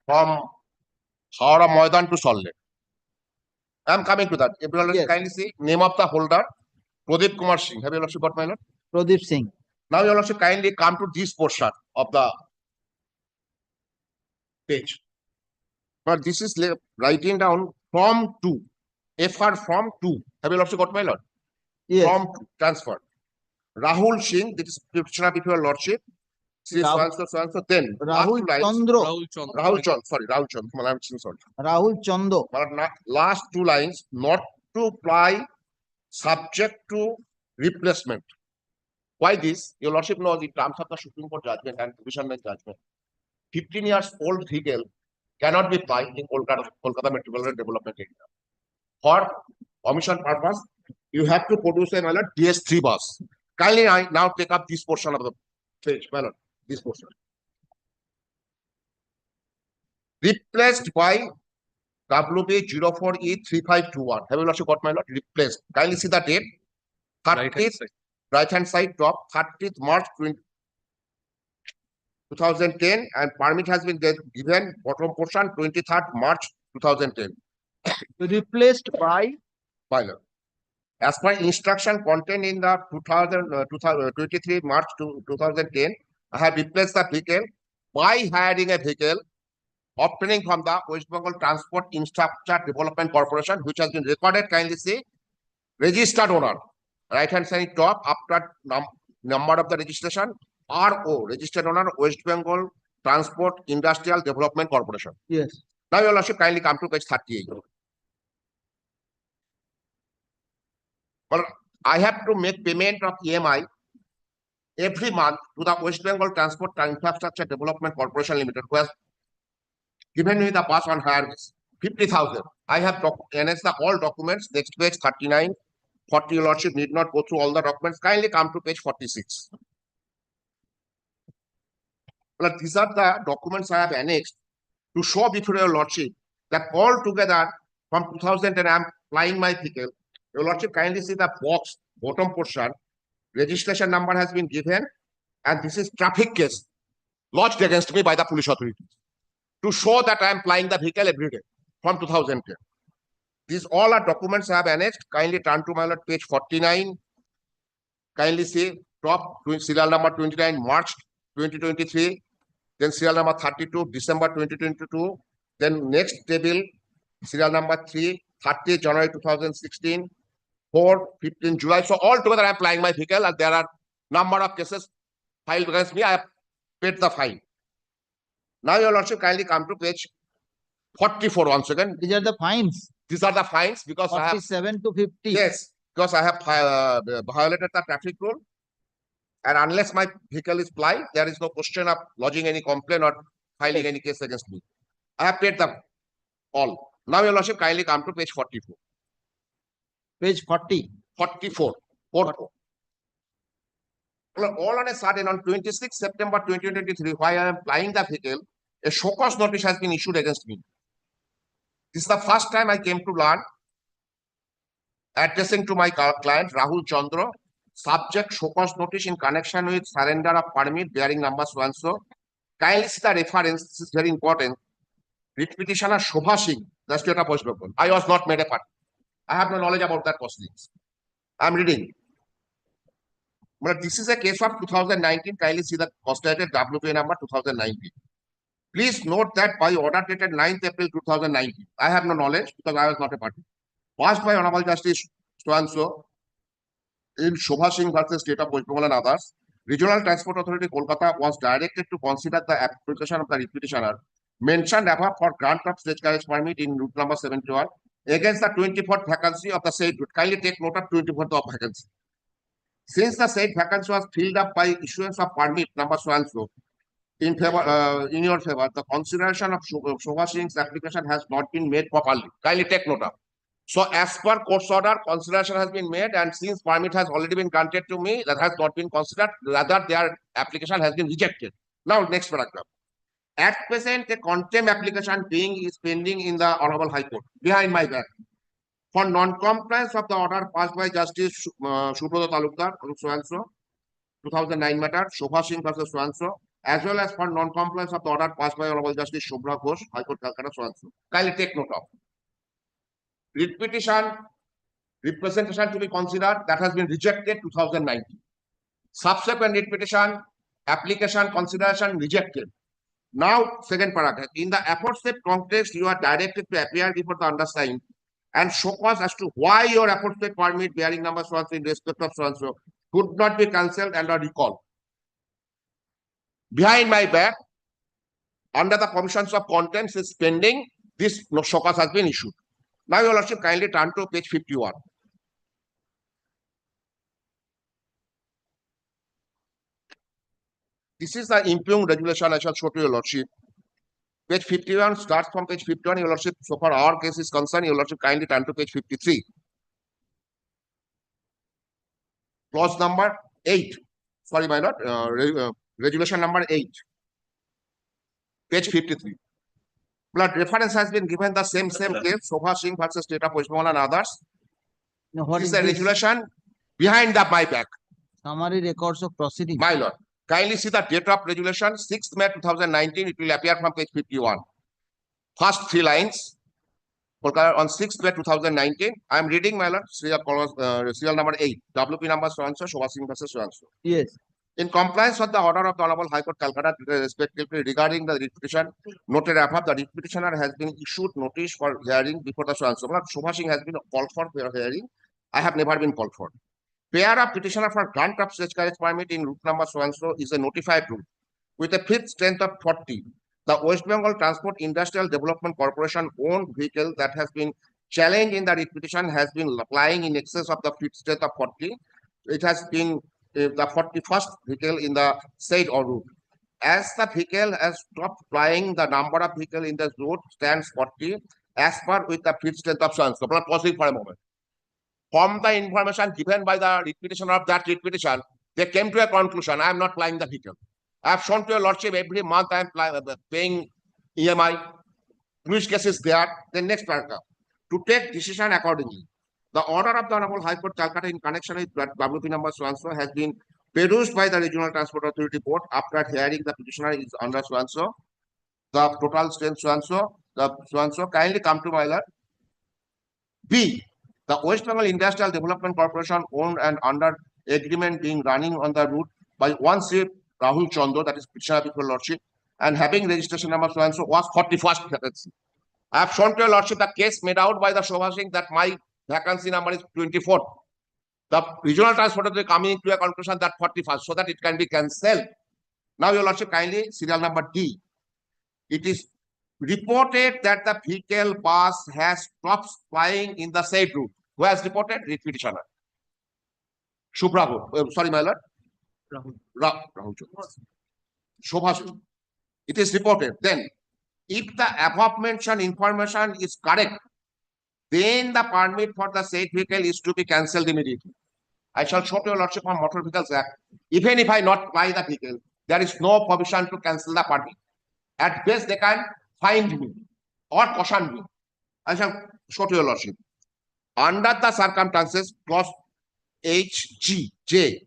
from Howrah Maidan to Salt Lake. I am coming to that. If you Yes. kindly see name of the holder, Pradeep Kumar Singh. Have you also got my lord? Pradeep Singh. Now you also kindly come to this portion of the page. But this is writing down from to, FR from to. Have you also got my lord? Yes. From to, transfer. Rahul Singh, this is petitioner before your lordship. See, so and so, then last Rahul two lines. Chandra. Rahul Chand, sorry, Rahul Chand. Sorry. Rahul Chando. But last two lines, not to apply subject to replacement. Why this? Your lordship knows in terms of the Supreme Court judgment and provisional judgment, 15 years old vehicle cannot be applied in Kolkata Metropolitan Development Area. For omission purpose, you have to produce a DS3 bus. Kindly I now take up this portion of the page, my lord, this portion. Replaced by WB 04E3521. Have you also got my lord? Replaced. Kindly see the date. 30th, right hand side top, 30th March 2010, and permit has been given, bottom portion, 23rd March 2010. Replaced by Pilot. As per instruction contained in the 23 March 2010, I have replaced the vehicle by hiring a vehicle obtaining from the West Bengal Transport Infrastructure Development Corporation, which has been recorded, kindly see, registered owner, right hand side top, after number of the registration, RO, registered owner, West Bengal Transport Industrial Development Corporation. Yes. Now your lordship kindly come to page 38. Well, I have to make payment of EMI every month to the West Bengal Transport Infrastructure Development Corporation Limited, who has given me the pass on hire 50,000. I have annexed the all documents. Next page 39. 40, your lordship need not go through all the documents. Kindly come to page 46. Well, these are the documents I have annexed to show before your lordship that all together from 2010 I am flying my vehicle. Your lordship kindly see the box bottom portion. Registration number has been given, and this is traffic case lodged against me by the police authorities to show that I am plying the vehicle every day from 2010. These all are documents I have annexed. Kindly turn to my lord page 49. Kindly see top serial number 29 March 2023. Then serial number 32 December 2022. Then next table serial number 3 30 January 2016. 4 15 July. So all together I am applying my vehicle, and there are number of cases filed against me. I have paid the fine. Now your lordship kindly come to page 44 once again. These are the fines. These are the fines because 47 to 50. Yes, because I have violated the traffic rule, and unless my vehicle is plied, there is no question of lodging any complaint or filing any case against me. I have paid them all. Now your lordship kindly come to page 44. Page 40. 44. All on a sudden, on 26 September 2023, while I am plying the vehicle, a show cause notice has been issued against me. This is the first time I came to learn, addressing to my client Rahul Chandra, subject show cause notice in connection with surrender of permit bearing number so and so. Kindly see the reference, this is very important. Writ petitioner Shobha Singh, the state of West Bengal. I was not made a party. I have no knowledge about that proceedings. I am reading. But this is a case of 2019. Kindly see the constituted WPA number 2019. Please note that by order dated 9th April 2019, I have no knowledge because I was not a party. Passed by Honorable Justice so and so in Shobha Singh versus State of West Bengal and others, Regional Transport Authority Kolkata was directed to consider the application of the writ petitioner mentioned above for grant of stage carriage permit in route number 71 against the 24th vacancy of the said route. Kindly take note of 24th of vacancy. Since the said vacancy was filled up by issuance of permit number so and so in favor, in your favor, the consideration of Shobha Singh's application has not been made properly. Kindly take note of. So as per court's order, consideration has been made, and since permit has already been granted to me, that has not been considered. Rather, their application has been rejected. Now, next paragraph. At present, a contempt application is pending in the Honorable High Court behind my back for non-compliance of the order passed by Justice Subrata Talukdar, so and so, 2009 matter, Shobha Singh versus so and so, as well as for non-compliance of the order passed by Honorable Justice Shubhra Ghosh, High Court, Calcutta, so and so. Kindly take note of. Writ petition, representation to be considered, that has been rejected 2019. Subsequent writ petition, application consideration rejected. Now, second paragraph. In the aforesaid context, you are directed to appear before the undersigned and show cause as to why your aforesaid permit bearing number so and so in respect of so and so could not be cancelled and or recalled. Behind my back, under the provisions of contents is pending, this show cause has been issued. Now, your lordship, kindly turn to page 51. This is the impugned regulation I shall show to your lordship. Page 51 starts from page 51, your lordship. So far our case is concerned, your lordship, kindly turn to page 53. Clause number 8. Sorry, my lord, regulation number 8. Page 53. But reference has been given the same case, Sobha Singh versus State of West Bengal and others. Now, what This is is a this? regulation behind the buyback. Summary records of proceedings. My lord, kindly see the date of regulation, 6th May 2019. It will appear from page 51. First 3 lines. On 6th May 2019, I am reading, my lord, serial number 8, WP number so and so, Sobha Singh versus so and so. Yes. In compliance with the order of the Honorable High Court, Calcutta, respectively regarding the writ petition noted above, the writ petitioner has been issued notice for hearing before the so and so. Sobha Singh has been called for hearing. I have never been called for. Pair of petitioner for grant of such carriage permit in route number so and so is a notified route with a fifth strength of 40. The West Bengal Transport Industrial Development Corporation owned vehicle that has been challenged in the writ petition has been applying in excess of the fifth strength of 40. It has been the 41st vehicle in the said route. As the vehicle has stopped flying, the number of vehicle in this route stands 40 as per with the fifth strength of so and so. Pausing for a moment. From the information given by the writ petitioner of that writ petition, they came to a conclusion. I am not flying the vehicle. I have shown to your lordship every month I am paying EMI, which case is there. The next paragraph. To take decision accordingly. The order of the Honorable High Court, Calcutta, in connection with WP number so and so has been produced by the Regional Transport Authority Board after hearing the petitioner is under so and so. The total strength so and so. The so and so. Kindly come to my lord. B. The West Bengal Industrial Development Corporation owned and under agreement being running on the route by one Sri Rahul Chandra, that is petitioner before lordship, and having registration number so and so was 41st vacancy. I have shown to your lordship the case made out by the Sobha Singh that my vacancy number is 24. The Regional Transport Authority coming to a conclusion that 41st, so that it can be cancelled. Now, your lordship, kindly serial number D. It is reported that the vehicle bus has stopped flying in the said route. Who has reported? Writ petitioner. Shubhra, sorry, my lord. Rahul. Sobha Singh. It is reported. Then, if the above mentioned information is correct, then the permit for the said vehicle is to be cancelled immediately. I shall show to your lordship on Motor Vehicles Act. Even if I not buy the vehicle, there is no provision to cancel the permit. At best, they can find me or caution me. I shall show to your lordship. Under the circumstances, clause J.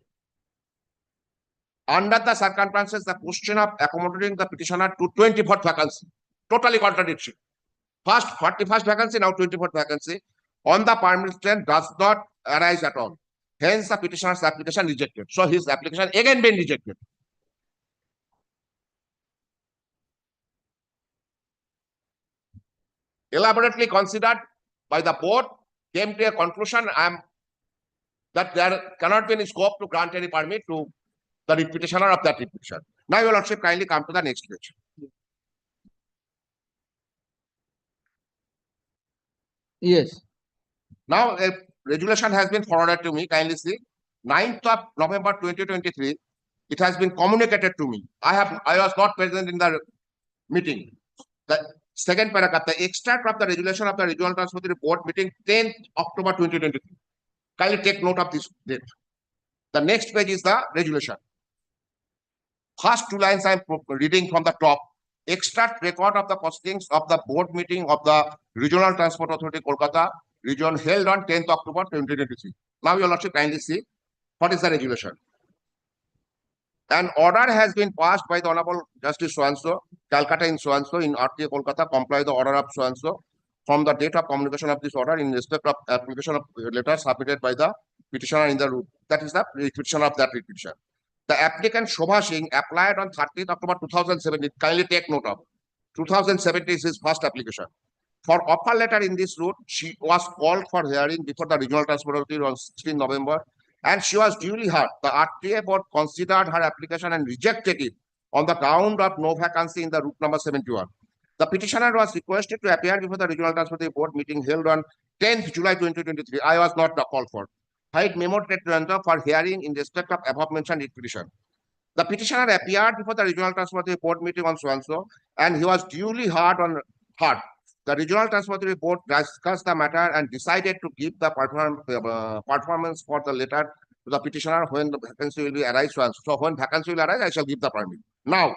Under the circumstances, the question of accommodating the petitioner to 24th vacancy, totally contradictory. First 41st vacancy, now 24th vacancy, on the permit strength does not arise at all. Hence, the petitioner's application rejected. So, his application again been rejected. Elaborately considered by the board, came to a conclusion that there cannot be any scope to grant any permit to the petitioner of that petition. Now, your lordship, kindly come to the next page. Yes. Now, a resolution has been forwarded to me. Kindly see. 9th of November 2023. It has been communicated to me. I was not present in the meeting. The second paragraph, the extract of the resolution of the Regional Transport Board meeting 10th October 2023. Kindly take note of this date. The next page is the resolution. First 2 lines I am reading from the top. Extract record of the postings of the board meeting of the Regional Transport Authority, Kolkata, region held on 10th October 2023. Now, your lordship, kindly see what is the resolution. An order has been passed by the Honorable Justice so-and-so, Calcutta in so-and-so, in RTA Kolkata, comply the order of so-and-so from the date of communication of this order in respect of application of letter submitted by the petitioner in the root. That is the petition of that petition. The applicant Shobha Singh applied on 30th October 2017. Kindly take note of 2017 is his first application. For offer letter in this route, she was called for hearing before the Regional Transport Authority on 16 November, and she was duly heard. The RTA board considered her application and rejected it on the ground of no vacancy in the route number 71. The petitioner was requested to appear before the Regional Transport Authority board meeting held on 10th July 2023. I was not called for. Hide memo for hearing in respect of above mentioned petition. The petitioner appeared before the Regional Transport Authority board meeting on so-and-so, and he was duly heard. The Regional Transport Authority board discussed the matter and decided to give the performance for the letter to the petitioner when the vacancy will be arise. So when vacancy will arise, I shall give the permit. Now,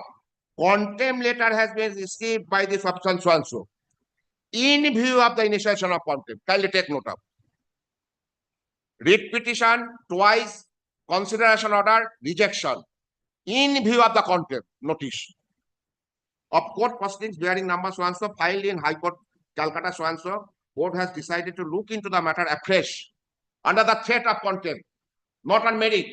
contempt letter has been received by the substance so-and-so. In view of the initiation of contempt, kindly take note of. Writ petition, twice, consideration order, rejection. In view of the contempt, notice of court proceedings bearing number so-and-so filed in High Court, Calcutta so-and-so, board has decided to look into the matter afresh under the threat of contempt, not on merit.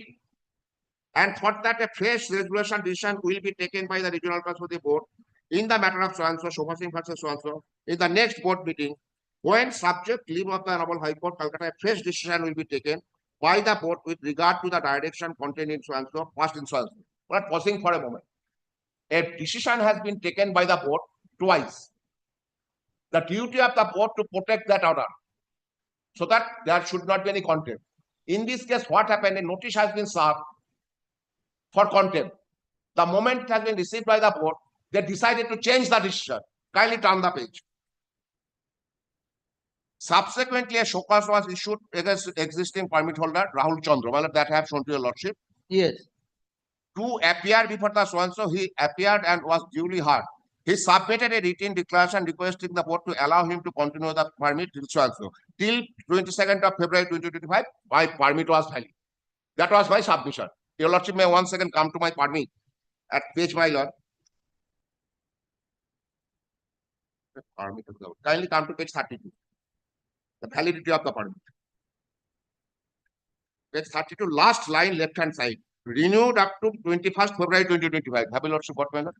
And for that, a fresh resolution decision will be taken by the Regional Transport Board in the matter of so-and-so, Shobha Singh versus so-and-so, in the next board meeting, when subject leave of the Honorable High Court, Calcutta, a fresh decision will be taken by the board with regard to the direction contained in so-and-so, passed in so-and-so. We're pausing for a moment. A decision has been taken by the board twice. The duty of the board to protect that order so that there should not be any contempt. In this case, what happened? A notice has been served for contempt. The moment it has been received by the board, they decided to change the decision. Kindly turn the page. Subsequently, a show cause was issued against existing permit holder Rahul Chandra, that I have shown to your lordship. Yes. To appear before the so-and-so, he appeared and was duly heard. He submitted a written declaration requesting the board to allow him to continue the permit till so-and-so. Till 22nd of February 2025, my permit was valid. That was my submission. Your lordship may once again come to my permit at page, my lord. Kindly come to page 32. The validity of the permit. Page 32, last line, left-hand side. Renewed up to 21st February 2025. Have you lordship got my lord?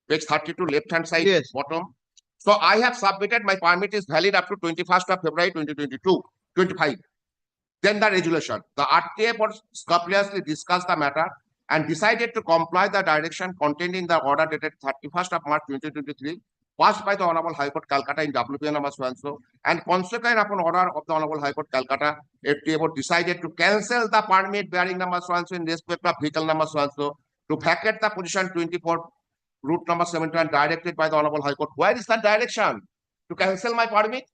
Page 32, left-hand side, yes, bottom. So I have submitted my permit is valid up to 21st of February 2025. Then the resolution. The RTA board scrupulously discussed the matter and decided to comply the direction contained in the order dated 31st of March 2023, passed by the Honorable High Court Calcutta in WPN number so-and-so, and consequent upon order of the Honorable High Court Calcutta, RTA board decided to cancel the permit bearing number so-and-so in respect of vehicle number so-and-so, to vacate the position 24, route number 71, directed by the Honorable High Court. Where is that direction? To cancel my permit?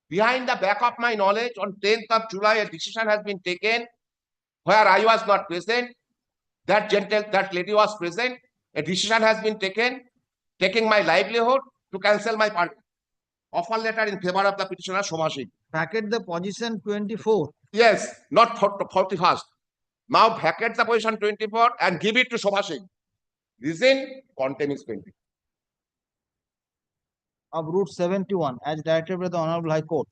Behind the back of my knowledge, on 10th of July, a decision has been taken where I was not present. That lady was present. A decision has been taken, taking my livelihood to cancel my permit. Offer letter in favor of the petitioner, Shobha Singh. Vacate the position 24. Yes, not 41st. Now vacate the position 24 and give it to Shobha Singh. Reason, contempt is pending. Of route 71 as directed by the Honorable High Court.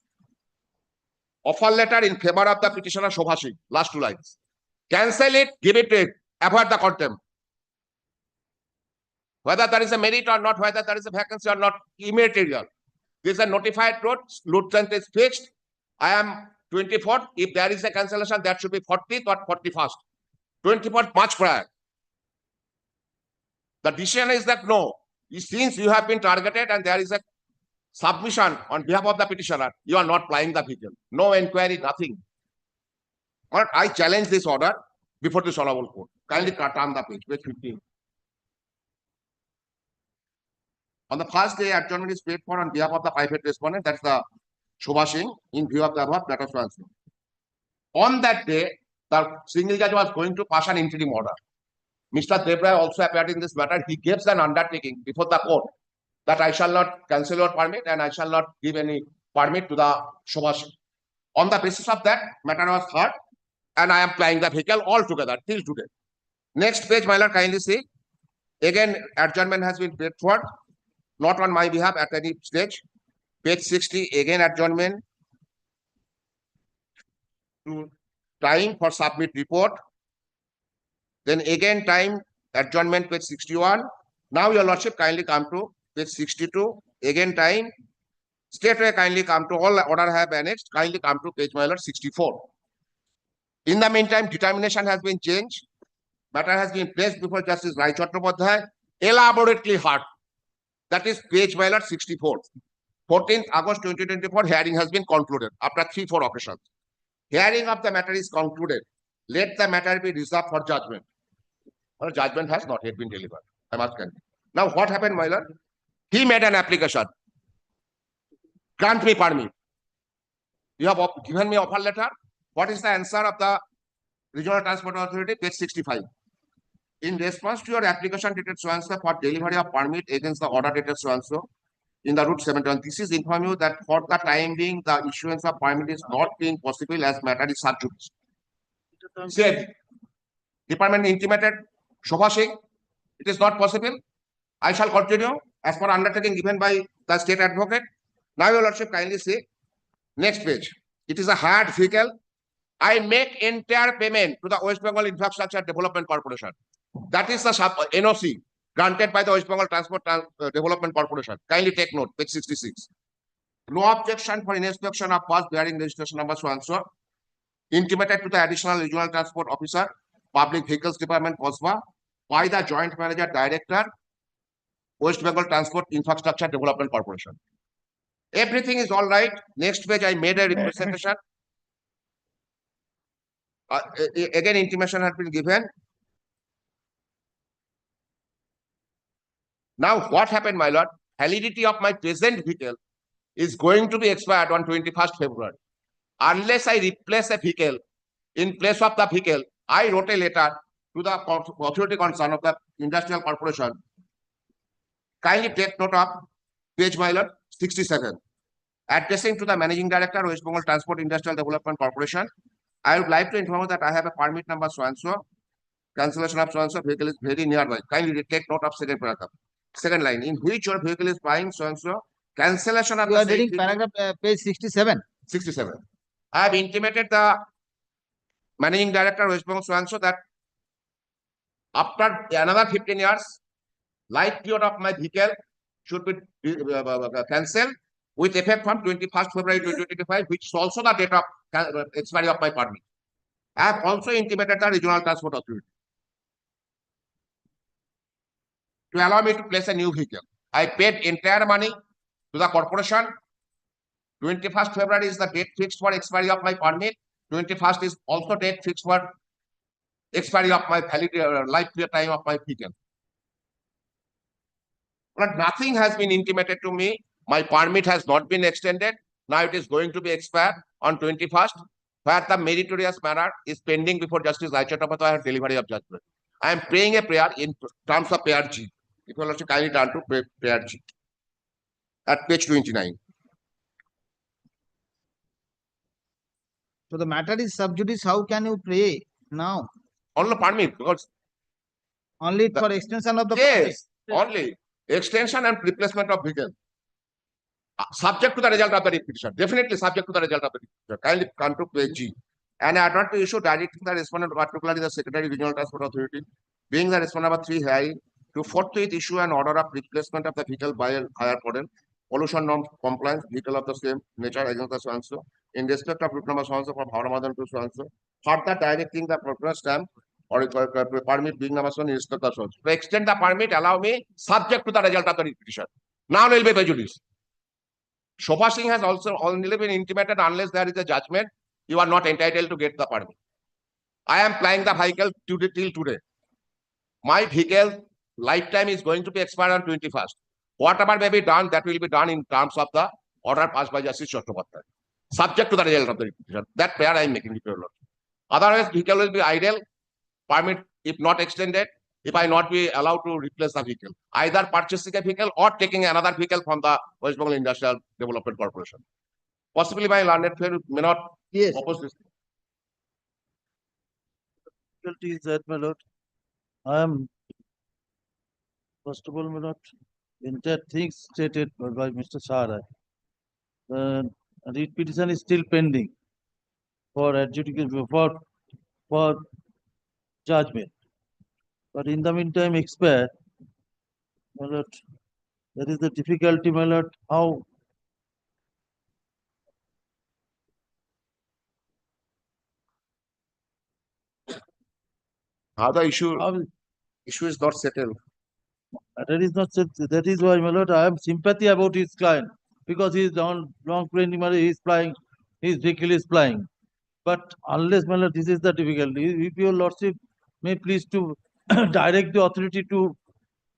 Offer letter in favor of the petitioner, Shobha Singh. Last two lines. Cancel it, give it to it. Avoid the contempt. Whether there is a merit or not, whether there is a vacancy or not, immaterial. This is a notified route. Route length is fixed. I am 24th. If there is a cancellation, that should be 40th or 41st. 24th, much prior. The decision is that no, since you have been targeted and there is a submission on behalf of the petitioner, you are not plying the vehicle. No inquiry, nothing. But I challenge this order before this honorable court. Kindly turn the page, page 15. On the first day, adjournment is paid for on behalf of the private respondent, that's the Shobha Singh, in view of the above, that was answered. On that day, the single judge was going to pass an interim order. Mr. Devray also appeared in this matter. He gives an undertaking before the court that I shall not cancel your permit and I shall not give any permit to the Shobha Singh. On the basis of that, matter was heard and I am plying the vehicle altogether till today. Next page, my lord, kindly see. Again, adjournment has been paid for, not on my behalf at any stage. Page 60, again adjournment. To time for submit report. Then again time, adjournment page 61. Now your lordship kindly come to page 62. Again time. Straightway kindly come to all order have annexed. Kindly come to page, my lord, 64. In the meantime, determination has been changed. Matter has been placed before Justice Rai Chattopadhyay, elaborately heard. That is page, my lord, 64. 14th August 2024, hearing has been concluded after 3-4 occasions. Hearing of the matter is concluded. Let the matter be reserved for judgment. Well, judgment has not yet been delivered. I must continue. Now, what happened, my lord? He made an application. Grant me permit. You have given me offer letter. What is the answer of the Regional Transport Authority? Page 65. In response to your application dated so-and-so for delivery of permit against the order dated so-and-so in the route 71, this is inform you that for the time being, the issuance of permit is not being possible as matter is sub judice. Said, department intimated Shobha Singh, it is not possible. I shall continue as per undertaking given by the state advocate. Now, your lordship, kindly say, next page. It is a hired vehicle. I make entire payment to the West Bengal Infrastructure Development Corporation. That is the NOC granted by the West Bengal Transport Development Corporation. Kindly take note, page 66. No objection for inspection of bus bearing registration number so-and-so. Intimated to the Additional Regional Transport Officer, Public Vehicles Department, COSBA, by the Joint Manager Director, West Bengal Transport Infrastructure Development Corporation. Everything is all right. Next page, I made a representation. Again, intimation has been given. Now, what happened, my lord? Validity of my present vehicle is going to be expired on 21st February. Unless I replace a vehicle in place of the vehicle, I wrote a letter to the authority concerned of the Industrial Corporation. Kindly take note of page, my lord, 67. Addressing to the Managing Director, West Bengal Transport Industrial Development Corporation, I would like to inform you that I have a permit number so-and-so. Cancellation of so-and-so vehicle is very nearby. Kindly take note of second paragraph. Second line, in which your vehicle is buying so-and-so. Cancellation of You are reading paragraph page 67. 67. I have intimated the Managing Director, West Bengal so-and-so, that after another 15 years, life period of my vehicle should be cancelled with effect from 21st February 2025, which is also the date of expiry of my permit. I have also intimated the Regional Transport Authority to allow me to place a new vehicle. I paid entire money to the corporation. 21st February is the date fixed for expiry of my permit. 21st is also date fixed for expiry of my valid life period time of my vehicle. But nothing has been intimated to me. My permit has not been extended. Now it is going to be expired on 21st, where the meritorious matter is pending before Justice Rai Chattopadhyay delivery of judgment. I am praying a prayer in terms of prayer G. If you will also kindly turn to prayer G at page 29. So the matter is sub judice. How can you pray now? Only permit, because only for extension of the yes, only extension and replacement of vehicle. Subject to the result of the petition. Definitely subject to the result of the petition. Kindly come to page G. And I want to issue directing the respondent, particularly the Secretary Regional Transport Authority, being the respondent number 3 hearing, to forthwith issue an order of replacement of the vehicle by a higher burden, pollution norm compliance, vehicle of the same nature against the so-and-so, in respect of route number so-and-so from Havramadan to so-and-so, further directing the proper stamp or permit being number so in respect of so-and-so. To extend the permit, allow me, subject to the result of the petition. Now will be prejudice. Shobha Singh has also only been intimated unless there is a judgment, you are not entitled to get the permit. I am plying the vehicle till today. My vehicle lifetime is going to be expired on 21st. Whatever may be done, that will be done in terms of the order passed by Justice Chattopadhyay, subject to the result of the petition. That prayer I am making to your Lord. Otherwise, vehicle will be idle, permit if not extended, if I not be allowed to replace the vehicle, either purchasing a vehicle or taking another vehicle from the West Bengal Industrial Development Corporation. Possibly my learned friend may not oppose this. Difficulty is that, my lord, I am, first of all, my lord, entire things stated by Mr. Shah. Writ petition is still pending for adjudication, for judgment. But in the meantime, expired, my lord, that is the difficulty, my lord, how How the issue is not settled. that is not, that is why, my lord, I have sympathy about his client, because he is on long training, he is flying, his vehicle is flying. But unless, my lord, this is the difficulty. If your lordship may please to direct the authority to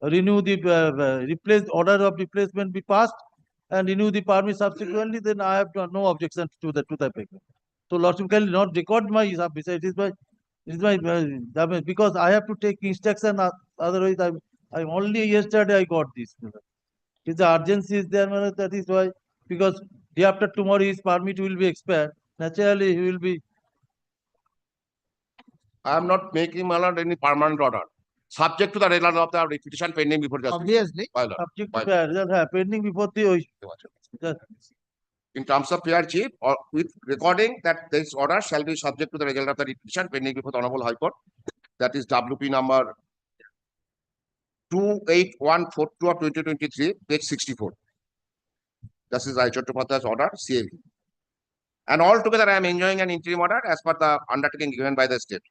renew the order of replacement be passed and renew the permit subsequently, then I have no objection to the effect. So lordship can not record my service. It is my because I have to take instruction. Otherwise, I only yesterday I got this. If the urgency is there, my lord, that is why, because day after tomorrow his permit will be expired. Naturally, he will be. I am not making, my lord, any permanent order. Subject to the result of the petition pending before justice. Obviously. My lord. Subject to the result pending before the. In terms of PR chief, or with recording that this order shall be subject to the result of the petition pending before the Honorable High Court. That is WP number 28142 of 2023, page 64. This is Chattopadhyay's order, CAV. And altogether, I am enjoying an interim order as per the undertaking given by the state.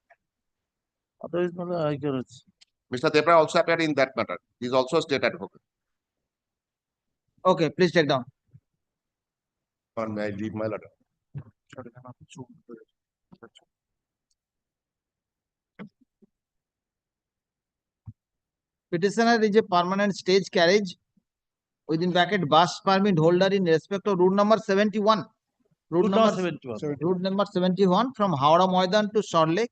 Otherwise, I cannot. Mr. Debra also appeared in that matter. He is also a state advocate. Okay, please take down. Or may I leave my letter? Petitioner is a permanent stage carriage within bracket bus permit holder in respect of route number 71. Route number 71 from Howrah Moidan to Short Lake,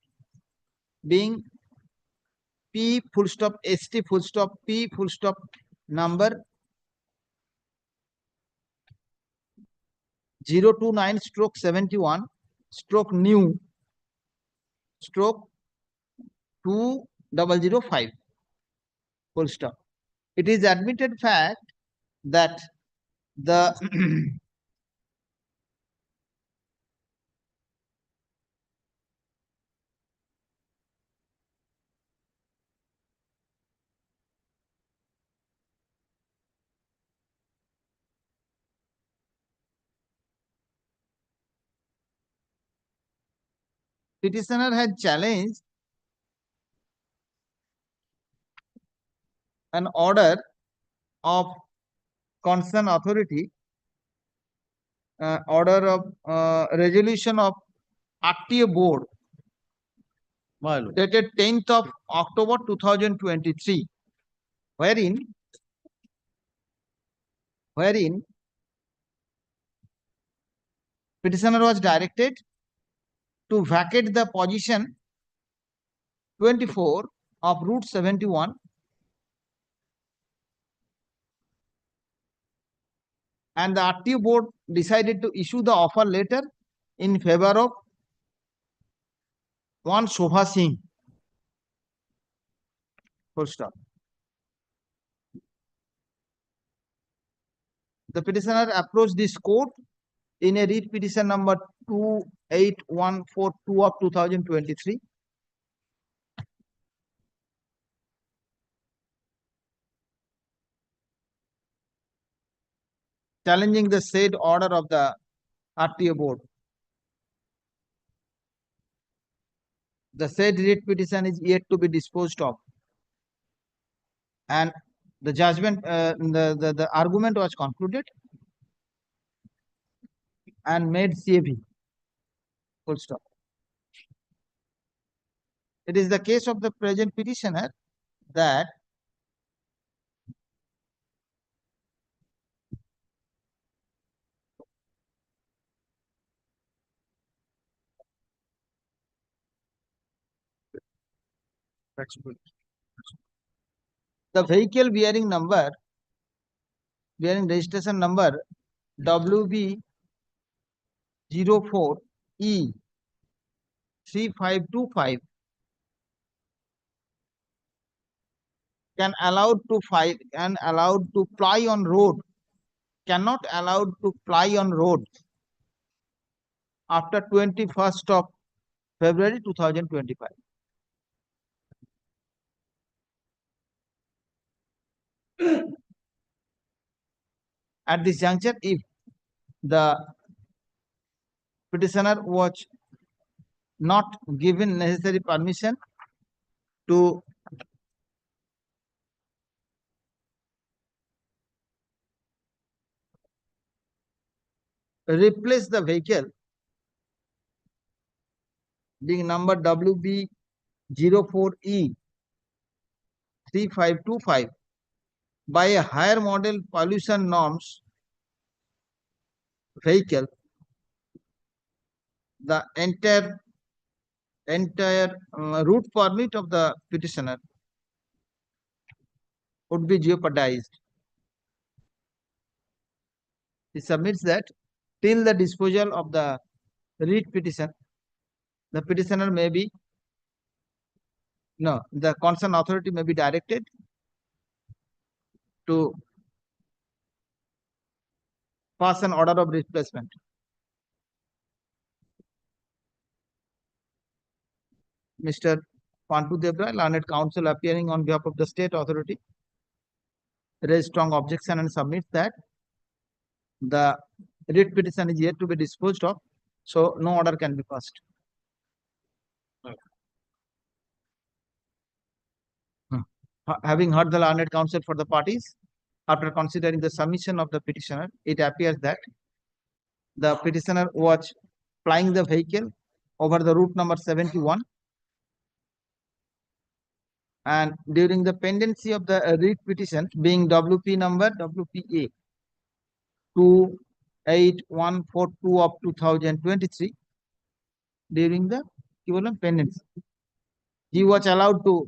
being P full stop ST full stop P full stop number 029/71 stroke new stroke 2005 full stop. It is admitted fact that the petitioner had challenged an order of concerned authority, order of resolution of RTA board dated 10th of October 2023, wherein petitioner was directed to vacate the position 24 of route 71 and the RTO board decided to issue the offer letter in favor of one Shobha Singh. Full stop. The petitioner approached this court in a writ petition number 28142 of 2023. Challenging the said order of the RTO board. The said writ petition is yet to be disposed of, and the judgment, the argument was concluded and made CAV. Full stop. It is the case of the present petitioner that the vehicle bearing registration number WB 04E 3525 can allowed to file, can allowed to ply on road, cannot allowed to ply on road after 21st of February 2025. At this juncture, if the petitioner was not given necessary permission to replace the vehicle being number WB 04E 3525 by a higher model pollution norms vehicle, the entire route permit of the petitioner would be jeopardized. He submits that till the disposal of the writ petition, the petitioner may be, no, the concerned authority may be directed to pass an order of replacement. Mr. Pantu Debra, learned counsel appearing on behalf of the state authority, raised strong objection and submits that the writ petition is yet to be disposed of, so no order can be passed. Having heard the learned counsel for the parties, after considering the submission of the petitioner, it appears that the petitioner was plying the vehicle over the route number 71, and during the pendency of the writ petition being WP number WPA 28142 of 2023, during the equivalent pendency, he was allowed to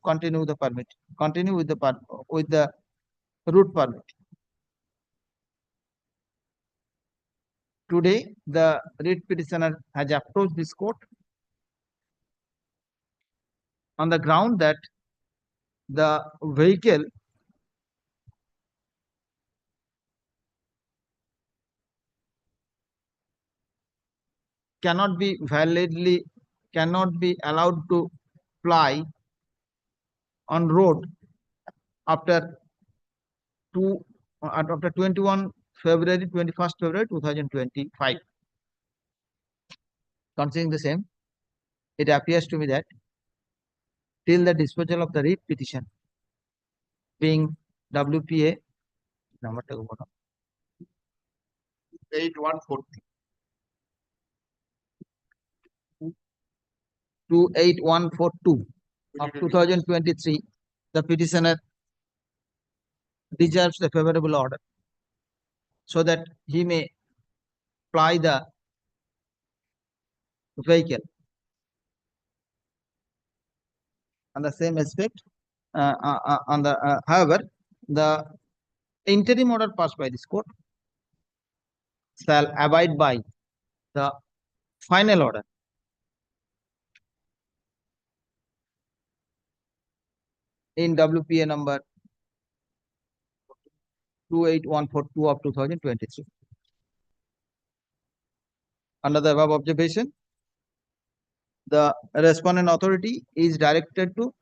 continue the permit, continue with the route permit. Today, the writ petitioner has approached this court on the ground that the vehicle cannot be allowed to ply on road after 21st February 2025. Considering the same, it appears to me that till the disposal of the writ petition being WPA number 28142 of 2023, the petitioner deserves the favorable order so that he may ply the vehicle. On the same aspect, however, the interim order passed by this court shall abide by the final order in WPA number 28142 of 2023. Under the above observation, the respondent authority is directed to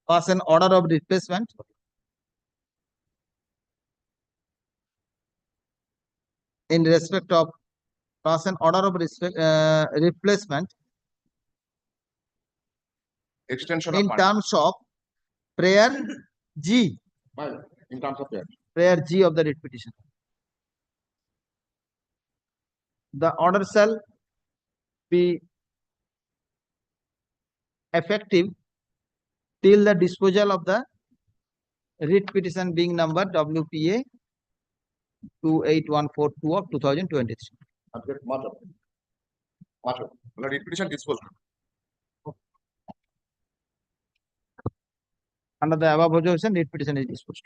pass an order of replacement in respect of replacement Extension in of terms of prayer G. in terms of that. Prayer G of the writ petition. The order shall be effective till the disposal of the writ petition being number WPA 28142 of 2023. Writ petition disposed. Under the above observation, writ petition is disposed.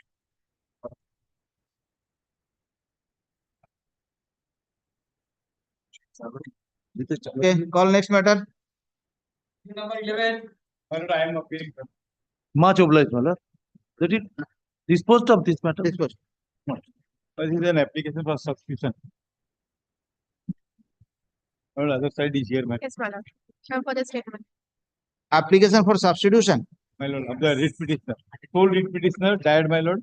Okay, call next matter. Number 11. My lord, I am appealing. Much obliged, my lord. Let it disposed of this matter. Disposed. This is an application for substitution. Or other side is here, my Yes, my lord. Come for the statement. Application for substitution. lord, of the writ petitioner. Full writ petitioner, died, my lord.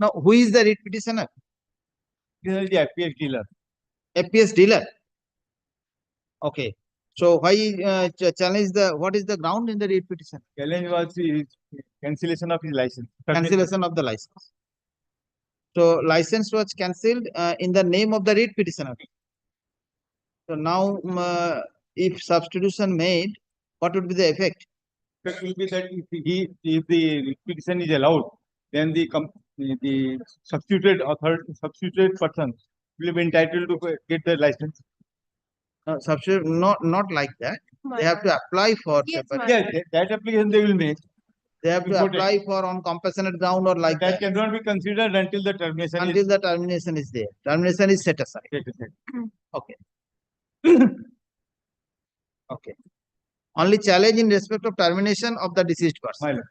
Now, who is the writ petitioner? This is the FPS dealer. FPS dealer. Okay. So why challenge the, what is the ground in the writ petition? Challenge was the cancellation of his license. Cancellation of the license. So license was cancelled in the name of the writ petitioner. So now, if substitution made, what would be the effect? Effect will be that if the petition is allowed, then the substituted person will be entitled to get the license. Substitute, not like that. They have to apply for. Yes, separate. Yes, that application they will make. They have to Important. apply for on compassionate ground or like That that. cannot be considered until the termination Until the termination is there. Termination is set aside. is set aside. Okay. Okay. Only challenge in respect of termination of the deceased person. My lord.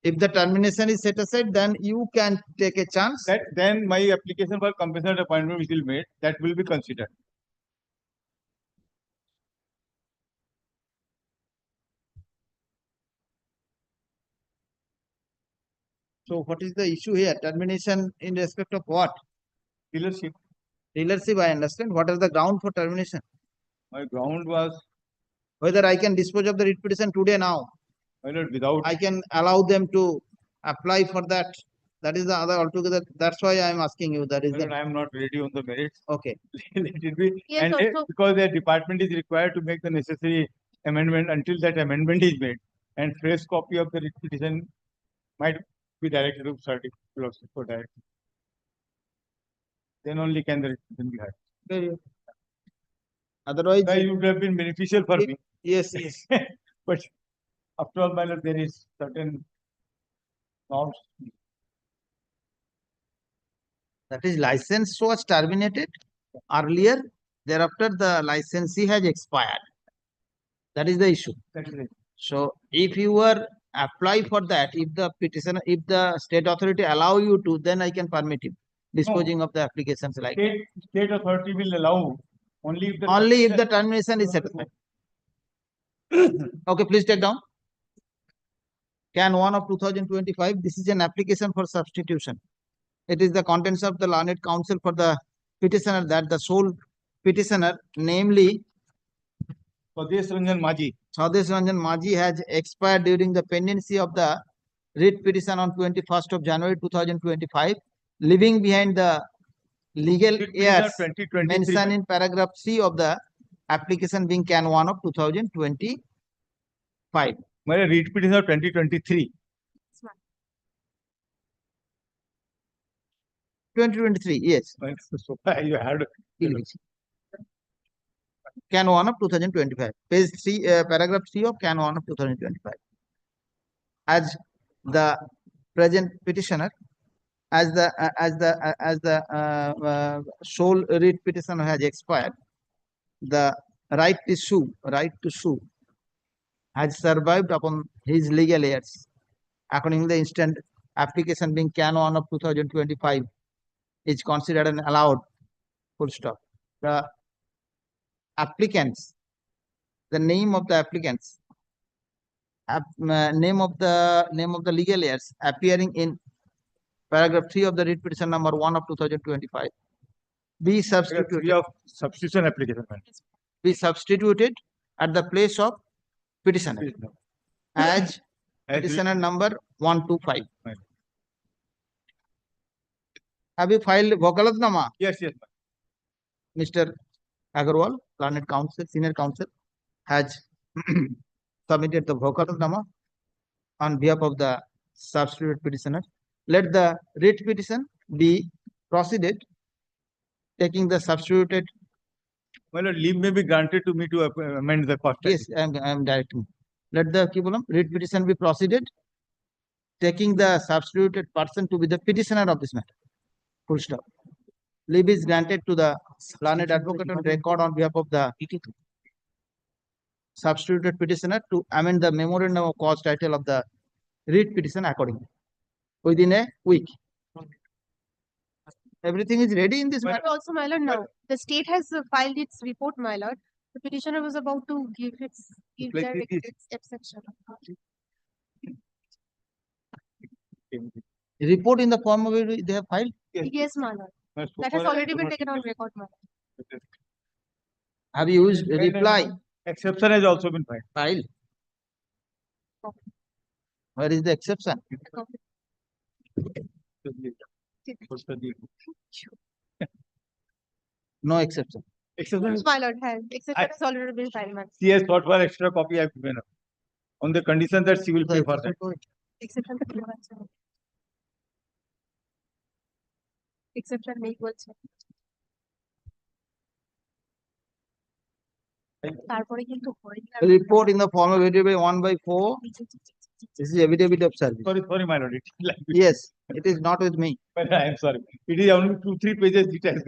If the termination is set aside, then you can take a chance. Then my application for compassionate appointment which will made, that will be considered. So what is the issue here? Termination in respect of what? Dealership. Dealership, I understand. What is the ground for termination? My ground was, Whether I can dispose of the writ petition today now. my lord, without I can allow them to apply for that. That is the other altogether. That's why I am asking you. That is my lord, the, I am not ready on the merits. okay. Let it be. Yes, And also- because the department is required to make the necessary amendment until that amendment is made, and fresh copy of the writ petition might be directed to certificate for direction. Then only can the writ petition be heard. Very good. Otherwise, It would have been beneficial for me. yes, yes. But after all, my lord, there is certain norms. That is, license was terminated earlier. Thereafter, the licensee has expired. That is the issue. That is it. So, if you were apply for that, if the petitioner, if the state authority allow you to, then I can permit him disposing of the applications like that. State authority will allow only if the Only if the termination is satisfied. Okay, please take down. Can 1 of 2025. This is an application for substitution. It is the contents of the learned counsel for the petitioner, that the sole petitioner, namely Swadesh Ranjan Maji. Swadesh Ranjan Maji, has expired during the pendency of the writ petition on 21st of January 2025, leaving behind the legal Writ petition heirs 2023. mentioned in paragraph C of the application being Can 1 of 2025. My writ petition of 2023. 2023, yes. So you had Can 1 of 2025. Page 3, paragraph 3 of Can 1 of 2025. As the present petitioner, as the sole writ petitioner has expired, the right to sue has survived upon his legal heirs. According to the instant application being Can 1 of 2025 is considered and allowed. Full stop. The applicants, the name of the applicants, name of the legal heirs appearing in paragraph 3 of the writ petition number 1 of 2025 be substituted. Of substitution application. Be substituted at the place of petitioner as petitioner number 125. Right. Have you filed Vokalatnama? Yes, yes. Mr. Agarwal, learned counsel, senior counsel, has submitted the Vokalatnama on behalf of the substituted petitioner. Let the writ petition be proceeded, taking the substituted. Well, leave may be granted to me to amend the first. Yes, I am directing. Let the writ petition be proceeded, taking the substituted person to be the petitioner of this matter. Full stop. Leave is granted to the learned advocate on record on behalf of the substituted petitioner to amend the memorandum of cause title of the writ petition accordingly within a week. Everything is ready in this But matter. also, my lord, now the state has filed its report, my lord. The petitioner was about to give their exception. Report in the form of it they have filed. Yes, my lord. That has already been taken on record, my lord. Have you used reply? Exception has also been filed. File. Where is the exception? No exception. Exception is, My lord has exception has already been filed, my lord. she has sought for extra copy I have given her. On the condition that she will pay for that. Exception to clear answer. Exception make what's তারপরে কিন্তু Report in the form of affidavit 1/4. This is affidavit of service. Sorry, my lord. It is like this. Yes, it is not with me. But I am sorry. It is only 2-3 pages details.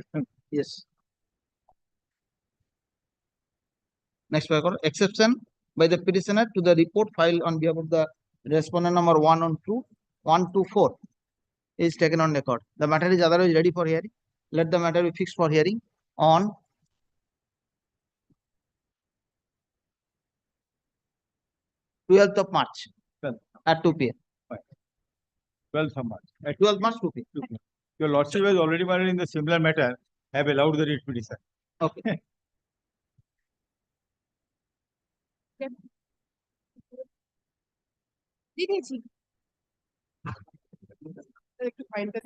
Yes. Next paragraph. Exception by the petitioner to the report filed on behalf of the respondent number 124 is taken on record. The matter is otherwise ready for hearing. Let the matter be fixed for hearing on 12th of March at 2 p.m. 12th of March. At 12th March 2 p.m. 2 p.m. Your lordship has already married in the similar matter, have allowed the writ petition. Okay. দিয়েছি একটু ফাইনটা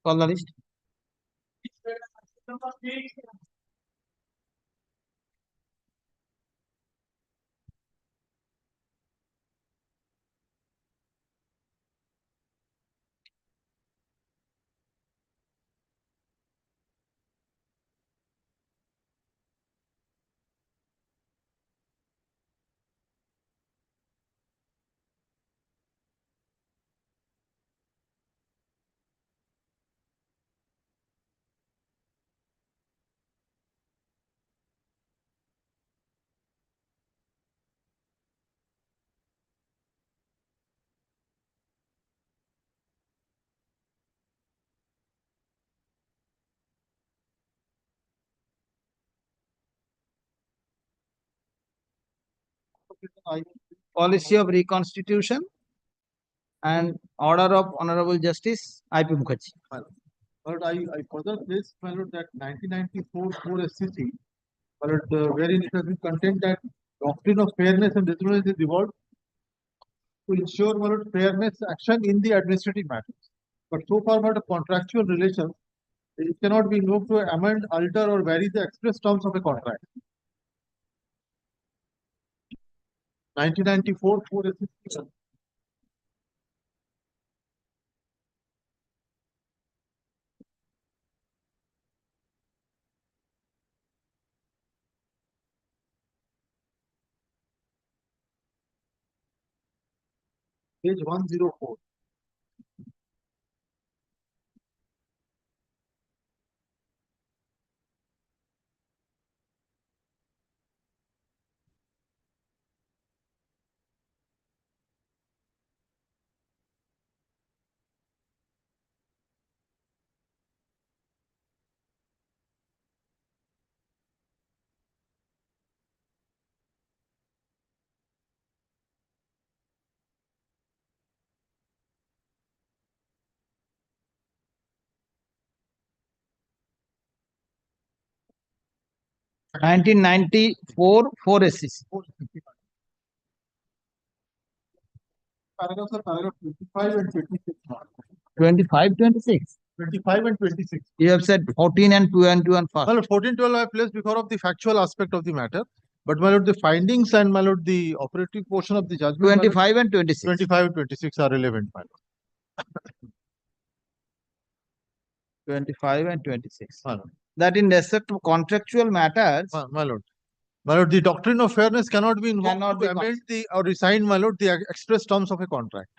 Call the list. Policy of reconstitution and order of Honorable Justice I.P. Mukherjee. But I further place, my lord, that 1994 4 SCC, but wherein it has been contained that doctrine of fairness and reasonableness is evolved to ensure, my lord, fairness action in the administrative matters. But so far, my lord, contractual relations, it cannot be invoked to amend, alter, or vary the express terms of a contract. 1994 4 SCC. Page 104. Nineteen 4 SCC. Paragraphs are paragraph 25 and 26. 25, 26. 25 and 26. You have said 14 and 2 and 2 and 5. My lord, 14, 12 I have placed because of the factual aspect of the matter. But my lord, the findings and my lord, the operative portion of the judgment. my lord, 25 and 26. 25 and 26 are relevant, my lord. 25 and 26. My lord. That in respect to contractual matters. My lord. My lord, the doctrine of fairness cannot be invoked to amend the or resign, my lord, the express terms of a contract.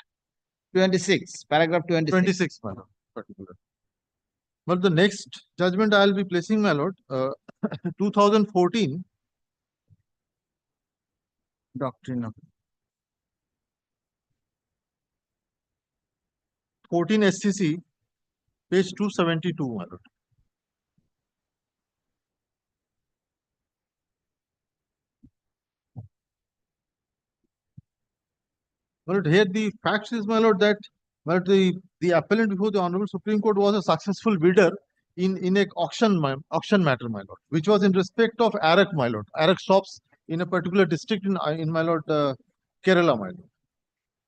26, paragraph 26. 26, my lord, particular. But the next judgment I will be placing, my lord, 2014. Doctrine of 14 SCC, page 272, my lord. My lord, here the facts is, my lord, that the appellant before the Honorable Supreme Court was a successful bidder in a auction matter, my lord, which was in respect of Arak, my lord, Arak shops in a particular district in my lord, Kerala, my lord.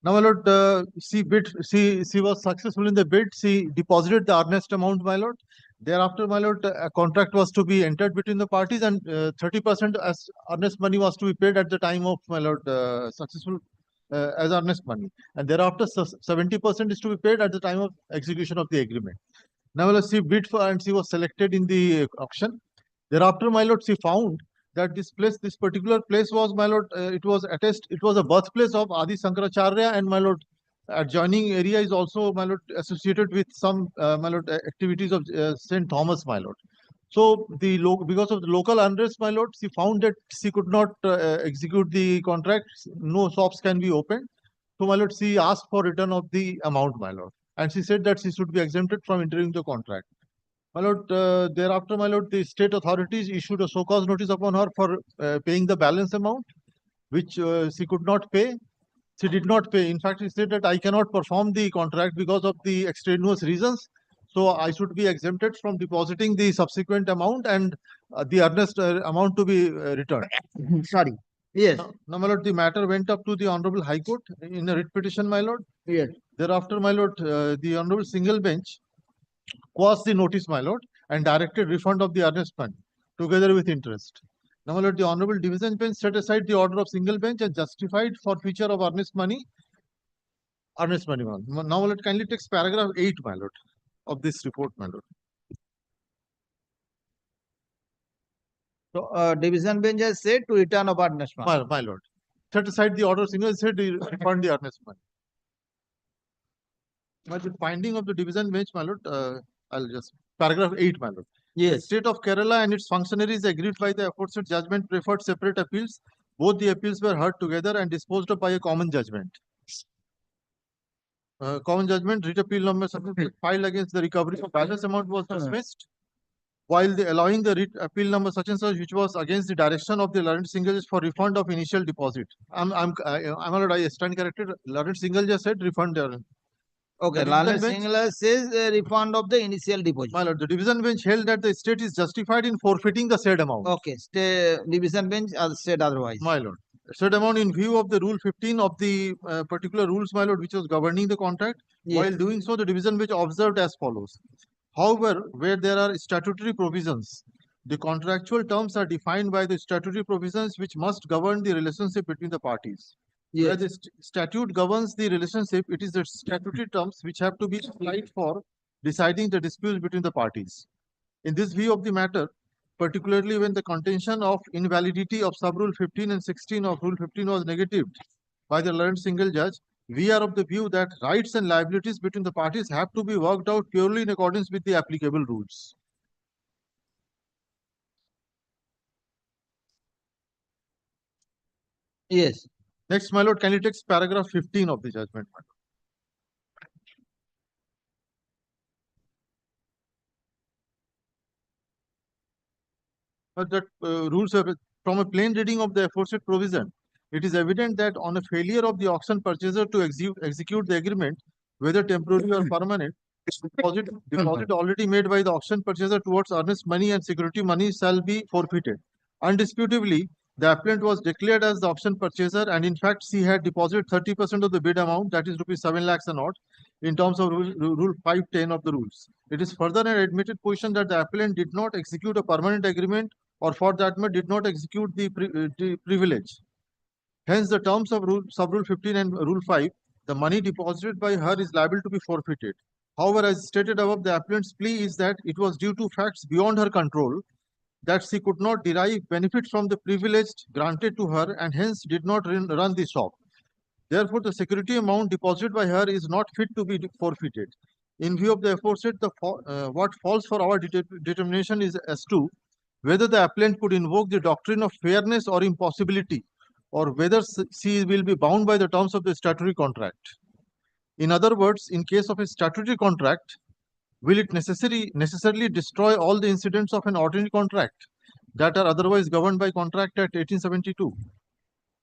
Now, my lord, she was successful in the bid. She deposited the earnest amount, my lord. Thereafter, my lord, a contract was to be entered between the parties, and 30% as earnest money was to be paid at the time of, my lord, successful as earnest money, and thereafter 70% is to be paid at the time of execution of the agreement. Now, she bid for and she was selected in the auction. Thereafter, my lord, she found that this particular place was, my lord, it was a birthplace of Adi Sankaracharya, and my lord, adjoining area is also, my lord, associated with some, my lord, activities of St. Thomas, my lord. So because of the local unrest, my lord, she found that she could not execute the contract. No shops can be opened. So, my lord, she asked for return of the amount, my lord, and she said that she should be exempted from entering the contract. My lord, thereafter, my lord, the state authorities issued a show cause notice upon her for paying the balance amount, which she could not pay. She did not pay. In fact, she said that I cannot perform the contract because of the extraneous reasons. So I should be exempted from depositing the subsequent amount and the earnest amount to be returned. Sorry. Yes. Now, my lord, the matter went up to the Honorable High Court in a writ petition, my lord. Yes. Thereafter, my lord, the Honorable Single Bench quashed the notice, my lord, and directed refund of the earnest money together with interest. Now, my lord, the Honorable Division Bench set aside the order of single bench and justified forfeiture of earnest money. My lord. Now, my lord, kindly take paragraph 8, my lord, of this report, my lord. So, division bench has said to return of earnest money. My lord. Set aside the order of single, said to refund the earnest money. But the finding of the division bench, my lord, I'll just, paragraph 8, my lord. Yes. The state of Kerala and its functionaries agreed by the aforesaid judgment preferred separate appeals. Both the appeals were heard together and disposed of by a common judgment. Common judgment, writ appeal number filed against the recovery of balance amount was dismissed, while the allowing the writ appeal number such and such, which was against the direction of the learned single judge for refund of initial deposit. I stand corrected. Learned single judge said refund. Okay, The learned division bench- singular says refund of the initial deposit. My lord, the division bench held that the state is justified in forfeiting the said amount. Okay, division bench said otherwise. My lord, said amount in view of the rule 15 of the particular rules, my lord, which was governing the contract. Yes. While doing so, the division bench observed as follows. However, where there are statutory provisions, the contractual terms are defined by the statutory provisions which must govern the relationship between the parties. Where Yes. the statute governs the relationship, it is the statutory terms which have to be applied for deciding the disputes between the parties. In this view of the matter, particularly when the contention of invalidity of sub-rule 15 and 16 of rule 15 was negatived by the learned single judge, we are of the view that rights and liabilities between the parties have to be worked out purely in accordance with the applicable rules. Yes. Next, my lord, can you take paragraph 15 of the judgment? That rules have, from a plain reading of the aforesaid provision, it is evident that on a failure of the auction purchaser to execute the agreement, whether temporary or permanent, deposit already made by the auction purchaser towards earnest money and security money shall be forfeited. Undisputably, the applicant was declared as the auction purchaser, and in fact, she had deposited 30% of the bid amount, that is rupees 7 lakhs and odd, in terms of rule 510 of the rules. It is further an admitted position that the applicant did not execute a permanent agreement, or for that matter, did not execute the privilege. Hence, the terms of sub-rule 15 and rule 5, the money deposited by her is liable to be forfeited. However, as stated above, the applicant's plea is that it was due to facts beyond her control, that she could not derive benefit from the privilege granted to her and hence did not run the shop. Therefore, the security amount deposited by her is not fit to be forfeited. In view of the aforesaid, what falls for our determination is as to whether the applicant could invoke the doctrine of fairness or impossibility, or whether she will be bound by the terms of the statutory contract. In other words, in case of a statutory contract, will it necessarily destroy all the incidents of an ordinary contract that are otherwise governed by Contract Act 1872?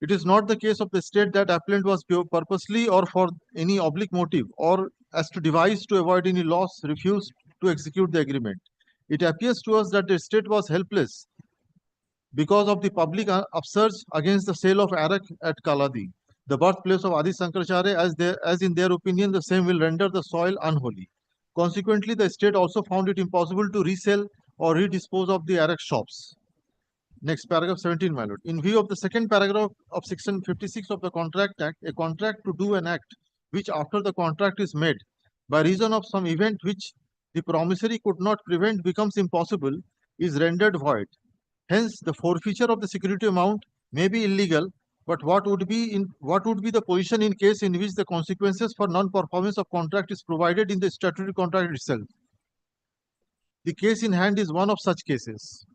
It is not the case of the state that appellant was purposely or for any oblique motive or as to devise to avoid any loss refused to execute the agreement. It appears to us that the state was helpless because of the public upsurge against the sale of arak at Kaladi, the birthplace of Adi Shankaracharya, as in their opinion the same will render the soil unholy. Consequently, the state also found it impossible to resell or redispose of the arak shops. Next, paragraph 17, my lord. In view of the second paragraph of section 56 of the Contract Act, a contract to do an act which after the contract is made by reason of some event which the promissory could not prevent becomes impossible is rendered void. Hence, the forfeiture of the security amount may be illegal, but what would be the position in case in which the consequences for non-performance of contract is provided in the statutory contract itself? The case in hand is one of such cases.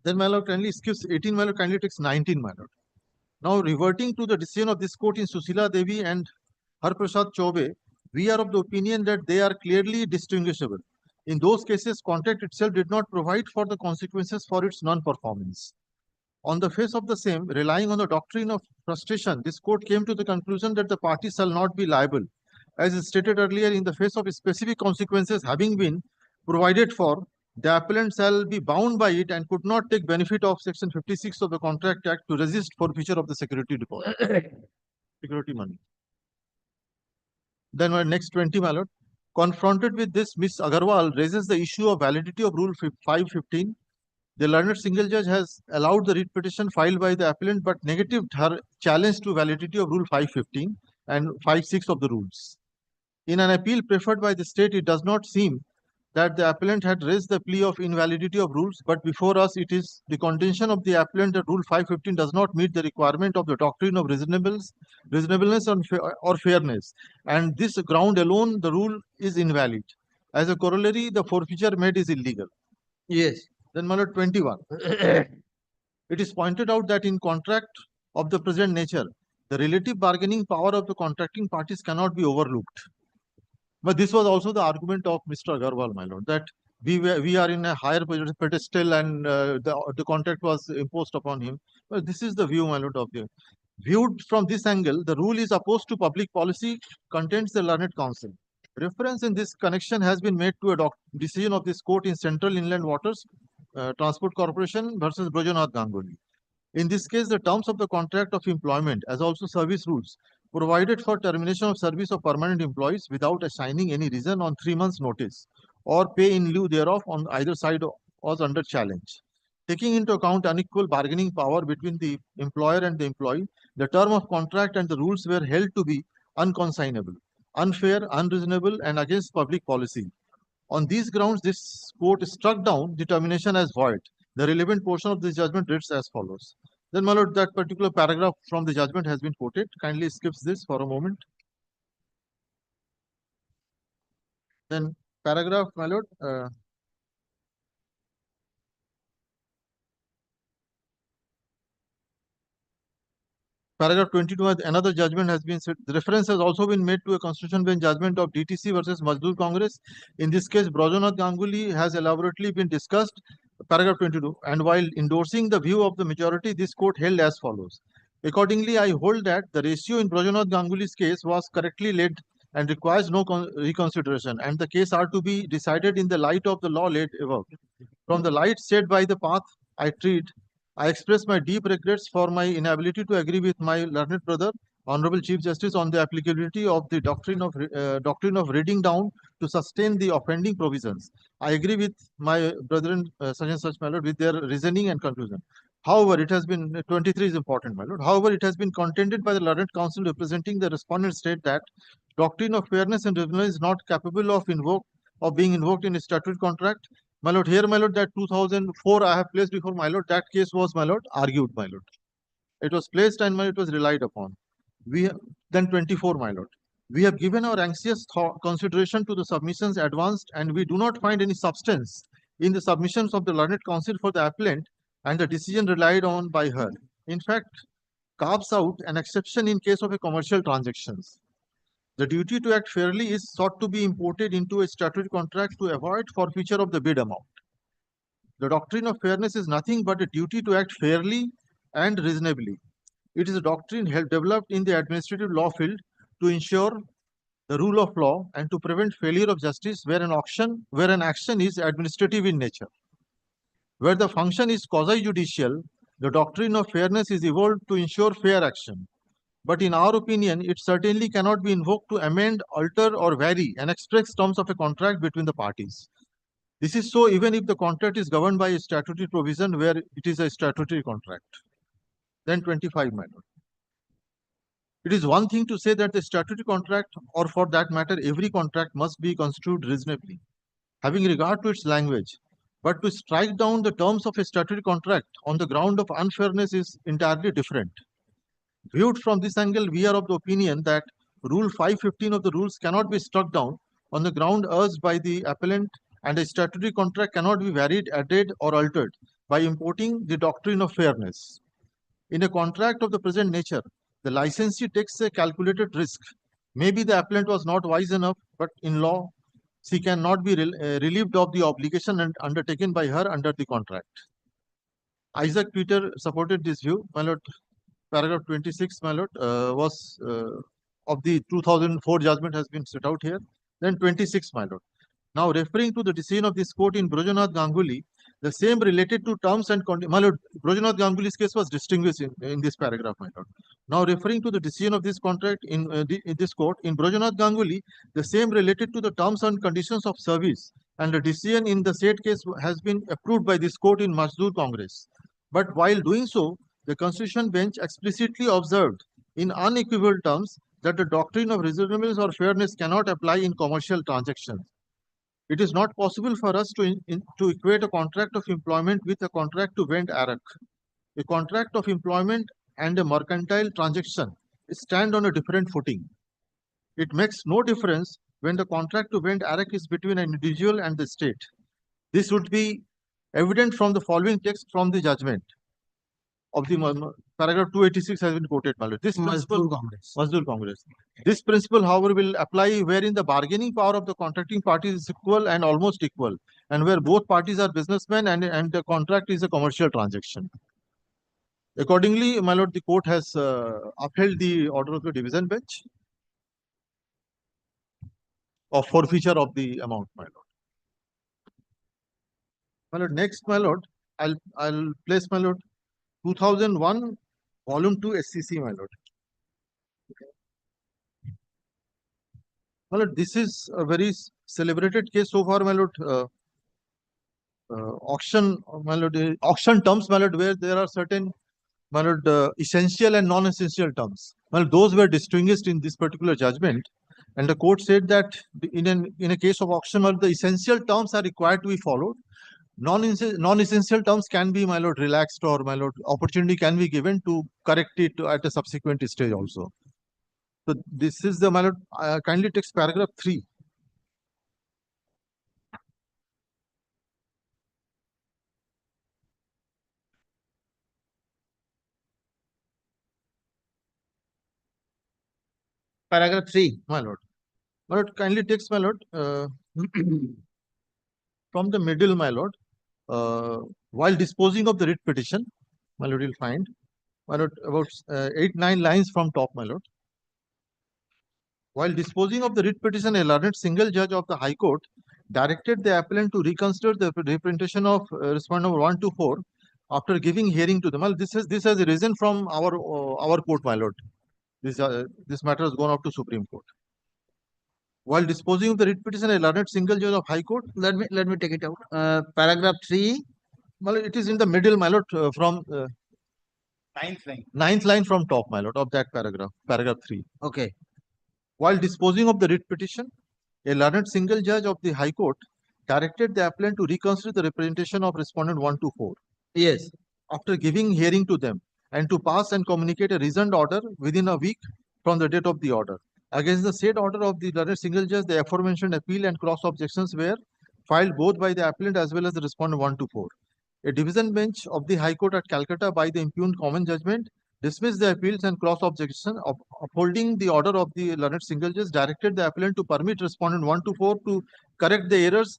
Then, my lord, kindly skips 18, my lord, kindly takes 19, my lord. Now, reverting to the decision of this court in Susila Devi and Harprasad Chobe, we are of the opinion that they are clearly distinguishable. In those cases, contract itself did not provide for the consequences for its non-performance. On the face of the same, relying on the doctrine of frustration, this court came to the conclusion that the party shall not be liable. As stated earlier, in the face of specific consequences having been provided for, the appellant shall be bound by it and could not take benefit of section 56 of the Contract Act to resist forfeiture of the security deposit, security money. Then next 20, my lord. Confronted with this, Ms. Agarwal raises the issue of validity of Rule 515. The learned single judge has allowed the writ petition filed by the appellant but negatived her challenge to validity of Rule 515 and 56 of the rules. In an appeal preferred by the state, it does not seem that the appellant had raised the plea of invalidity of rules, but before us it is the contention of the appellant that Rule 515 does not meet the requirement of the doctrine of reasonableness or fairness, and this ground alone the rule is invalid. As a corollary, the forfeiture made is illegal. Yes. Then, my lord, 21. It is pointed out that in contract of the present nature, the relative bargaining power of the contracting parties cannot be overlooked. But this was also the argument of Mr. Agarwal, my lord, that we are in a higher pedestal and the contract was imposed upon him. Well, this is the view, my lord, of the viewed from this angle, the rule is opposed to public policy, contends the learned counsel. Reference in this connection has been made to a decision of this court in Central Inland Waters Transport Corporation versus Brojanath Ganguly. In this case, the terms of the contract of employment, as also service rules, provided for termination of service of permanent employees without assigning any reason on 3 months' notice or pay in lieu thereof on either side was under challenge. Taking into account unequal bargaining power between the employer and the employee, the term of contract and the rules were held to be unconsignable, unfair, unreasonable, and against public policy. On these grounds, this court struck down the termination as void. The relevant portion of this judgment reads as follows. Then, my lord, that particular paragraph from the judgment has been quoted. Kindly skips this for a moment. Then, paragraph, my lord. Paragraph 22, another judgment has been said. The reference has also been made to a constitution bench judgment of DTC versus Mazdoor Congress. In this case, Brojanath Ganguly has elaborately been discussed. Paragraph 22. And while endorsing the view of the majority, this court held as follows. Accordingly, I hold that the ratio in Brojanath Ganguly's case was correctly laid and requires no reconsideration, and the case are to be decided in the light of the law laid above. From the light set by the path I tread, I express my deep regrets for my inability to agree with my learned brother, Honorable Chief Justice, on the applicability of the doctrine of reading down to sustain the offending provisions. I agree with my brethren, such and such, my lord, with their reasoning and conclusion. However, it has been 23 is important, my lord. However, it has been contended by the learned counsel representing the respondent state that doctrine of fairness and reasonableness is not capable of being invoked in a statutory contract. My lord, here, my lord, that 2004 I have placed before my lord, that case was, my lord, argued, my lord. It was placed and it was relied upon. Then 24, my lord. We have given our anxious consideration to the submissions advanced, and we do not find any substance in the submissions of the learned counsel for the appellant and the decision relied on by her. In fact, carves out an exception in case of a commercial transactions. The duty to act fairly is sought to be imported into a statutory contract to avoid forfeiture of the bid amount. The doctrine of fairness is nothing but a duty to act fairly and reasonably. It is a doctrine developed in the administrative law field to ensure the rule of law and to prevent failure of justice where an action is administrative in nature. Where the function is quasi-judicial, the doctrine of fairness is evolved to ensure fair action. But in our opinion, it certainly cannot be invoked to amend, alter, or vary and express terms of a contract between the parties. This is so even if the contract is governed by a statutory provision where it is a statutory contract. Then 25, my lord. It is one thing to say that the statutory contract, or for that matter, every contract must be construed reasonably, having regard to its language. But to strike down the terms of a statutory contract on the ground of unfairness is entirely different. Viewed from this angle, we are of the opinion that Rule 515 of the rules cannot be struck down on the ground urged by the appellant, and a statutory contract cannot be varied, added, or altered by importing the doctrine of fairness. In a contract of the present nature, the licensee takes a calculated risk. Maybe the appellant was not wise enough, but in law, she cannot be relieved of the obligation undertaken by her under the contract. Isaac Peter supported this view, my lord. Paragraph 26, my lord, was of the 2004 judgment has been set out here. Then 26, my lord. Now, referring to the decision of this court in Brojanath Ganguly, the same related to terms and conditions. My lord, Brojanath Ganguly's case was distinguished in this paragraph, my lord. Now referring to the decision of this contract in this court, in Brojanath Ganguly, the same related to the terms and conditions of service, and the decision in the said case has been approved by this court in Mazdoor Congress. But while doing so, the Constitution bench explicitly observed in unequivocal terms that the doctrine of reasonableness or fairness cannot apply in commercial transactions. It is not possible for us to equate a contract of employment with a contract to vend arrack. A contract of employment and a mercantile transaction stand on a different footing. It makes no difference when the contract to vend arrack is between an individual and the state. This would be evident from the following text from the judgment of the paragraph 286 has been quoted. This principle, Mazdoor Congress. This principle, however, will apply wherein the bargaining power of the contracting parties is equal and almost equal, and where both parties are businessmen and the contract is a commercial transaction. Accordingly, my lord, the court has upheld the order of the division bench of forfeiture of the amount, my lord. My lord, next, my lord, I'll place, my lord, 2001 volume 2 SCC, my lord. My lord, this is a very celebrated case so far, my lord. Auction, my lord, auction terms, my lord, where there are certain, my lord, essential and non-essential terms. Well, those were distinguished in this particular judgment, and the court said that in a case of auction, well, the essential terms are required to be followed. Non-essential terms can be, my lord, relaxed, or, my lord, opportunity can be given to correct it at a subsequent stage also. So this is the, my lord, kindly text paragraph 3. Paragraph 3, my lord. My lord, kindly text, my lord, from the middle, my lord. While disposing of the writ petition, my lord, you'll find, my lord, about 8-9 lines from top, my lord. While disposing of the writ petition, a learned single judge of the High Court directed the appellant to reconsider the representation of respondent number 1 to 4 after giving hearing to them. Well, this has arisen from our court, my lord. This matter has gone up to Supreme Court. While disposing of the writ petition, a learned single judge of High Court. Let me take it out. Paragraph 3. Well, it is in the middle, my lord, from 9th line from top, my lord, of that paragraph. Paragraph 3. Okay. While disposing of the writ petition, a learned single judge of the High Court directed the appellant to reconsider the representation of respondent 1 to 4. Yes. After giving hearing to them, and to pass and communicate a reasoned order within a week from the date of the order. Against the said order of the learned single judge, the aforementioned appeal and cross objections were filed both by the appellant as well as the respondent 1 to 4. A division bench of the High Court at Calcutta, by the impugned common judgment, dismissed the appeals and cross objections, upholding the order of the learned single judge, directed the appellant to permit respondent 1 to 4 to correct the errors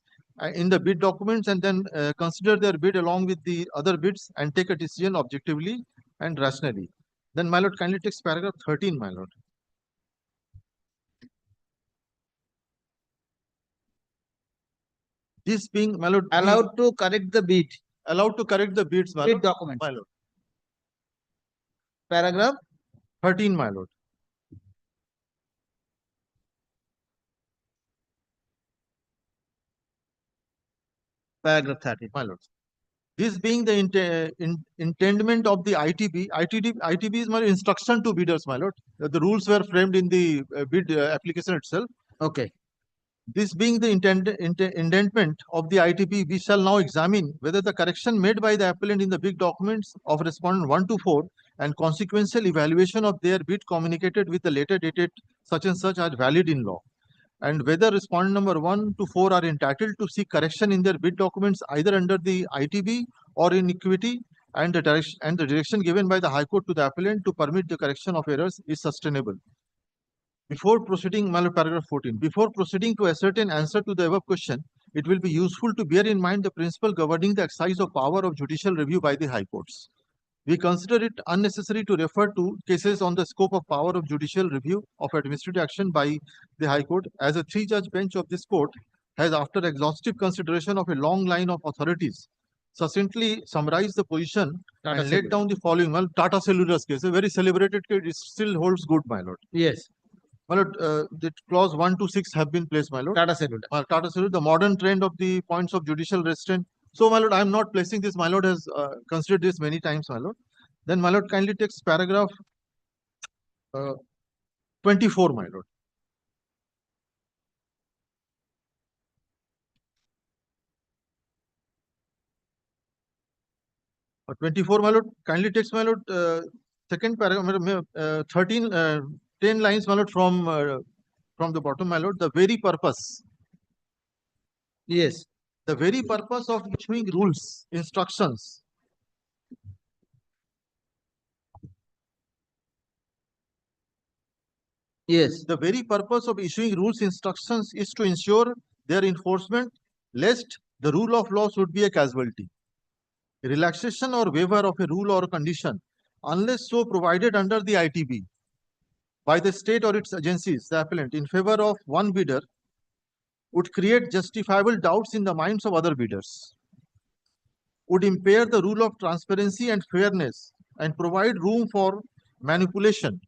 in the bid documents, and then consider their bid along with the other bids and take a decision objectively and rationally. Then, my lord, kindly text paragraph 13, my lord. This being, my lord, allowed to correct the bid. Allowed to correct the bids, my lord. Bid documents. My lord. Paragraph 13, my lord. Paragraph 13, my lord. This being the intendment of the ITB. ITB is my instruction to bidders, my lord. The rules were framed in the bid application itself. Okay. This being the indentment of the ITB, we shall now examine whether the correction made by the appellant in the bid documents of respondent 1 to 4 and consequential evaluation of their bid communicated with the later dated such and such are valid in law, and whether respondent number 1 to 4 are entitled to seek correction in their bid documents either under the ITB or in equity, and the direction given by the High Court to the appellant to permit the correction of errors is sustainable. Before proceeding, my lord, paragraph 14. Before proceeding to ascertain answer to the above question, it will be useful to bear in mind the principle governing the exercise of power of judicial review by the High Courts. We consider it unnecessary to refer to cases on the scope of power of judicial review of administrative action by the High Court, as a 3-judge bench of this court has, after exhaustive consideration of a long line of authorities, succinctly summarize the position Tata and laid down the following. Well, Tata Cellular's case, a very celebrated case, it still holds good, my lord. Yes, My lord, the clause 1 to 6 have been placed, my lord. Tata Cellular. Tata Cellular, the modern trend of the points of judicial restraint. So, my lord, I am not placing this. My lord has considered this many times, my lord. Then, my lord, kindly takes paragraph 24, my lord. Uh, 24, my lord, kindly takes, my lord, second paragraph, 10 lines, my lord, from the bottom, my lord, the very purpose. Yes. The very purpose of issuing rules, instructions. Yes. The very purpose of issuing rules, instructions is to ensure their enforcement, lest the rule of law should be a casualty. Relaxation or waiver of a rule or condition, unless so provided under the ITB by the state or its agencies, the appellant, in favor of one bidder, would create justifiable doubts in the minds of other bidders, would impair the rule of transparency and fairness, and provide room for manipulation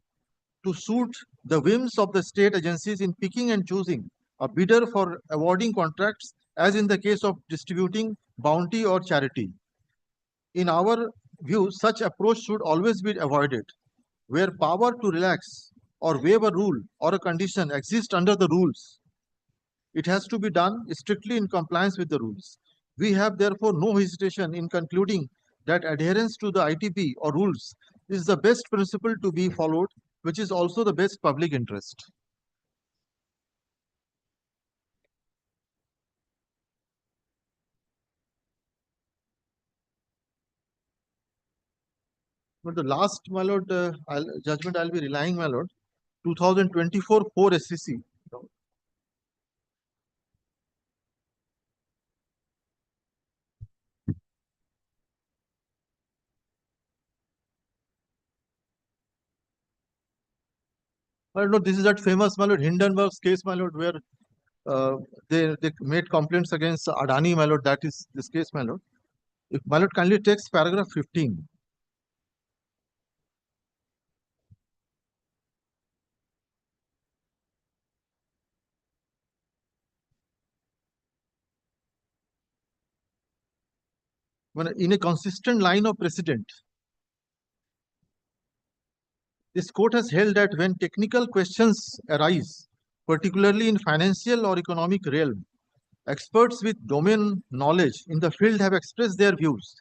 to suit the whims of the state agencies in picking and choosing a bidder for awarding contracts, as in the case of distributing bounty or charity. In our view, such approach should always be avoided. Where power to relax or waive a rule or a condition exists under the rules, it has to be done strictly in compliance with the rules. We have therefore no hesitation in concluding that adherence to the ITP or rules is the best principle to be followed, which is also the best public interest. But the last, my lord, judgment I'll be relying, my lord, 2024 4 SCC. My lord, this is that famous, my lord, Hindenburg's case, my lord, where they made complaints against Adani, my lord. That is this case, my lord. If my lord kindly takes paragraph 15. In a consistent line of precedent, this court has held that when technical questions arise, particularly in financial or economic realm, experts with domain knowledge in the field have expressed their views,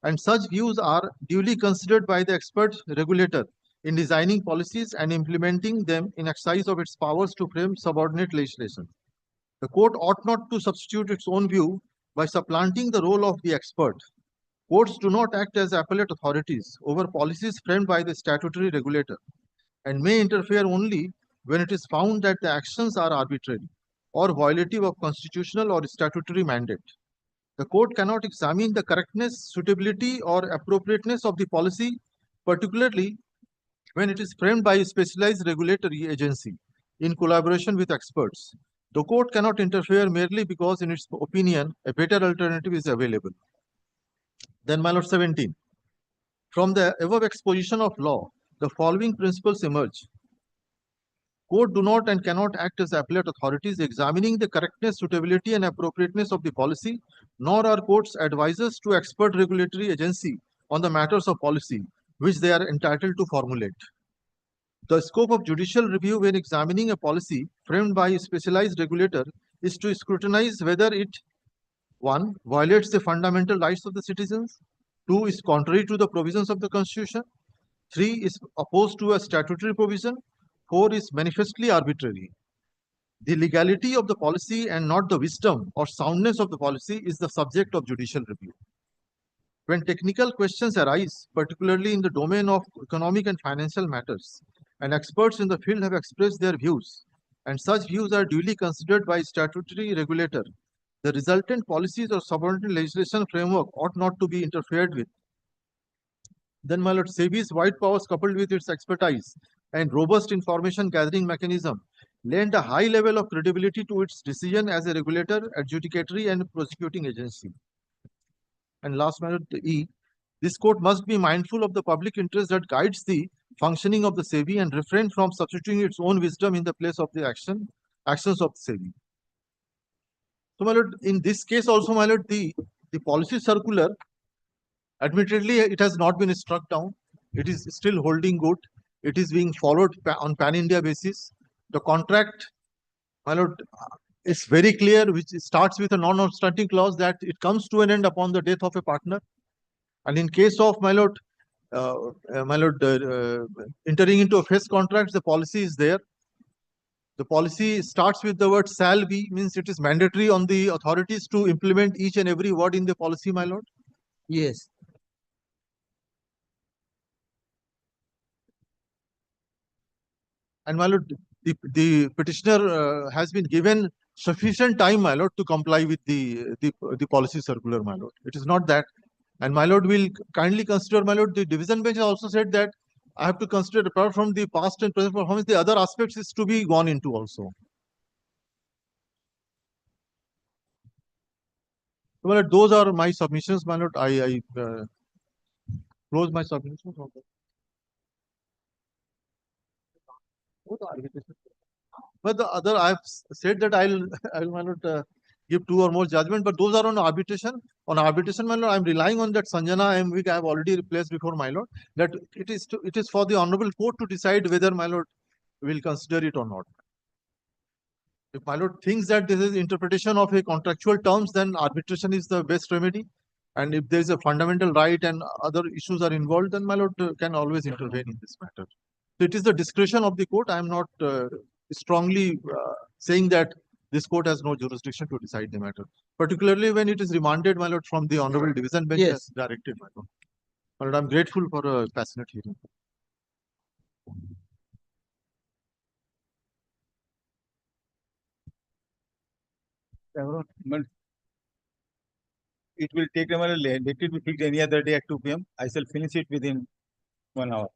and such views are duly considered by the expert regulator in designing policies and implementing them in exercise of its powers to frame subordinate legislation. The court ought not to substitute its own view by supplanting the role of the expert. Courts do not act as appellate authorities over policies framed by the statutory regulator and may interfere only when it is found that the actions are arbitrary or violative of constitutional or statutory mandate. The court cannot examine the correctness, suitability, or appropriateness of the policy, particularly when it is framed by a specialized regulatory agency in collaboration with experts. The court cannot interfere merely because, in its opinion, a better alternative is available. Then, my lord, 17. From the above exposition of law, the following principles emerge. Court do not and cannot act as appellate authorities examining the correctness, suitability, and appropriateness of the policy, nor are courts advisors to expert regulatory agency on the matters of policy which they are entitled to formulate. The scope of judicial review when examining a policy framed by a specialized regulator is to scrutinize whether it 1. Violates the fundamental rights of the citizens. 2. Is contrary to the provisions of the Constitution. 3. Is opposed to a statutory provision. 4. Is manifestly arbitrary. The legality of the policy and not the wisdom or soundness of the policy is the subject of judicial review. When technical questions arise, particularly in the domain of economic and financial matters, and experts in the field have expressed their views, and such views are duly considered by statutory regulator, the resultant policies or subordinate legislation framework ought not to be interfered with. Then, my lord, SEBI's wide powers coupled with its expertise and robust information gathering mechanism lend a high level of credibility to its decision as a regulator, adjudicatory, and prosecuting agency. And last, my lord, E. This court must be mindful of the public interest that guides the functioning of the SEBI and refrain from substituting its own wisdom in the place of the actions of the SEBI. So, my lord, in this case also, my lord, the policy circular, admittedly, it has not been struck down. It is still holding good. It is being followed on pan-India basis. The contract, my lord, is very clear, which starts with a non-obstructing clause that it comes to an end upon the death of a partner. And in case of, my lord, entering into a phase contract, the policy is there. The policy starts with the word shall be, means it is mandatory on the authorities to implement each and every word in the policy, my lord. Yes. And my lord, the petitioner has been given sufficient time, my lord, to comply with the policy circular, my lord. It is not that. And my lord will kindly consider, my lord, the division bench has also said that I have to consider, apart from the past and present performance, the other aspects is to be gone into also. So, my lord, those are my submissions, my lord. I close my submissions. But the other, I have said that I'll my lord, give 2 or more judgment, but those are on arbitration. On arbitration, my lord, I'm relying on that Sanjana M. which I have already replaced before, my lord, that it is for the honorable court to decide whether, my lord, will consider it or not. If my lord thinks that this is interpretation of a contractual terms, then arbitration is the best remedy. And if there is a fundamental right and other issues are involved, then my lord can always intervene in this matter. So it is the discretion of the court. I am not strongly saying that this court has no jurisdiction to decide the matter, particularly when it is remanded, my lord, from the honorable division bench as directed, my lord. My lord, I'm grateful for a passionate hearing. But it will take them a let it be fixed any other day at 2 p.m. I shall finish it within 1 hour.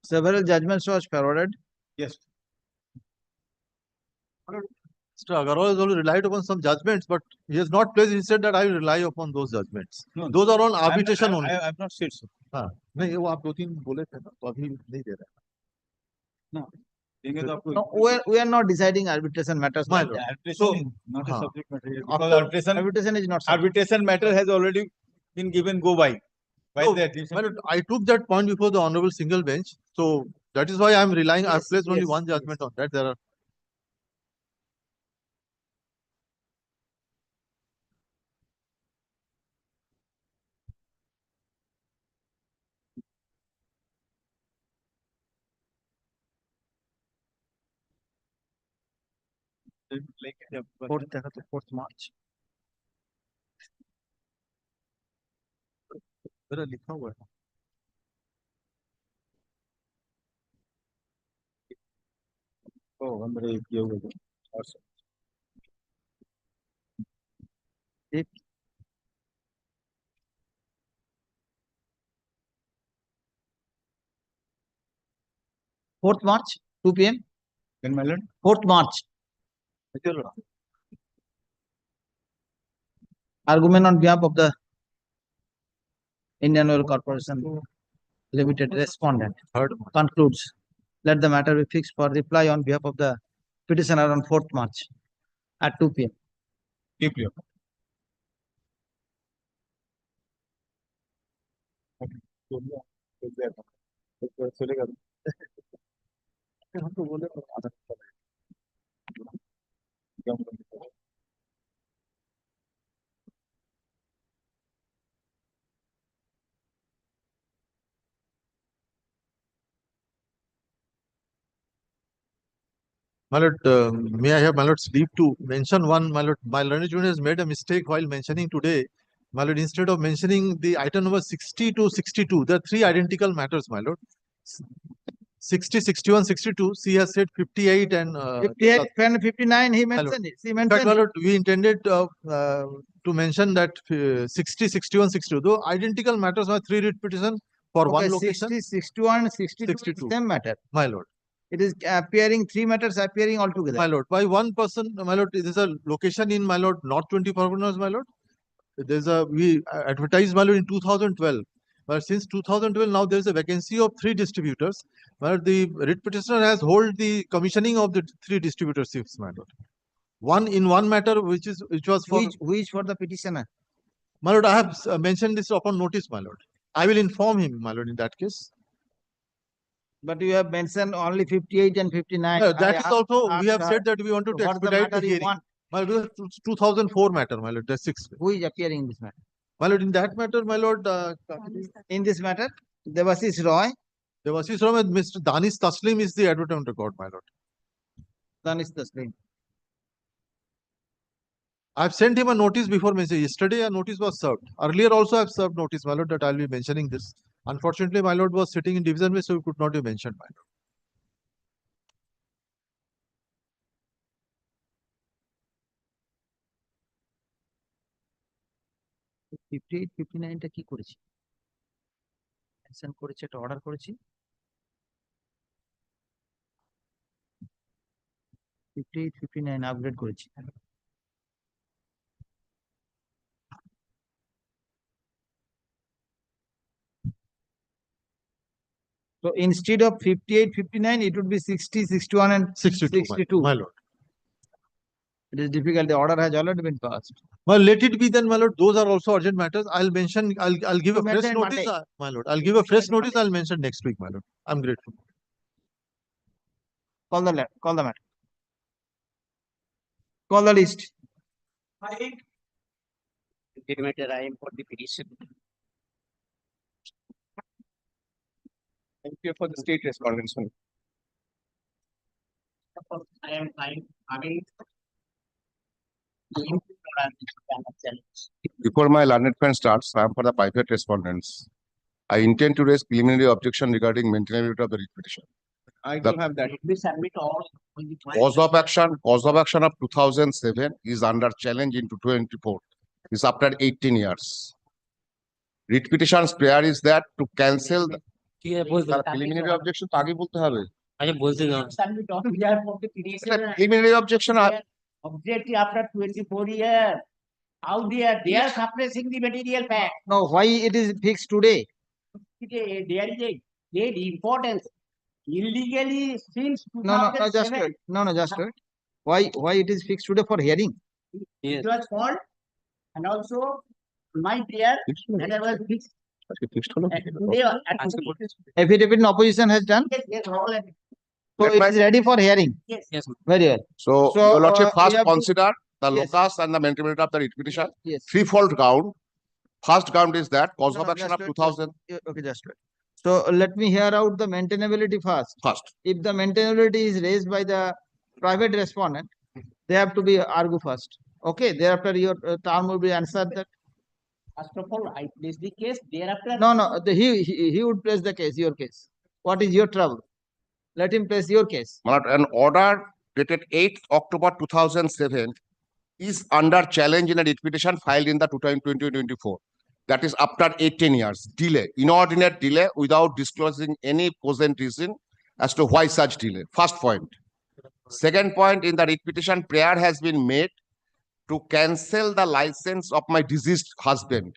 Several judgments was forwarded. Yes. Mr. Agarwal has already relied upon some judgments, but he has not placed. He said that I will rely upon those judgments. No, those are on arbitration only. I have not said so. हाँ नहीं वो आप 2-3 बोले थे ना तो अभी नहीं दे रहे No. No, we are not deciding arbitration matters. My like lord. that. Arbitration is not a subject matter here, because arbitration is not subject. arbitration matter has already been given go by No, the addition. my lord, I took that point before the honorable single bench, so that is why I am relying. I have placed only one judgment on that. There are. Fourth March. मेरा लिखा हुआ है Oh, हमरे किए हुए थे और एक 4th March, 2 p.m. Then, my lord. 4th March. Argument on behalf of the Indian Oil Corporation Limited respondent concludes. Let the matter be fixed for reply on behalf of the petitioner on 4th March at 2 p.m. 2 p.m. हम तो बोले My lord, may I have my lord's leave to mention one, my lord. My learned junior has made a mistake while mentioning today. My lord, instead of mentioning the item number 60 to 62, there are 3 identical matters, my lord. 60, 61, 62. She has said 58 and 58 and 59. He mentioned it. He mentioned. In fact, my lord, we intended to mention that 60, 61, 62. Though identical matters are 3 writ petition for one location. 60, 61, 62. Same matter. My lord. It is appearing, three matters appearing altogether. My lord, by one person, my lord, it is a location in, my lord, North 20 Parganas, my lord. We advertised, my lord, in 2012. But since 2012, now there is a vacancy of 3 distributors. But the writ petitioner has hold the commissioning of the 3 distributorships, my lord. One in one matter, which was for Which for the petitioner? my lord. I have mentioned this upon notice, my lord. I will inform him, my lord, in that case. But you have mentioned only 58 and 59. No, that is also, we have asked said that we wanted to what the expedite the matter you hearing. want. My lord, 2004 matter, my lord, that's 6. Who is appearing in this matter? My lord, in that matter, my lord, In this matter, Devashish Roy. Devashish Roy and Mr. Danish Taslim is the advertisement record, my lord. Danish Taslim. I've sent him a notice before mentioning. Yesterday, a notice was served. Earlier also, I've served notice, my lord, that I'll be mentioning this. Unfortunately, my lord was sitting in division way, so he could not be mentioned, my lord. Fifty 59টা কি করেছি? Mention করেছে, একটা order করেছি। 58, 59 upgrade করেছি। So instead of 58, 59, it would be 60, 61 and 62. My lord. It is difficult. The order has already been passed. Well, let it be then, my lord. Those are also urgent matters. I'll mention, I'll give a fresh mention notice, Monday. my lord. I'll give a fresh notice. I'll mention next week, my lord. I'm grateful. Call the matter. Call the list. I am for the petition. Thank you for the state respondents. I am fine. Before my learned friend starts, I am for the private respondents. I intend to raise preliminary objection regarding maintainability of the writ petition. I The do have that. We submit all. cause of action of 2007 is under challenge in 2024. It's after 18 years. Writ petition's prayer is that to cancel the preliminary objection তো আগে বলতে হবে। আচ্ছা বলতে দাও। Submit all. We are for the petition. Preliminary objection Objective after 24 years. How they are suppressing the material fact. No, why it is fixed today? There is a great importance. Illegally since No, just 2007. wait. No, just wait. Why it is fixed today for hearing? It was called, and also my prayer and I was fixed. Today Affidavit in opposition has done. Yes, all of it. So it is ready for hearing. Yes. Very well. So, your lordship we first have to- consider the Yes. locus and the maintainability of the writ petition. Yes. Threefold ground. First ground is that cause No, of no, action just of wait, 2000 Okay, just wait. So let me hear out the maintainability first. first. If the maintainability is raised by the private respondent, they have to be argue first. Okay, thereafter your term will be answered that. First of all, I place the case. Thereafter, No, he would place the case, your case. What is your trouble? Let him place your case. My lord, an order dated 8th October 2007 is under challenge in a writ petition filed in the 2024. That is after 18 years. Delay, inordinate delay without disclosing any cogent reason as to why such delay. First point. Second point, in the writ petition, prayer has been made to cancel the license of my deceased husband.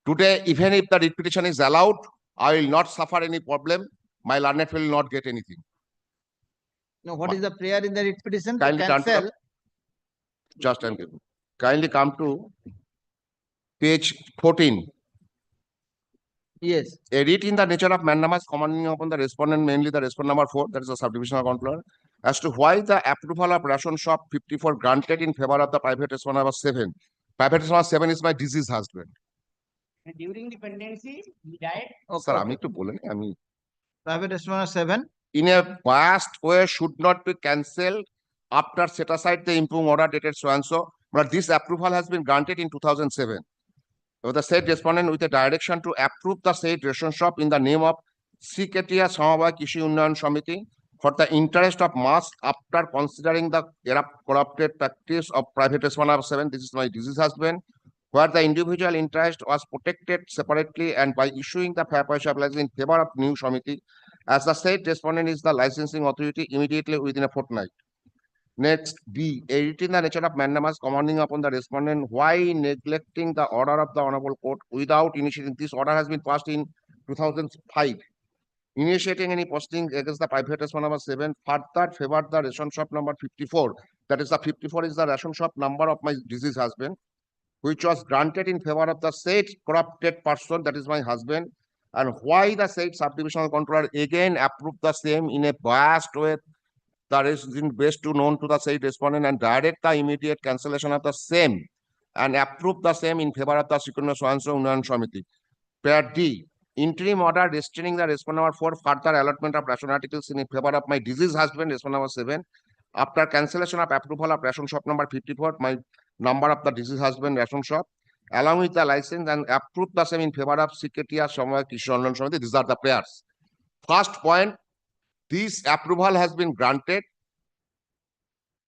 Today, even if the writ petition is allowed, I will not suffer any problem. My learned will not get anything. Now, what is the prayer in the writ petition? To Kindly turn to cancel. Just and kindly come to page 14. Yes. A writ in the nature of mandamus commanding upon the respondent, mainly the respondent number 4, that is a subdivisional controller, as to why the approval of ration shop 54 granted in favor of the private respondent number 7. Private respondent 7 is my deceased husband. and during the pendency, he died. Sir, আমি একটু বলে নি, আমি Private respondent 7. in a biased way should not be cancelled after set aside the improved order dated so and so. But this approval has been granted in 2007. With the said respondent with a direction to approve the said ration shop in the name of Siketia Samabay Kishi Unnayan Samiti for the interest of mass after considering the corrupted practice of private respondent number 7. This is my deceased husband, where the individual interest was protected separately and by issuing the fair price applies in favor of new Samiti as the said respondent is the licensing authority immediately within a fortnight. Next, B, editing the nature of mandamus commanding upon the respondent why neglecting the order of the Honorable Court without initiating. This order has been passed in 2005. Initiating any proceedings against the private respondent number 7, further favor the ration shop number 54. That is the 54 is the ration shop number of my deceased husband, which was granted in favor of the said corrupted person, that is my husband, and why the said subdivisional controller again approved the same in a biased way that is best to known to the said respondent and direct the immediate cancellation of the same and approve the same in favor of the Secunda Swansea Union Committee. Pair D, interim order restraining the respondent number 4 further allotment of ration articles in favor of my deceased husband, respondent number 7. After cancellation of approval of ration shop number 54, my number of the deceased husband ration shop, along with the license and approve the same in favor of Secretary Samaya Kishon Committee. These are the prayers. First point, this approval has been granted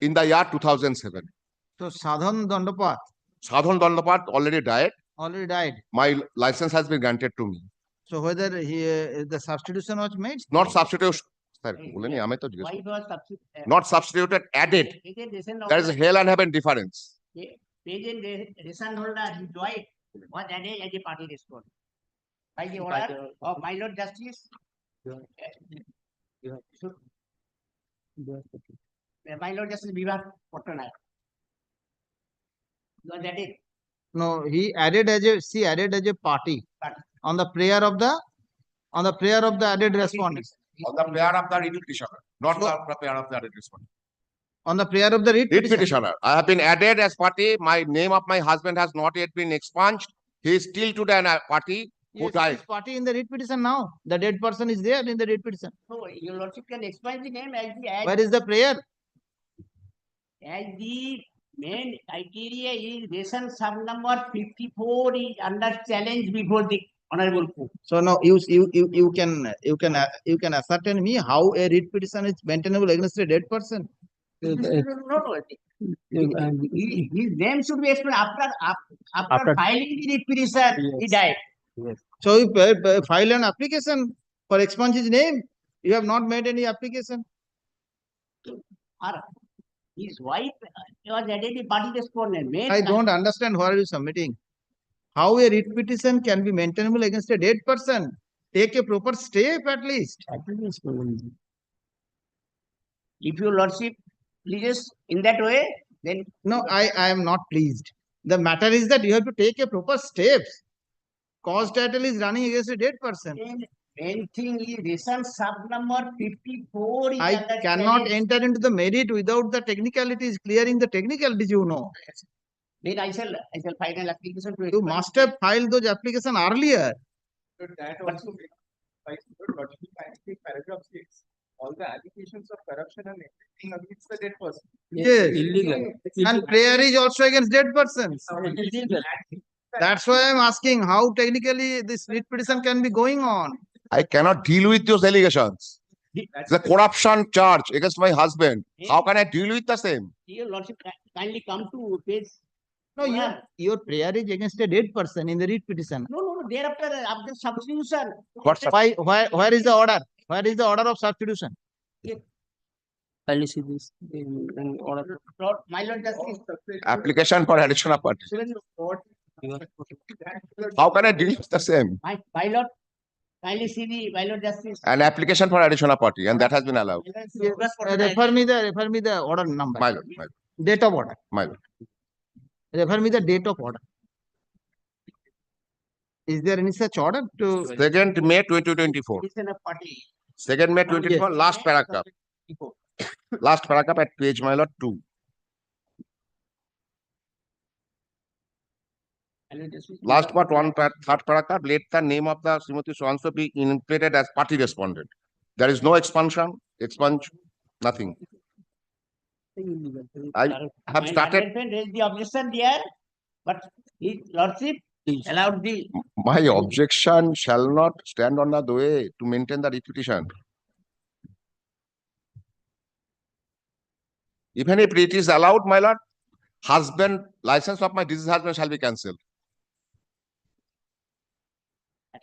in the year 2007. So Sadhan Dandapat Sadhan Dandapat already died. already died. My license has been granted to me. So whether the substitution was made? Not substitution. Sorry, Why it was not substituted, added. There is a hell and heaven difference. Present ration holder, his wife was added as a party respondent. By the order of my Lord Justice. My Lord Justice Vivek Patnaik. Was added. No, he added as a, she added as a party on the prayer of the added respondent. On the prayer of the writ petitioner, not the prayer of the added respondent. On the prayer of the writ petitioner. I have been added as party. My name of my husband has not yet been expunged. He is still today a party who Yes, died. his party in the writ petition now. The dead person is there in the writ petition. So your lordship can expunge the name as the Where is the prayer? as the main criteria is ration sub number 54 is under challenge before the honorable court. So now you can ascertain me how a writ petition is maintainable against a dead person. No, his name should be explained after filing the writ petition. He died. So you file an application for expunge his name. You have not made any application. His wife was added a party respondent. I don't understand what are you submitting. How a writ petition can be maintainable against a dead person? Take a proper step at least. If your lordship pleases in that way, then no, I am not pleased. The matter is that you have to take a proper steps. Cause title is running against a dead person. Main thing is ration sub number 54 is I under cannot challenge. enter into the merit without the technicalities, clearing the technicalities, you know. Then I shall file an application to You must have filed those applications earlier. That also by paragraph 6, all the allegations of corruption and everything against the dead person. Yes. Illegal. And prayer is also against dead persons. That's why I'm asking how technically this writ petition can be going on. I cannot deal with those allegations. The corruption charge against my husband. How can I deal with the same? Your lordship kindly come to page. No, your prayer is against a dead person in the writ petition. No. Thereafter, after substitution. Where is the order? Where is the order of substitution? Kindly see this in order. My Lord Justice. Application for addition of party. How can I deal with the same? My Lord, kindly see the my Lord Justice. An application for addition of party, and that has been allowed. Refer me the order number. My lord. Date of order. My lord. Refer me the date of order. Is there any such order to 2nd May 2024. 2nd May 2024, last paragraph. Last paragraph at page, my lord, 2. Last part, third paragraph, let the name of the Srimati Swansea be included as party respondent. There is no expunge, nothing. I have started. Raised the objection there, but his lordship allowed the. My objection shall not stand on the way to maintain the repetition. Even if it is allowed, my lord, license of my deceased husband shall be cancelled.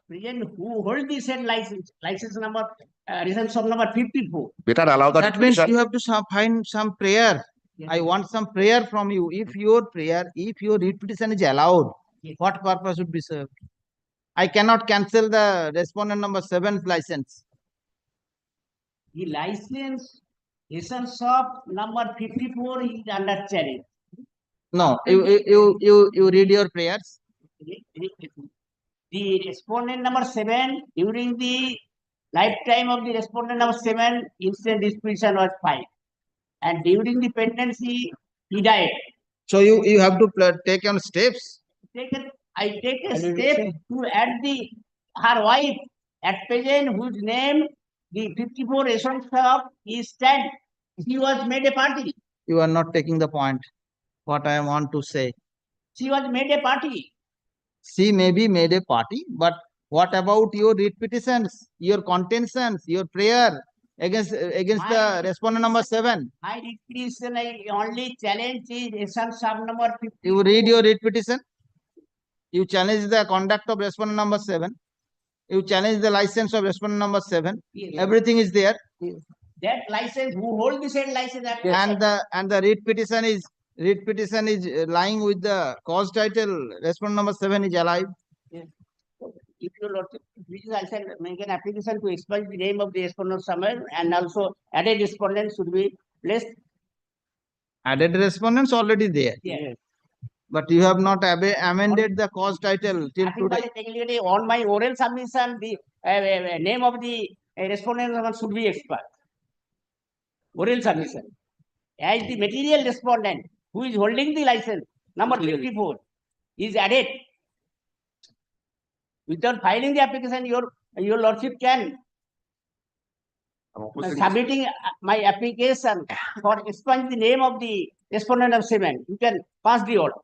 present who hold the said license number, license of number 54. Better allow the That means petition. you have to find some prayer. I want some prayer from you. If your writ petition is allowed, what purpose would be served? I cannot cancel the respondent number 7's license. The license of number 54 is under challenge. No, you read your prayers. The respondent number 7, during the lifetime of the respondent number 7, instant disposition was filed. And during the pendency, he died. So you have to take on steps. I take a step to add her wife at present, whose name the 54 ration shop is stand. She was made a party. You are not taking the point. What I want to say. She was made a party. She may be made a party, but what about your writ petitions, your contentions, your prayer against the respondent number 7? My writ petition, I only challenge is ration shop number 54. You read your writ petition. You challenge the conduct of respondent number 7. You challenge the license of respondent number 7. Yes. Everything is there. That license, who hold the said license? And the writ petition is lying with the cause title. Respondent number 7 is alive. Yes. If you I shall make an application to expunge the name of the respondent somewhere, and also added respondent should be placed. Added respondents already there. Yes. But you have not amended the cause title till today. Technically, on my oral submission, the name of the respondent should be expired. Oral submission. As the material respondent who is holding the license, number 54, is added. Without filing the application, your lordship can submitting my application for expunge the name of the respondent of 7. You can pass the order.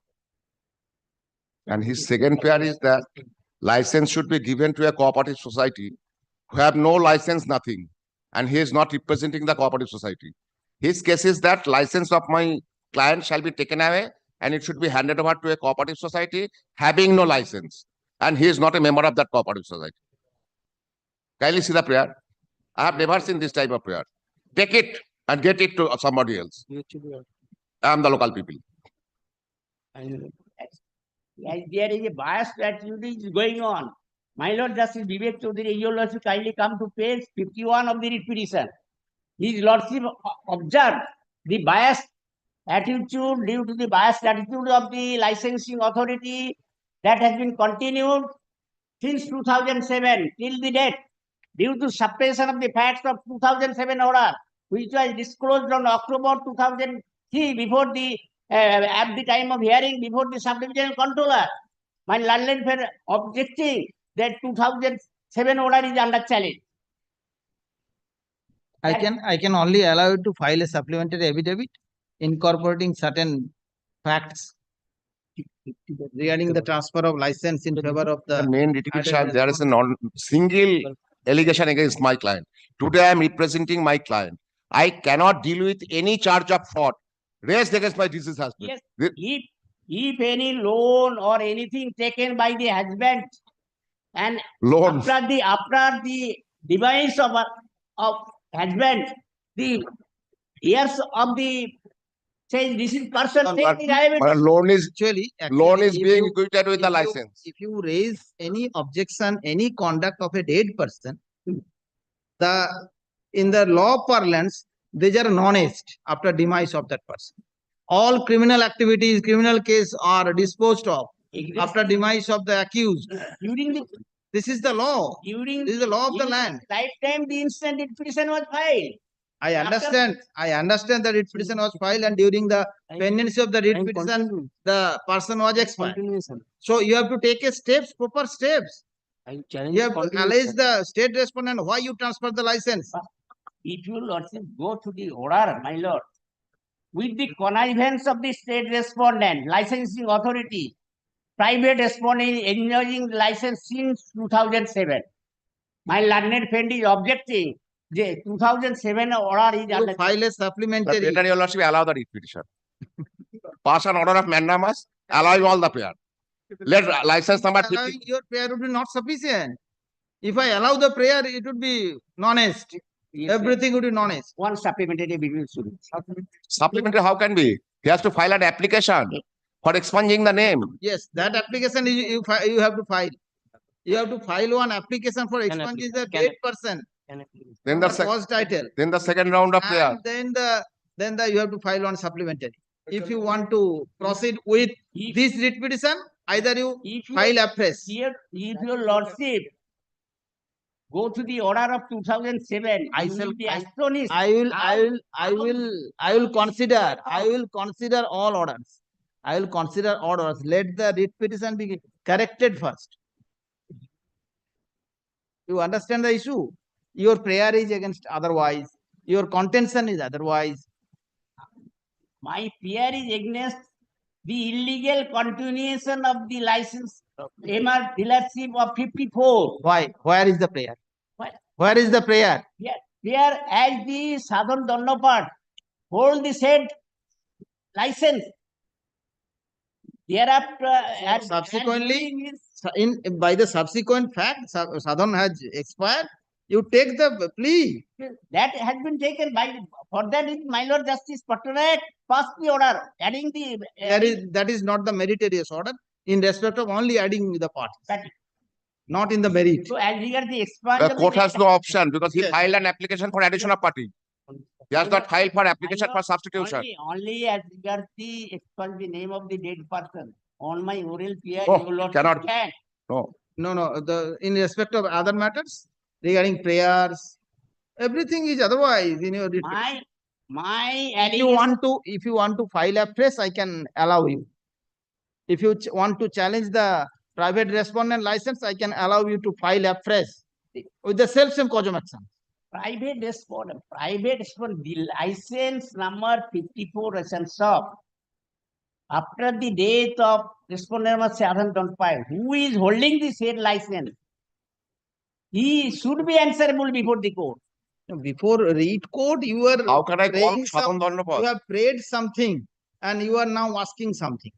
And his second prayer is that license should be given to a cooperative society who have no license, nothing. And he is not representing the cooperative society. His case is that license of my client shall be taken away and it should be handed over to a cooperative society having no license. And he is not a member of that cooperative society. Kindly see the prayer. I have never seen this type of prayer. Take it and get it to somebody else. I am the local people. As there is a bias attitude is going on. My Lord Justice Vivek Chaudhary, your lordship kindly come to page 51 of the writ petition. His lordship observed the biased attitude due to the biased attitude of the licensing authority that has been continued since 2007 till the date due to suppression of the facts of 2007 order, which was disclosed on October 2003 before the at the time of hearing before the subdivisional controller. My landlord were objecting that 2007 order is under challenge. I can only allow you to file a supplementary affidavit incorporating certain facts regarding the transfer of license in favor of the main litigation. There is a single allegation against my client. Today I am representing my client. I cannot deal with any charge of fraud raised against my deceased husband. Yes. If any loan or anything taken by the husband and loan after the demise of husband, the years of the say this is person loan is being equated with the license. If you raise any objection, any conduct of a dead person, in the law parlance, these are non-est after demise of that person. All criminal activities, criminal case are disposed of after demise of the accused. This is the law. This is the law of the land. Lifetime, the instant petition was filed. I understand that writ petition was filed and during the pendency of the writ petition, the person was expired. So you have to take proper steps. You have to allege the state respondent why you transfer the license. If you lordship go to the order, my lord, with the connivance of the state respondent, licensing authority, private respondent acknowledging the license since 2007. My learned friend is objecting. The 2007 order is under file a supplementary. Better your lordship allow the writ petition. Pass an order of mandamus, allow all the prayer. Let license number 50. Your prayer would be not sufficient. If I allow the prayer, it would be non-est. Everything would be non-est. One supplementary between students. Supplementary, how can be? He has to file an application for expunging the name. Yes, that application you have to file. You have to file one application for expunging the dead person. Then the the first title. then the second round of prayer. And then you have to file one supplementary. If you want to proceed with this writ petition, either you file afresh. Here, if your lordship go to the order of 2007, I you shall- will be astonished. I will consider all orders. I will consider all orders. Let the writ petition be corrected first. You understand the issue? Your prayer is against otherwise. Your contention is otherwise. My fear is against the illegal continuation of the license MR dealership of 54. Why? Where is the prayer? Why? Where is the prayer? Here, as the Southern Donnapart hold the said license. Thereafter, Subsequently, by the subsequent fact, Southern has expired. You take the plea. that has been taken by, for that is my Lord Justice Patronato passed the order, adding the. That is not the meritorious order in respect of only adding the parties. Not in the merit. So as regards the expansion. The court has no option because he filed an application for addition of party. He has not filed for application for substitution. Only as regards the expunge the name of the dead person. On my oral fear, Oh, you Lord cannot. can. No. No. In respect of other matters regarding prayers, everything is otherwise in your. My If you want to file afresh, I can allow you. If you want to challenge the private respondent license, I can allow you to file afresh with the same cause of action. Private respondent, the license number 54 Russian shop. After the death of respondent number 7.5, who is holding the said license? He should be answerable before the court. Before read court, you are. How can I call praying Southern Donnapart? You have prayed something and you are now asking something.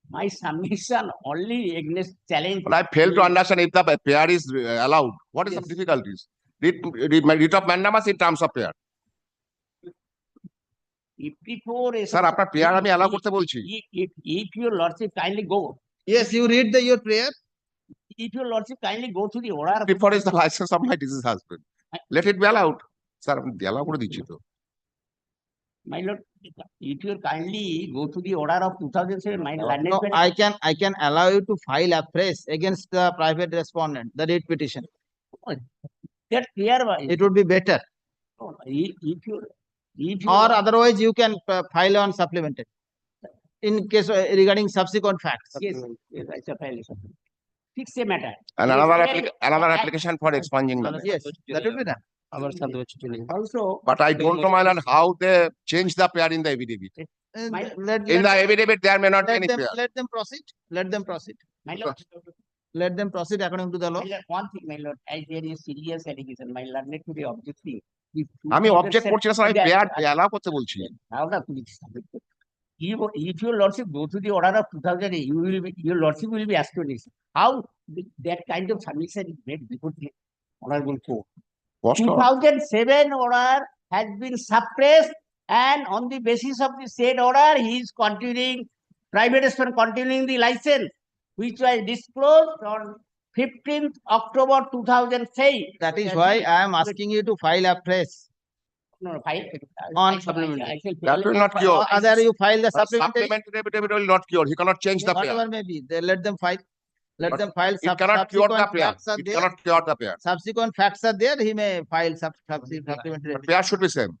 My submission only against challenge. But I fail to understand if the prayer is allowed. What is the difficulties? Writ of mandamus in terms of prayer. 54 is. Sir, আপনার prayer আমি allow করতে বলছি। If your lordship kindly go. Yes, you read your prayer. If your lordship kindly go to the order. 54 is the license of my deceased husband. Let it be allowed. Sir, আমি allow করে দিচ্ছি তো। My lord, if you kindly go to the order of 2007, my lord. No, I can allow you to file afresh against the private respondent, the writ petition. That's clear. It would be better. If you Or otherwise you can file on supplementary in case regarding subsequent facts. Yes, I shall file it. Fix a matter. And another application for expunging the name. Yes, that would be done. Also, But I don't know, my lord, how they change the prayer in the affidavit. In the affidavit, there may not be any prayer. Let them proceed. Let them proceed. My lord. Let them proceed according to the law. My lord, one thing, my lord, as there is serious allegation, my lord, let me be objecting. আমি object করছি না sir, আমি prayer allow করতে বলছি। If your lordship go to the order of 2008, your lordship will be astonished. How that kind of submission is made before the honorable court. 2007 order has been suppressed, and on the basis of the said order, he is continuing, private respondent continuing the license, which was disclosed on 15th October 2006. That is why I am asking you to file afresh. No, file on supplementary. That will not cure. Other you file the supplementary. Supplementary affidavit will not cure. He cannot change the prayer. Whatever may be, let them file. Let them file. It cannot cure the prayer. It cannot cure the prayer. Subsequent facts are there. He may file supplementary. But prayer should be same.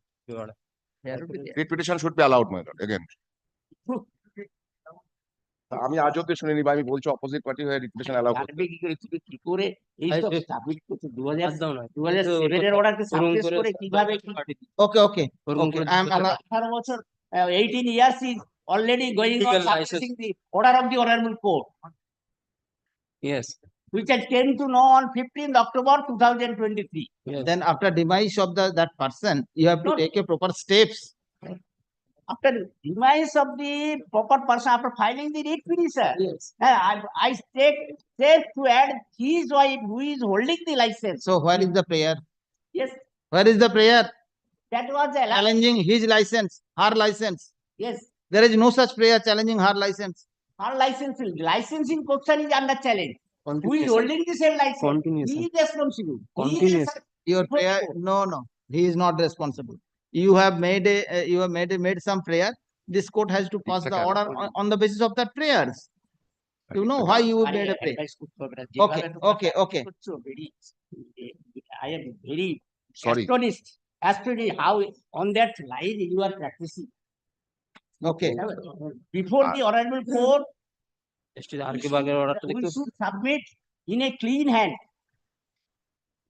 Writ petition should be allowed, my lord. Again. আমি আজ অব্দি শুনিনি বা আমি বলছি opposite party হয়ে repetition allow করতে। কি করে এই সব সাবমিট করতে 2007 এর অর্ডারকে সাবমিট করে কিভাবে Okay. I am 18 বছর 18 years is already going on submitting the order of the honorable court. Yes. Which I came to know on 15th October 2023. Then after demise of that person, you have to take a proper steps. after demise of the proper person after filing the writ petition. Yes. I take to add his wife who is holding the license. So where is the prayer? Yes, Where is the prayer? that was allowed. Challenging his license, her license. Yes, There is no such prayer challenging her license. her licensing question is under challenge. Who is holding the same license? He is responsible. He is Your prayer, no, he is not responsible. You have made some prayer. This court has to pass the order on the basis of that prayers. You know why you made a prayer. Okay. I am very Sorry. astonished how on that line you are practicing. Okay. Before the honorable court, we should submit in a clean hand.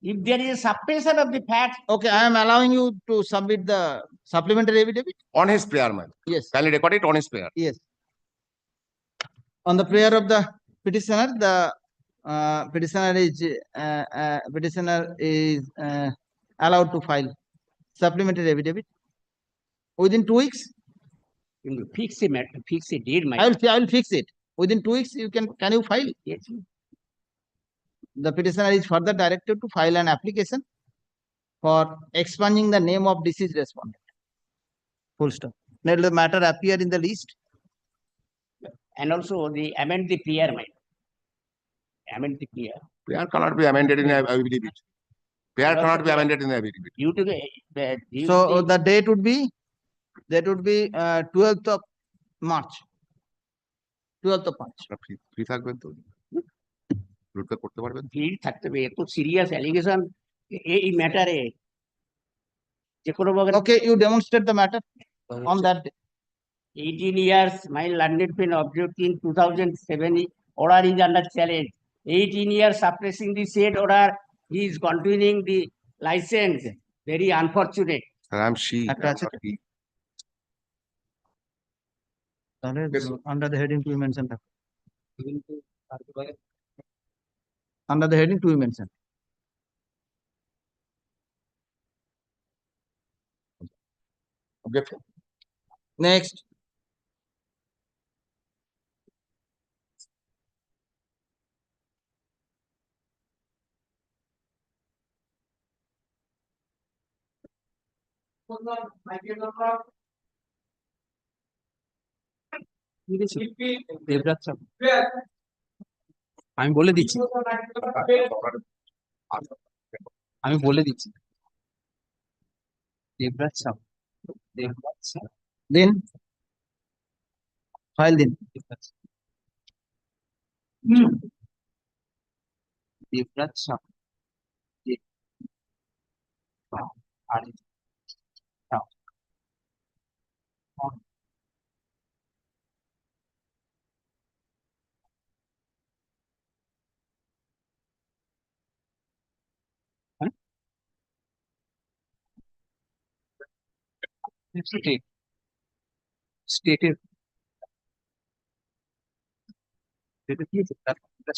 If there is a suppression of the facts. Okay, I am allowing you to submit the supplementary affidavit. On his prayer, man. Yes. Kindly record it on his prayer. Yes. On the prayer of the petitioner, the petitioner is allowed to file supplementary affidavit within 2 weeks. You will fix the matter, fix the date, my. I will fix it within 2 weeks. Can you file? Yes. The petitioner is further directed to file an application for expunging the name of deceased respondent. Full stop. Let the matter appear in the list. And also amend the prayer, my. Amend the prayer. Prayer cannot be amended in a affidavit. Prayer cannot be amended in a affidavit. Due to the So the date would be 12th of March. 12th of March. Free থাকবেন তো রুটটা করতে পারবেন free থাকতে হবে এত serious allegation এই ম্যাটারে যে কোনো Okay, you demonstrate the matter on that day. 18 years my landed pen objecting 2007 order is under challenge. 18 years suppressing the said order, he is continuing the license. Very unfortunate. I'm she. Under the heading to be mentioned. Under the heading to be mentioned. Objection. Next. আমি বলে দিচ্ছি Debraj Sau Then file then. Debraj Sau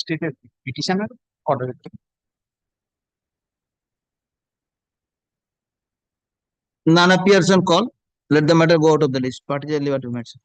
stated petitioner order. None appears on call. Let the matter go out of the list. Parties are liberty to mention.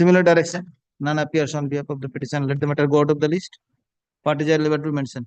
Similar direction. None appears on behalf of the petition. Let the matter go out of the list. Parties are liberty to mention.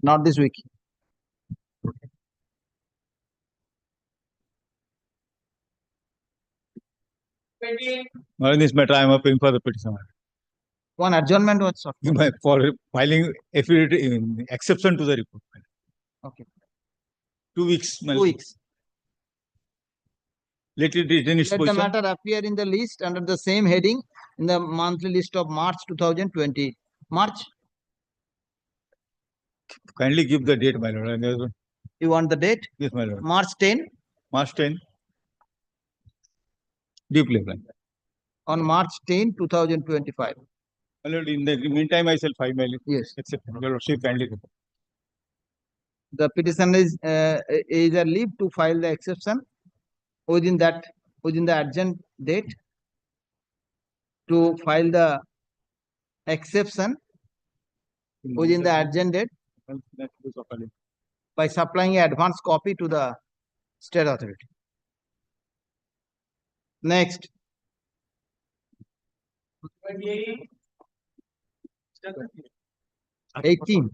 Not this week. In this matter, I am appealing for the petition. One adjournment was sought. For filing affidavit in exception to the report. Okay. 2 weeks. 2 weeks. Let it retain its Let the position. matter appear in the list under the same heading in the monthly list of March 2020. March, Kindly give the date, my lord. you want the date? Yes, my lord. March 10. March 10. Deeply. On March 10, 2025. My lord, in the meantime, I shall file my Yes. except your lordship kindly. The petition is a leave to file the exception within the urgent date to file the exception within the urgent date by supplying an advance copy to the state authority. Next. 18.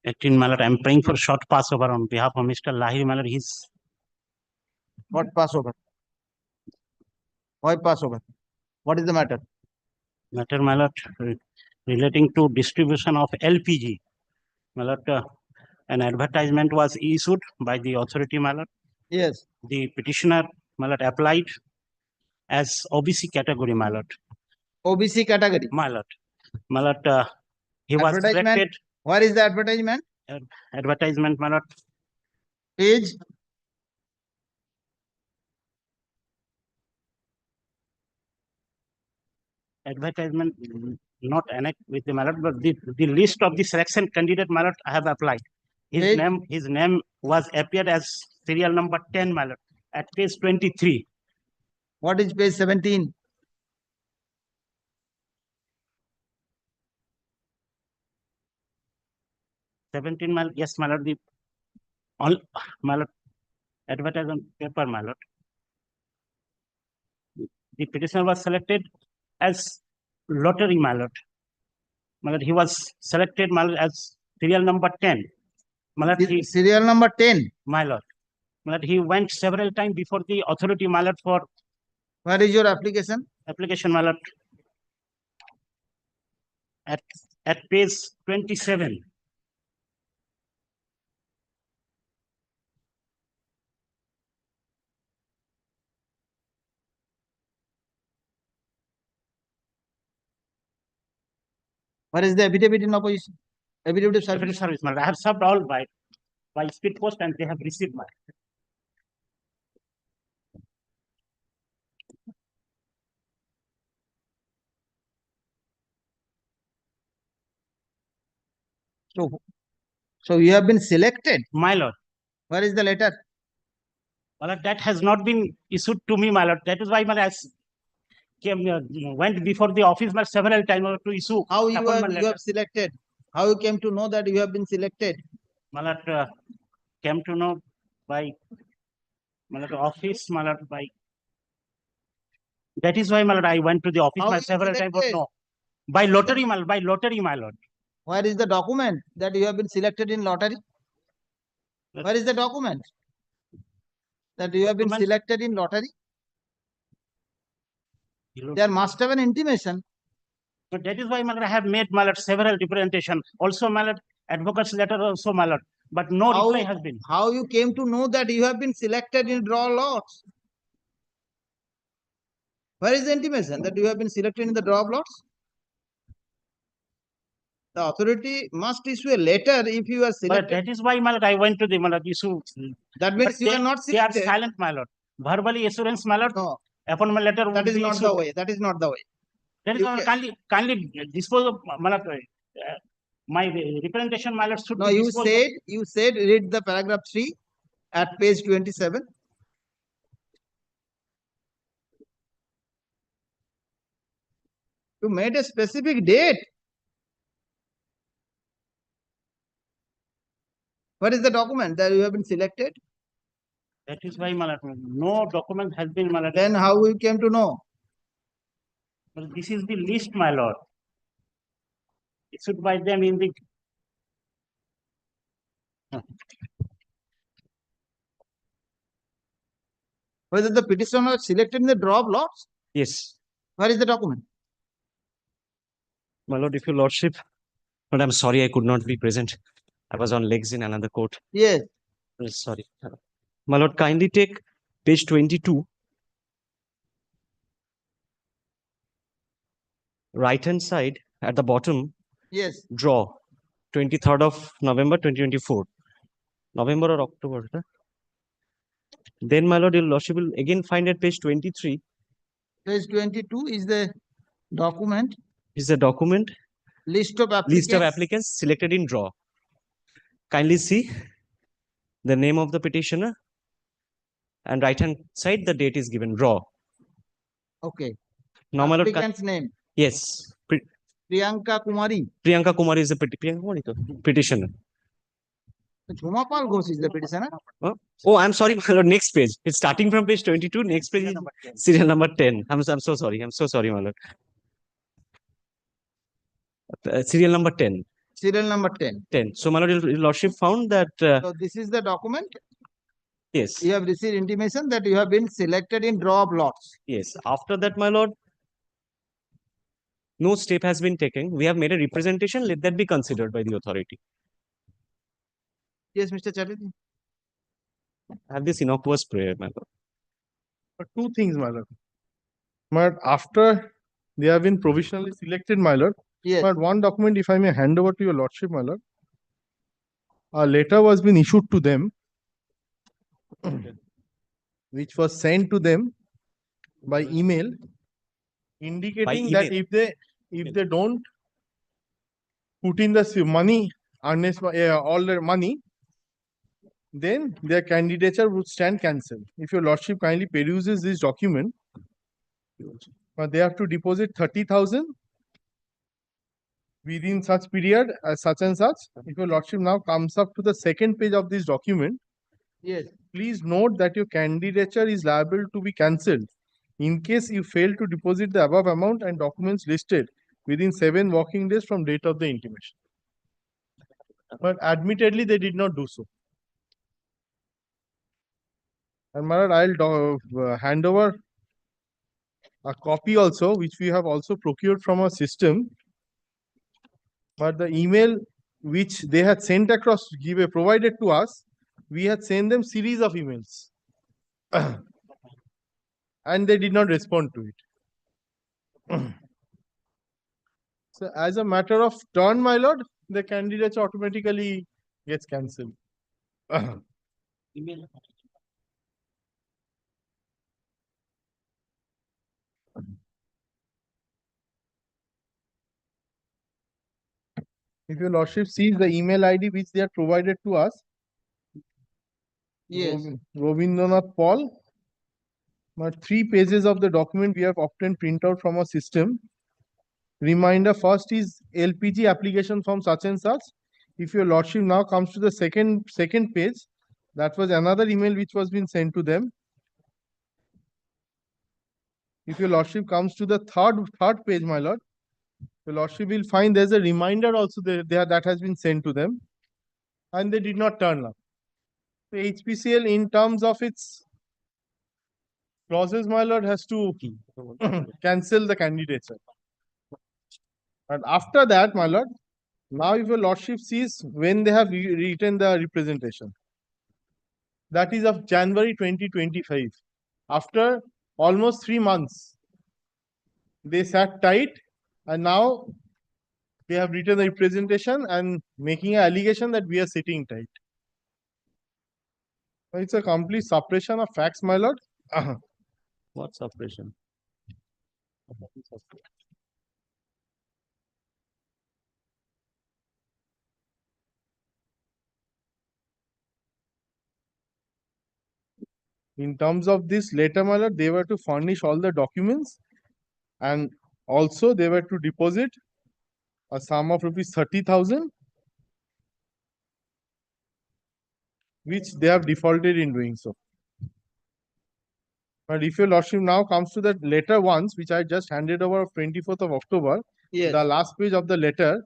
18, my lord, I am praying for short passover on behalf of Mr. Lahiri, my lord. His What Passover? Why Passover? What is the matter? matter, my lord, relating to distribution of LPG. My lord, an advertisement was issued by the authority, my lord. Yes. The petitioner, my lord, applied as OBC category, my lord. OBC category. My lord. My lord, he was Advertisement. selected. Where is the advertisement? Advertisement, my lord. Page. Advertisement not annexed with the mallet, but the list of the selection candidate mallet I have applied. His name was appeared as serial number 10 mallet at page 23. What is page 17? Mallet, yes, mallet, the all mallet advertisement paper mallet. The petitioner was selected as lottery mallet. Mallet, he was selected mallet as serial number 10. Mallet, serial number 10. My lord. Mallet, he went several times before the authority mallet for. Where is your application? Application mallet. At page 27. Where is the affidavit in opposition? Affidavit of service. Service, I have served all by speed post and they have received my. So you have been selected? My lord. Where is the letter? My lord, that has not been issued to me, my lord. That is why my lord went before the office several times to issue. How you have selected? How you came to know that you have been selected? My lord, came to know by my lord, office, my lord, by. That is why, my lord, I went to the office several times, but no. By lottery, my lord. Where is the document that you have been selected in lottery? Where is the document that you have been selected in lottery? There must have an intimation. But that is why, my lord, I have made, my lord, several representations. Also, my lord, advocate's letter also, my lord. But no reply has been. How you came to know that you have been selected in draw lots? Where is the intimation that you have been selected in the draw lots? The authority must issue a letter if you are selected. But that is why, my lord, I went to the issue. That means you are not They are selected. silent, my lord. Verbally assurance, my lord. No. appointment letter That would is be not issued. the way. That is not the way. That is You why ca- kindly dispose of, my representation, my lord, should No, be you disposed of. said, read the paragraph 3 at page 27. You made a specific date. What is the document that you have been selected? That is why, my lord, no document has been, my lord. Then how we came to know? But this is the list, my lord. Issued by them in the. Whether the petition was selected in the draw of lots? Yes, Where is the document? my lord, if your lordship, but I'm sorry I could not be present. I was on legs in another court. Yes. Sorry. My lord, kindly take page 22. Right hand side at the bottom, Yes. draw 23rd of November 2024. November or October. Huh? Then, my lord, your lordship will again find at page 23. Page 22 is the document. Is the document List of applicants. list of applicants selected in draw. Kindly see the name of the petitioner, and right hand side the date is given, draw. Okay. Now, my lord, Applicant's name. yes, Priyanka Kumari. Priyanka Kumari is the Priyanka Kumari to petitioner. Jhumapal Ghosh is the petitioner. Oh, I'm sorry, my lord. Next page. It's starting from page 22. Next page is serial number 10. I'm so sorry. I'm so sorry, my lord. Serial number 10. Serial number 10. 10. So, my lord, your lordship found that. So this is the document. Yes. You have received intimation that you have been selected in draw of lots. Yes. After that, my lord, no step has been taken. We have made a representation. Let that be considered by the authority. Yes, Mr. Chatterjee. I have this innocuous prayer, my lord. Two things, my lord. But after they have been provisionally selected, my lord. Yes. But one document, if I may hand over to your lordship, my lord. A letter was been issued to them, which was sent to them by email, indicating that if they don't put in the money, all their money, then their candidature would stand cancelled. If your lordship kindly peruses this document, but they have to deposit 30,000 within such period as such and such. If your lordship now comes up to the second page of this document, yes, please note that your candidature is liable to be cancelled in case you fail to deposit the above amount and documents listed within 7 working days from date of the intimation. But admittedly, they did not do so. And my lord, I'll hand over a copy also, which we have also procured from our system. But the email which they had sent across, provided to us, we had sent them series of emails. And they did not respond to it. So as a matter of turn, my lord, the candidature automatically gets cancelled. If your lordship sees the email ID which they have provided to us, yes, Robindranath Paul, but 3 pages of the document we have often print out from our system. Reminder, first is LPG application form such and such. If your lordship now comes to the second page, that was another email which was being sent to them. If your lordship comes to the third page, my lord, the lordship will find there's a reminder also there that has been sent to them, and they did not turn up. The HPCL, in terms of its clauses, my lord, has to cancel the candidature. And after that, my lord, now if your lordship sees when they have written the representation, that is of January 2025. After almost 3 months, they sat tight, and now they have written the representation and making an allegation that we are sitting tight. It's a complete suppression of facts, my lord. What suppression? In terms of this letter, my lord, they were to furnish all the documents and also they were to deposit a sum of rupees 30,000, which they have defaulted in doing so. But if your lordship now comes to that letter once, which I just handed over of 24th of October, Yes. the last page of the letter,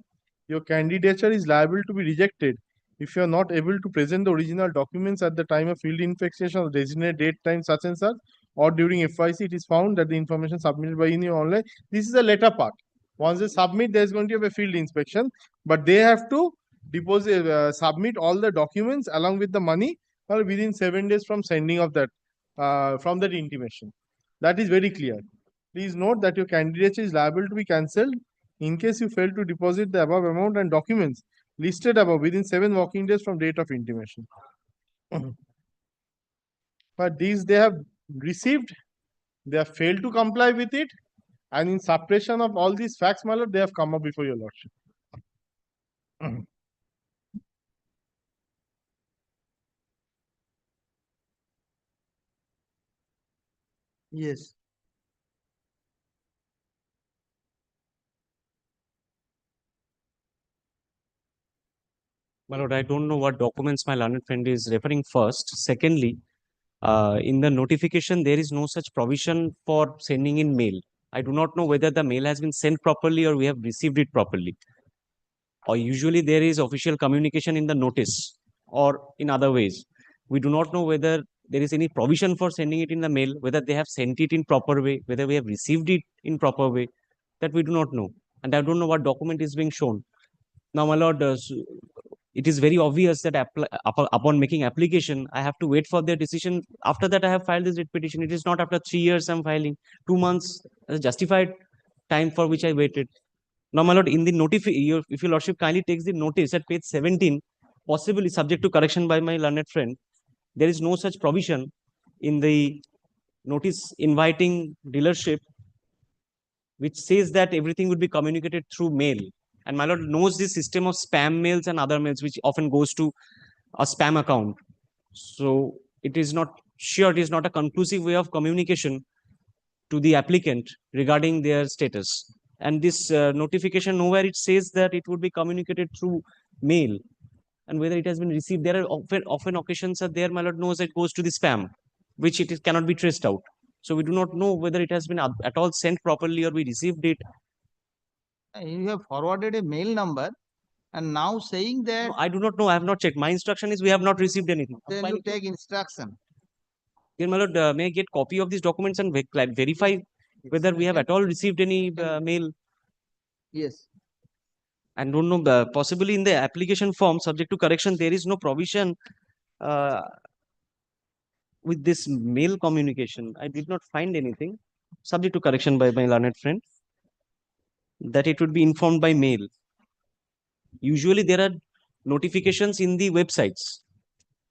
your candidature is liable to be rejected if you are not able to present the original documents at the time of field inspection or designated date, time, such and such, or during FYC, it is found that the information submitted by you online. This is the letter part. Once they submit, there is going to be a field inspection, but they have to deposit, submit all the documents along with the money within 7 days from sending of that, from that intimation. That is very clear. Please note that your candidature is liable to be cancelled in case you fail to deposit the above amount and documents listed above within 7 working days from date of intimation. But these they have received, they have failed to comply with it, and in suppression of all these facts, my lord, they have come up before your lordship. Yes. My lord, I don't know what documents my learned friend is referring first. Secondly, in the notification, there is no such provision for sending in mail. I do not know whether the mail has been sent properly or we have received it properly. Or usually there is official communication in the notice or in other ways. We do not know whether there is any provision for sending it in the mail, whether they have sent it in proper way, whether we have received it in proper way. That we do not know. And I don't know what document is being shown. Now, my lord, it is very obvious that upon making application, I have to wait for their decision. After that, I have filed this writ petition. It is not after 3 years I'm filing. 2 months as a justified time for which I waited. Now, my lord, in the if your lordship kindly takes the notice at page 17, possibly subject to correction by my learned friend, there is no such provision in the notice inviting dealership, which says that everything would be communicated through mail. And my lord knows this system of spam mails and other mails, which often goes to a spam account. So it is not sure, it is not a conclusive way of communication to the applicant regarding their status. And this notification, nowhere it says that it would be communicated through mail. And whether it has been received, there are often occasions are there, my lord knows it goes to the spam, which cannot be traced out. So we do not know whether it has been at all sent properly or we received it. You have forwarded a mail number and now saying that. No, I do not know. I have not checked. My instruction is we have not received anything. Then you take instruction. Dear my lord, may I get copy of these documents and verify whether we have at all received any mail? Yes. And don't know, possibly in the application form, subject to correction, there is no provision with this mail communication. I did not find anything, subject to correction by my learned friend, that it would be informed by mail. Usually there are notifications in the websites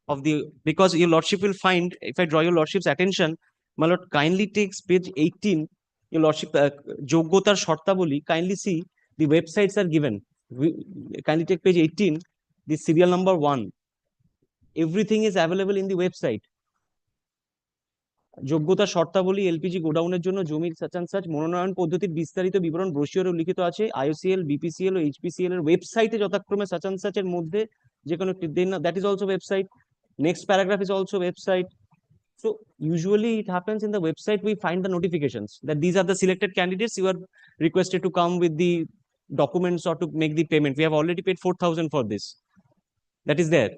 of the, because your lordship will find, if I draw your lordship's attention, my lord kindly takes page 18, your lordship, Jogyotar Shartaboli, kindly see the websites are given. Kindly take page 18, the serial number 1. Everything is available in the website. যোগ্যতা শর্তাবলী LPG গোডাউনের জন্য জমির such and such মনোনয়ন পদ্ধতির বিস্তারিত বিবরণ ব্রোশিওরে উল্লিখিত আছে আইওসিএল বিপিসিএল ও এইচপিসিএল এর ওয়েবসাইটে যথাক্রমে সাচ এন্ড সাচ এর মধ্যে যে কোনো একটি then that is also website next paragraph is also website so usually it happens in the website we find the notifications that these are the selected candidates you are requested to come with the documents or to make the payment we have already paid 4,000 for this that is there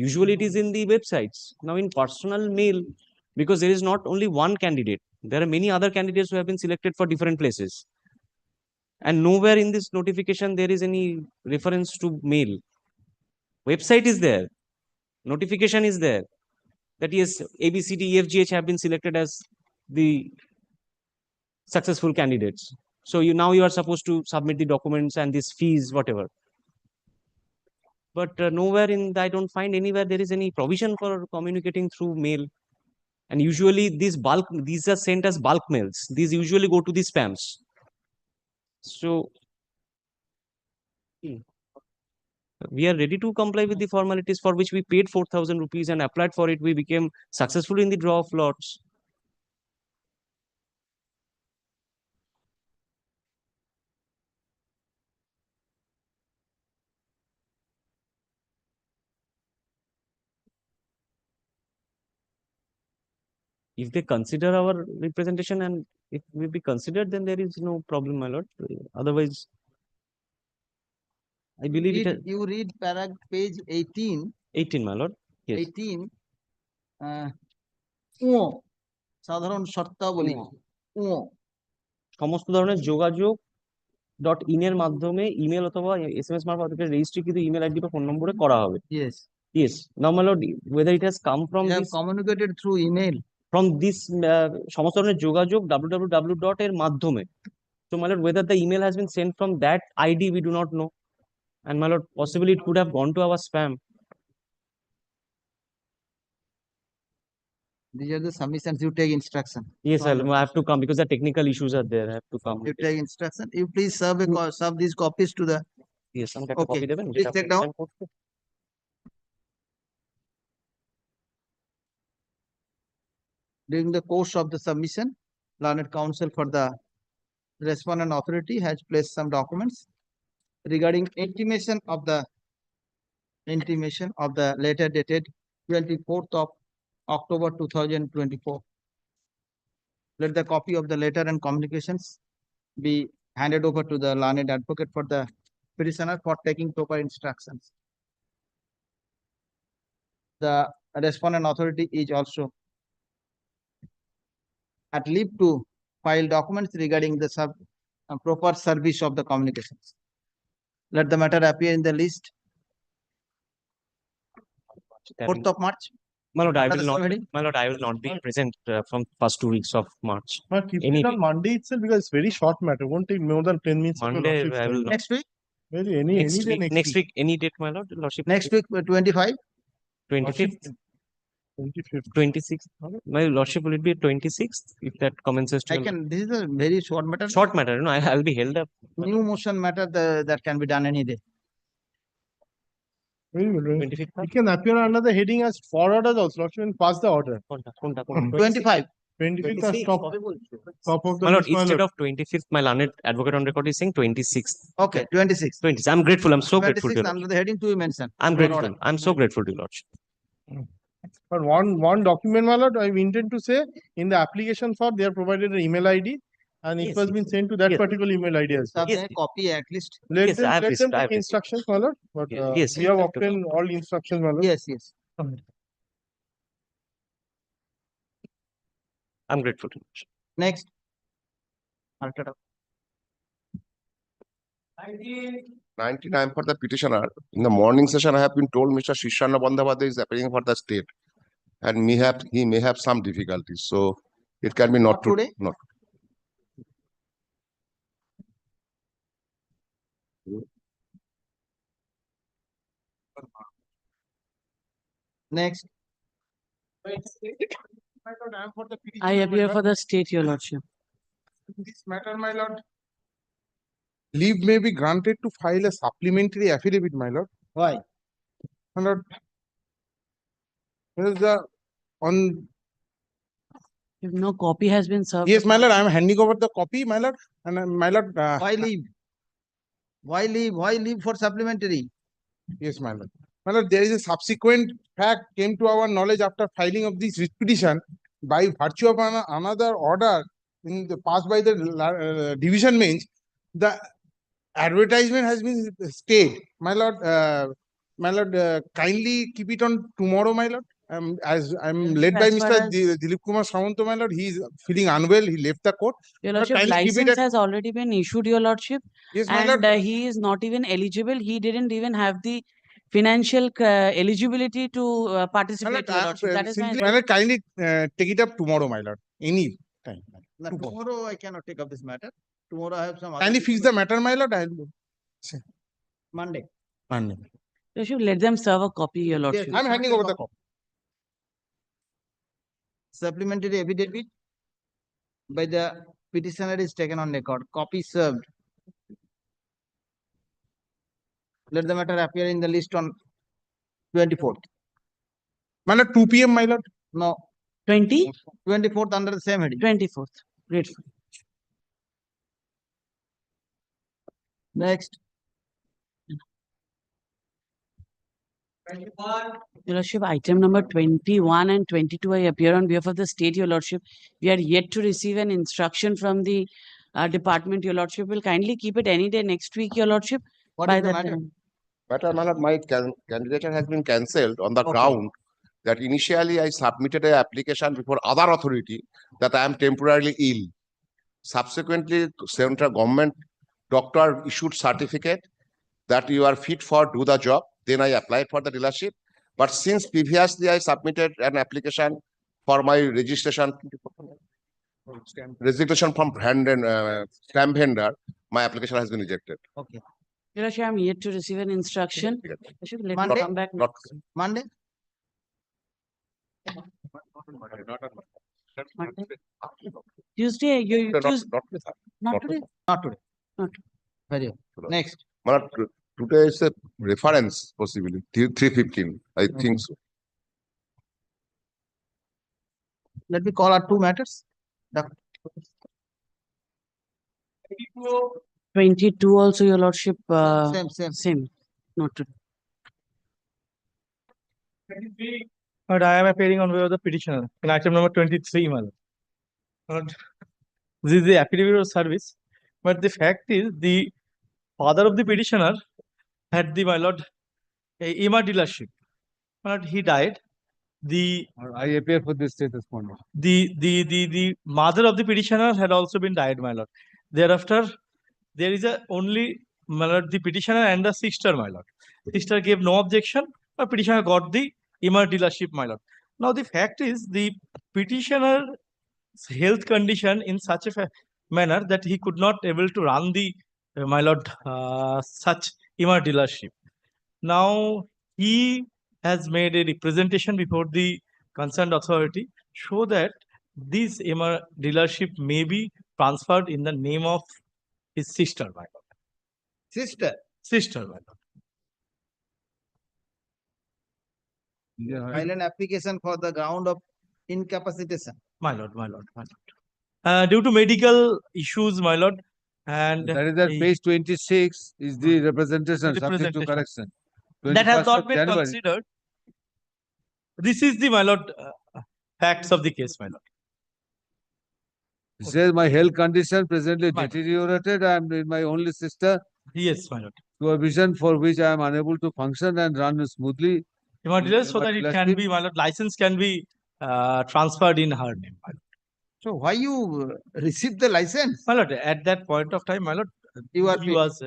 usually it is in the websites now in personal mail because there is not only one candidate. There are many other candidates who have been selected for different places. And nowhere in this notification there is any reference to mail. Website is there. Notification is there. That yes, ABCD, EFGH have been selected as the successful candidates. So now you are supposed to submit the documents and these fees, whatever. But nowhere in, I don't find anywhere there is any provision for communicating through mail. And usually these are sent as bulk mails. These usually go to the spams. So we are ready to comply with the formalities for which we paid 4,000 rupees and applied for it. We became successful in the draw of lots. If they consider our representation and it will be considered, then there is no problem, my lord. Otherwise, I believe You read page 18. 18, my lord. Yes. 18. সাধারণ শর্তাবলী সমস্ত ধরনের যোগাযোগ .in এর মাধ্যমে email অথবা SMS মারফত রেজিস্ট্রিকৃত email ID বা ফোন নম্বরে করা হবে। Yes. Yes. Now, my lord, whether it has come from They have this communicated through email. from this সমস্ত ধরনের যোগাযোগ www. এর মাধ্যমে। So, my lord, whether the email has been sent from that ID, we do not know. And my lord, possibly it could have gone to our spam. These are the submissions. You take instruction. Yes, I have to come because the technical issues are there. I have to come. You take instruction. You please serve these copies to the. Yes, I'm going to Okay. copy them. Please take down. During the course of the submission, learned counsel for the respondent authority has placed some documents regarding intimation of the letter dated 24th of October 2024. Let the copy of the letter and communications be handed over to the learned advocate for the petitioner for taking proper instructions. The respondent authority is also at leave to file documents regarding the proper service of the communications. Let the matter appear in the list 4th of March. My lord, I will not be present from first 2 weeks of March. But keep it on Monday itself because it's very short matter. Won't take more than 10 minutes. Monday, I will not. Next week? Maybe Next week, any date, my lord. Lordship. Next week, 25? 25th. 25th. 26th. My lordship, will it be 26th if that commences to? This is a very short matter. Short matter, no, I'll be held up. New motion matter that can be done any day. It can appear under the heading as for orders also. Lordship will pass the order. 25. 25th are top of the My lord, list, my instead lord. of 25th, my learned advocate on record is saying 26th. Okay, 26. 20. I'm grateful. I'm so grateful to 26 you. under the heading to be mentioned. I'm grateful. I'm so grateful to you, lordship. But one document, my lord, I intend to say in the application form they have provided an email ID and it Yes, has been sent to that Yes. particular email ID as well. Have a copy at least. Let Yes, I them have let them received- I have take received. instructions, my lord. But Yes, we have I have to obtained all instructions, my lord. Yes, yes. I'm grateful to you. Next. 99 for the petitioner. In the morning session, I have been told Mr. Shishana Bandhavade is appearing for the state and he may have some difficulties. So it can be not today. Not. Next. My lord, I am for the petition, I my appear lord. for the state, your lordship. In this matter, my lord, leave may be granted to file a supplementary affidavit, my lord. Why? My lord, because If no copy has been served. yes, my lord, I am handing over the copy, my lord, and my lord. Why leave? Why leave? Why leave for supplementary? Yes, my lord. My lord, there is a subsequent fact came to our knowledge after filing of this writ petition by virtue of another order in the passed by the division bench. The advertisement has been stayed. My lord, kindly keep it on tomorrow, my lord. As I'm led by As far Mr. as- Dilip Kumar Sawanto, my lord, he is feeling unwell. He left the court. Your But lordship, kindly keep it license at- has already been issued, your lordship. Yes, my And lord. he is not even eligible. He didn't even have the financial eligibility to My participate, lord, your lordship. That is why. simply, my lord, kindly take it up tomorrow, my lord. Any time. Now, tomorrow I cannot take up this matter. Tomorrow I have some other. Kindly fix the matter, my lord. I'll Monday. Monday. You should let them serve a copy, your lordship. I'm handing over the copy. Supplementary affidavit by the petitioner is taken on record. Copy served. Let the matter appear in the list on 24th. My lord, 2 p.m. my lord. No, 24th under the same heading. 24th. Grateful. Next. Your Lordship, item number 21 and 22, I appear on behalf of the state, Your Lordship. We are yet to receive an instruction from the department, Your Lordship. Will kindly keep it any day next week, Your Lordship. What by is the that matter? time. Matter, my lord, my candidature has been cancelled on the ground that initially I submitted an application before other authority that I am temporarily ill. Subsequently, central government doctor issued certificate that you are fit for do the job. Then I applied for the dealership. But since previously I submitted an application for my registration from stamp vendor, my application has been rejected. Okay. Your Lordship, I am yet to receive an instruction. Your Lordship, let me Monday? come back. Monday? Tuesday, you Not Tuesday. today. Not today. Not today. Not Very well. Next. My lord, today is a reference possibly 3:15. I think so. Let me call out two matters. The 22 also, Your Lordship. Same. Not today. But I am appearing on behalf of the petitioner in item number 23, my lord. But this is the affidavit of service. But the fact is, the father of the petitioner had the, my lord, a EMA dealership. But he died. I appear for this state respondent. The mother of the petitioner had also been died, my lord. Thereafter, there is only, my lord, the petitioner and the sister, my lord. Sister gave no objection, but petitioner got the EMA dealership, my lord. Now, the fact is, the petitioner's health condition in such a manner that he could not able to run the, my lord, such EMA dealership. Now, he has made a representation before the concerned authority so that this EMA dealership may be transferred in the name of his sister, my lord. Sister? Sister, my lord. File an application for the ground of incapacitation. My lord. Due to medical issues, my lord, and that is that page 26 is the representation subject to correction. That has 21st not of been January. considered. This is the, my lord, facts of the case, my lord. It says my health condition presently deteriorated. I am in my only sister. Yes, my lord. To a vision for which I am unable to function and run smoothly. EMA dealer, so that it can be, my lord, license can be transferred in her name, my lord. So why you received the license? My lord, at that point of time, my lord, he was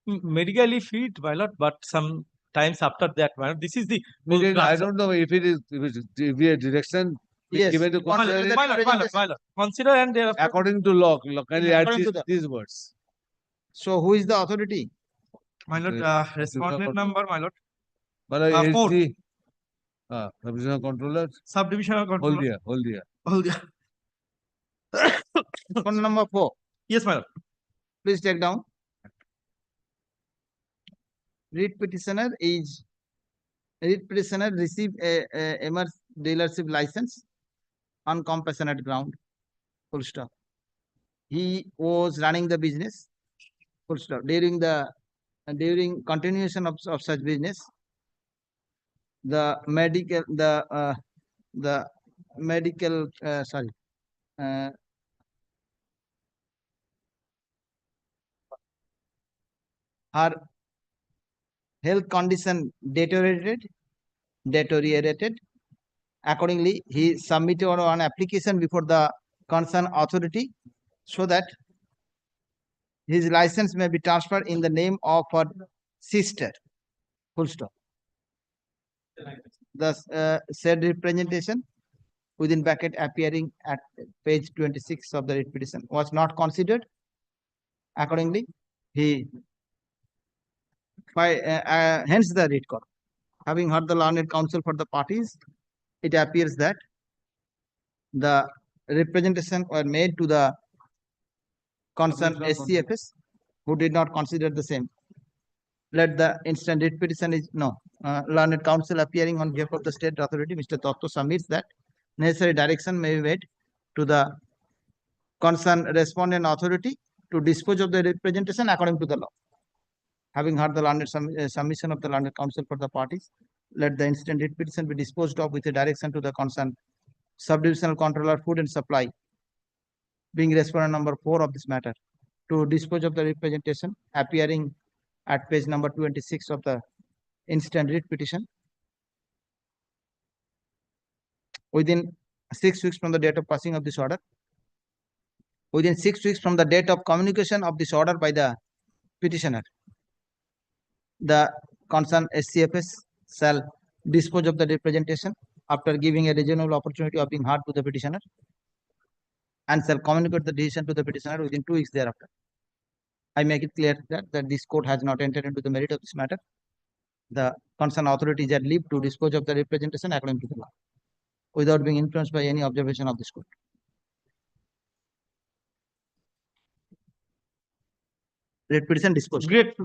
medically fit, my lord, but some times after that, my lord, this is the. I don't know if it is if a direction given to consider. My lord, consider and thereafter. According to law, can you add According to these words? So who is the authority? My lord, respondent number, my lord. But 4. Subdivisional controller. Subdivisional controller. Hold here. Phone number 4. Yes, my lord. Please take down. Read petitioner received a EMA dealership license on compassionate ground. Full stop. He was running the business. Full stop. During continuation of such business, her health condition deteriorated. Accordingly, he submitted an application before the concerned authority so that his license may be transferred in the name of her sister. Full stop. The said representation within bracket appearing at page 26 of the writ petition was not considered. Accordingly, he hence the writ court. Having heard the learned counsel for the parties, it appears that the representation were made to the concerned SCFS, who did not consider the same. Let the instant writ petition is learned counsel appearing on behalf of the state authority, Mr. Dotto submits that necessary direction may be made to the concerned respondent authority to dispose of the representation according to the law. Having heard the learned submission of the learned counsel for the parties, let the instant writ petition be disposed of with a direction to the concerned subdivisional controller, food and supply, being respondent number 4 of this matter, to dispose of the representation appearing at page number 26 of the instant writ petition within 6 weeks from the date of passing of this order. Within 6 weeks from the date of communication of this order by the petitioner, the concerned SCFS shall dispose of the representation after giving a reasonable opportunity of being heard to the petitioner, and shall communicate the decision to the petitioner within 2 weeks thereafter. I make it clear that this court has not entered into the merit of this matter. The concerned authorities are leave to dispose of the representation according to the law, without being influenced by any observation of this court. Writ petition disposed. Great.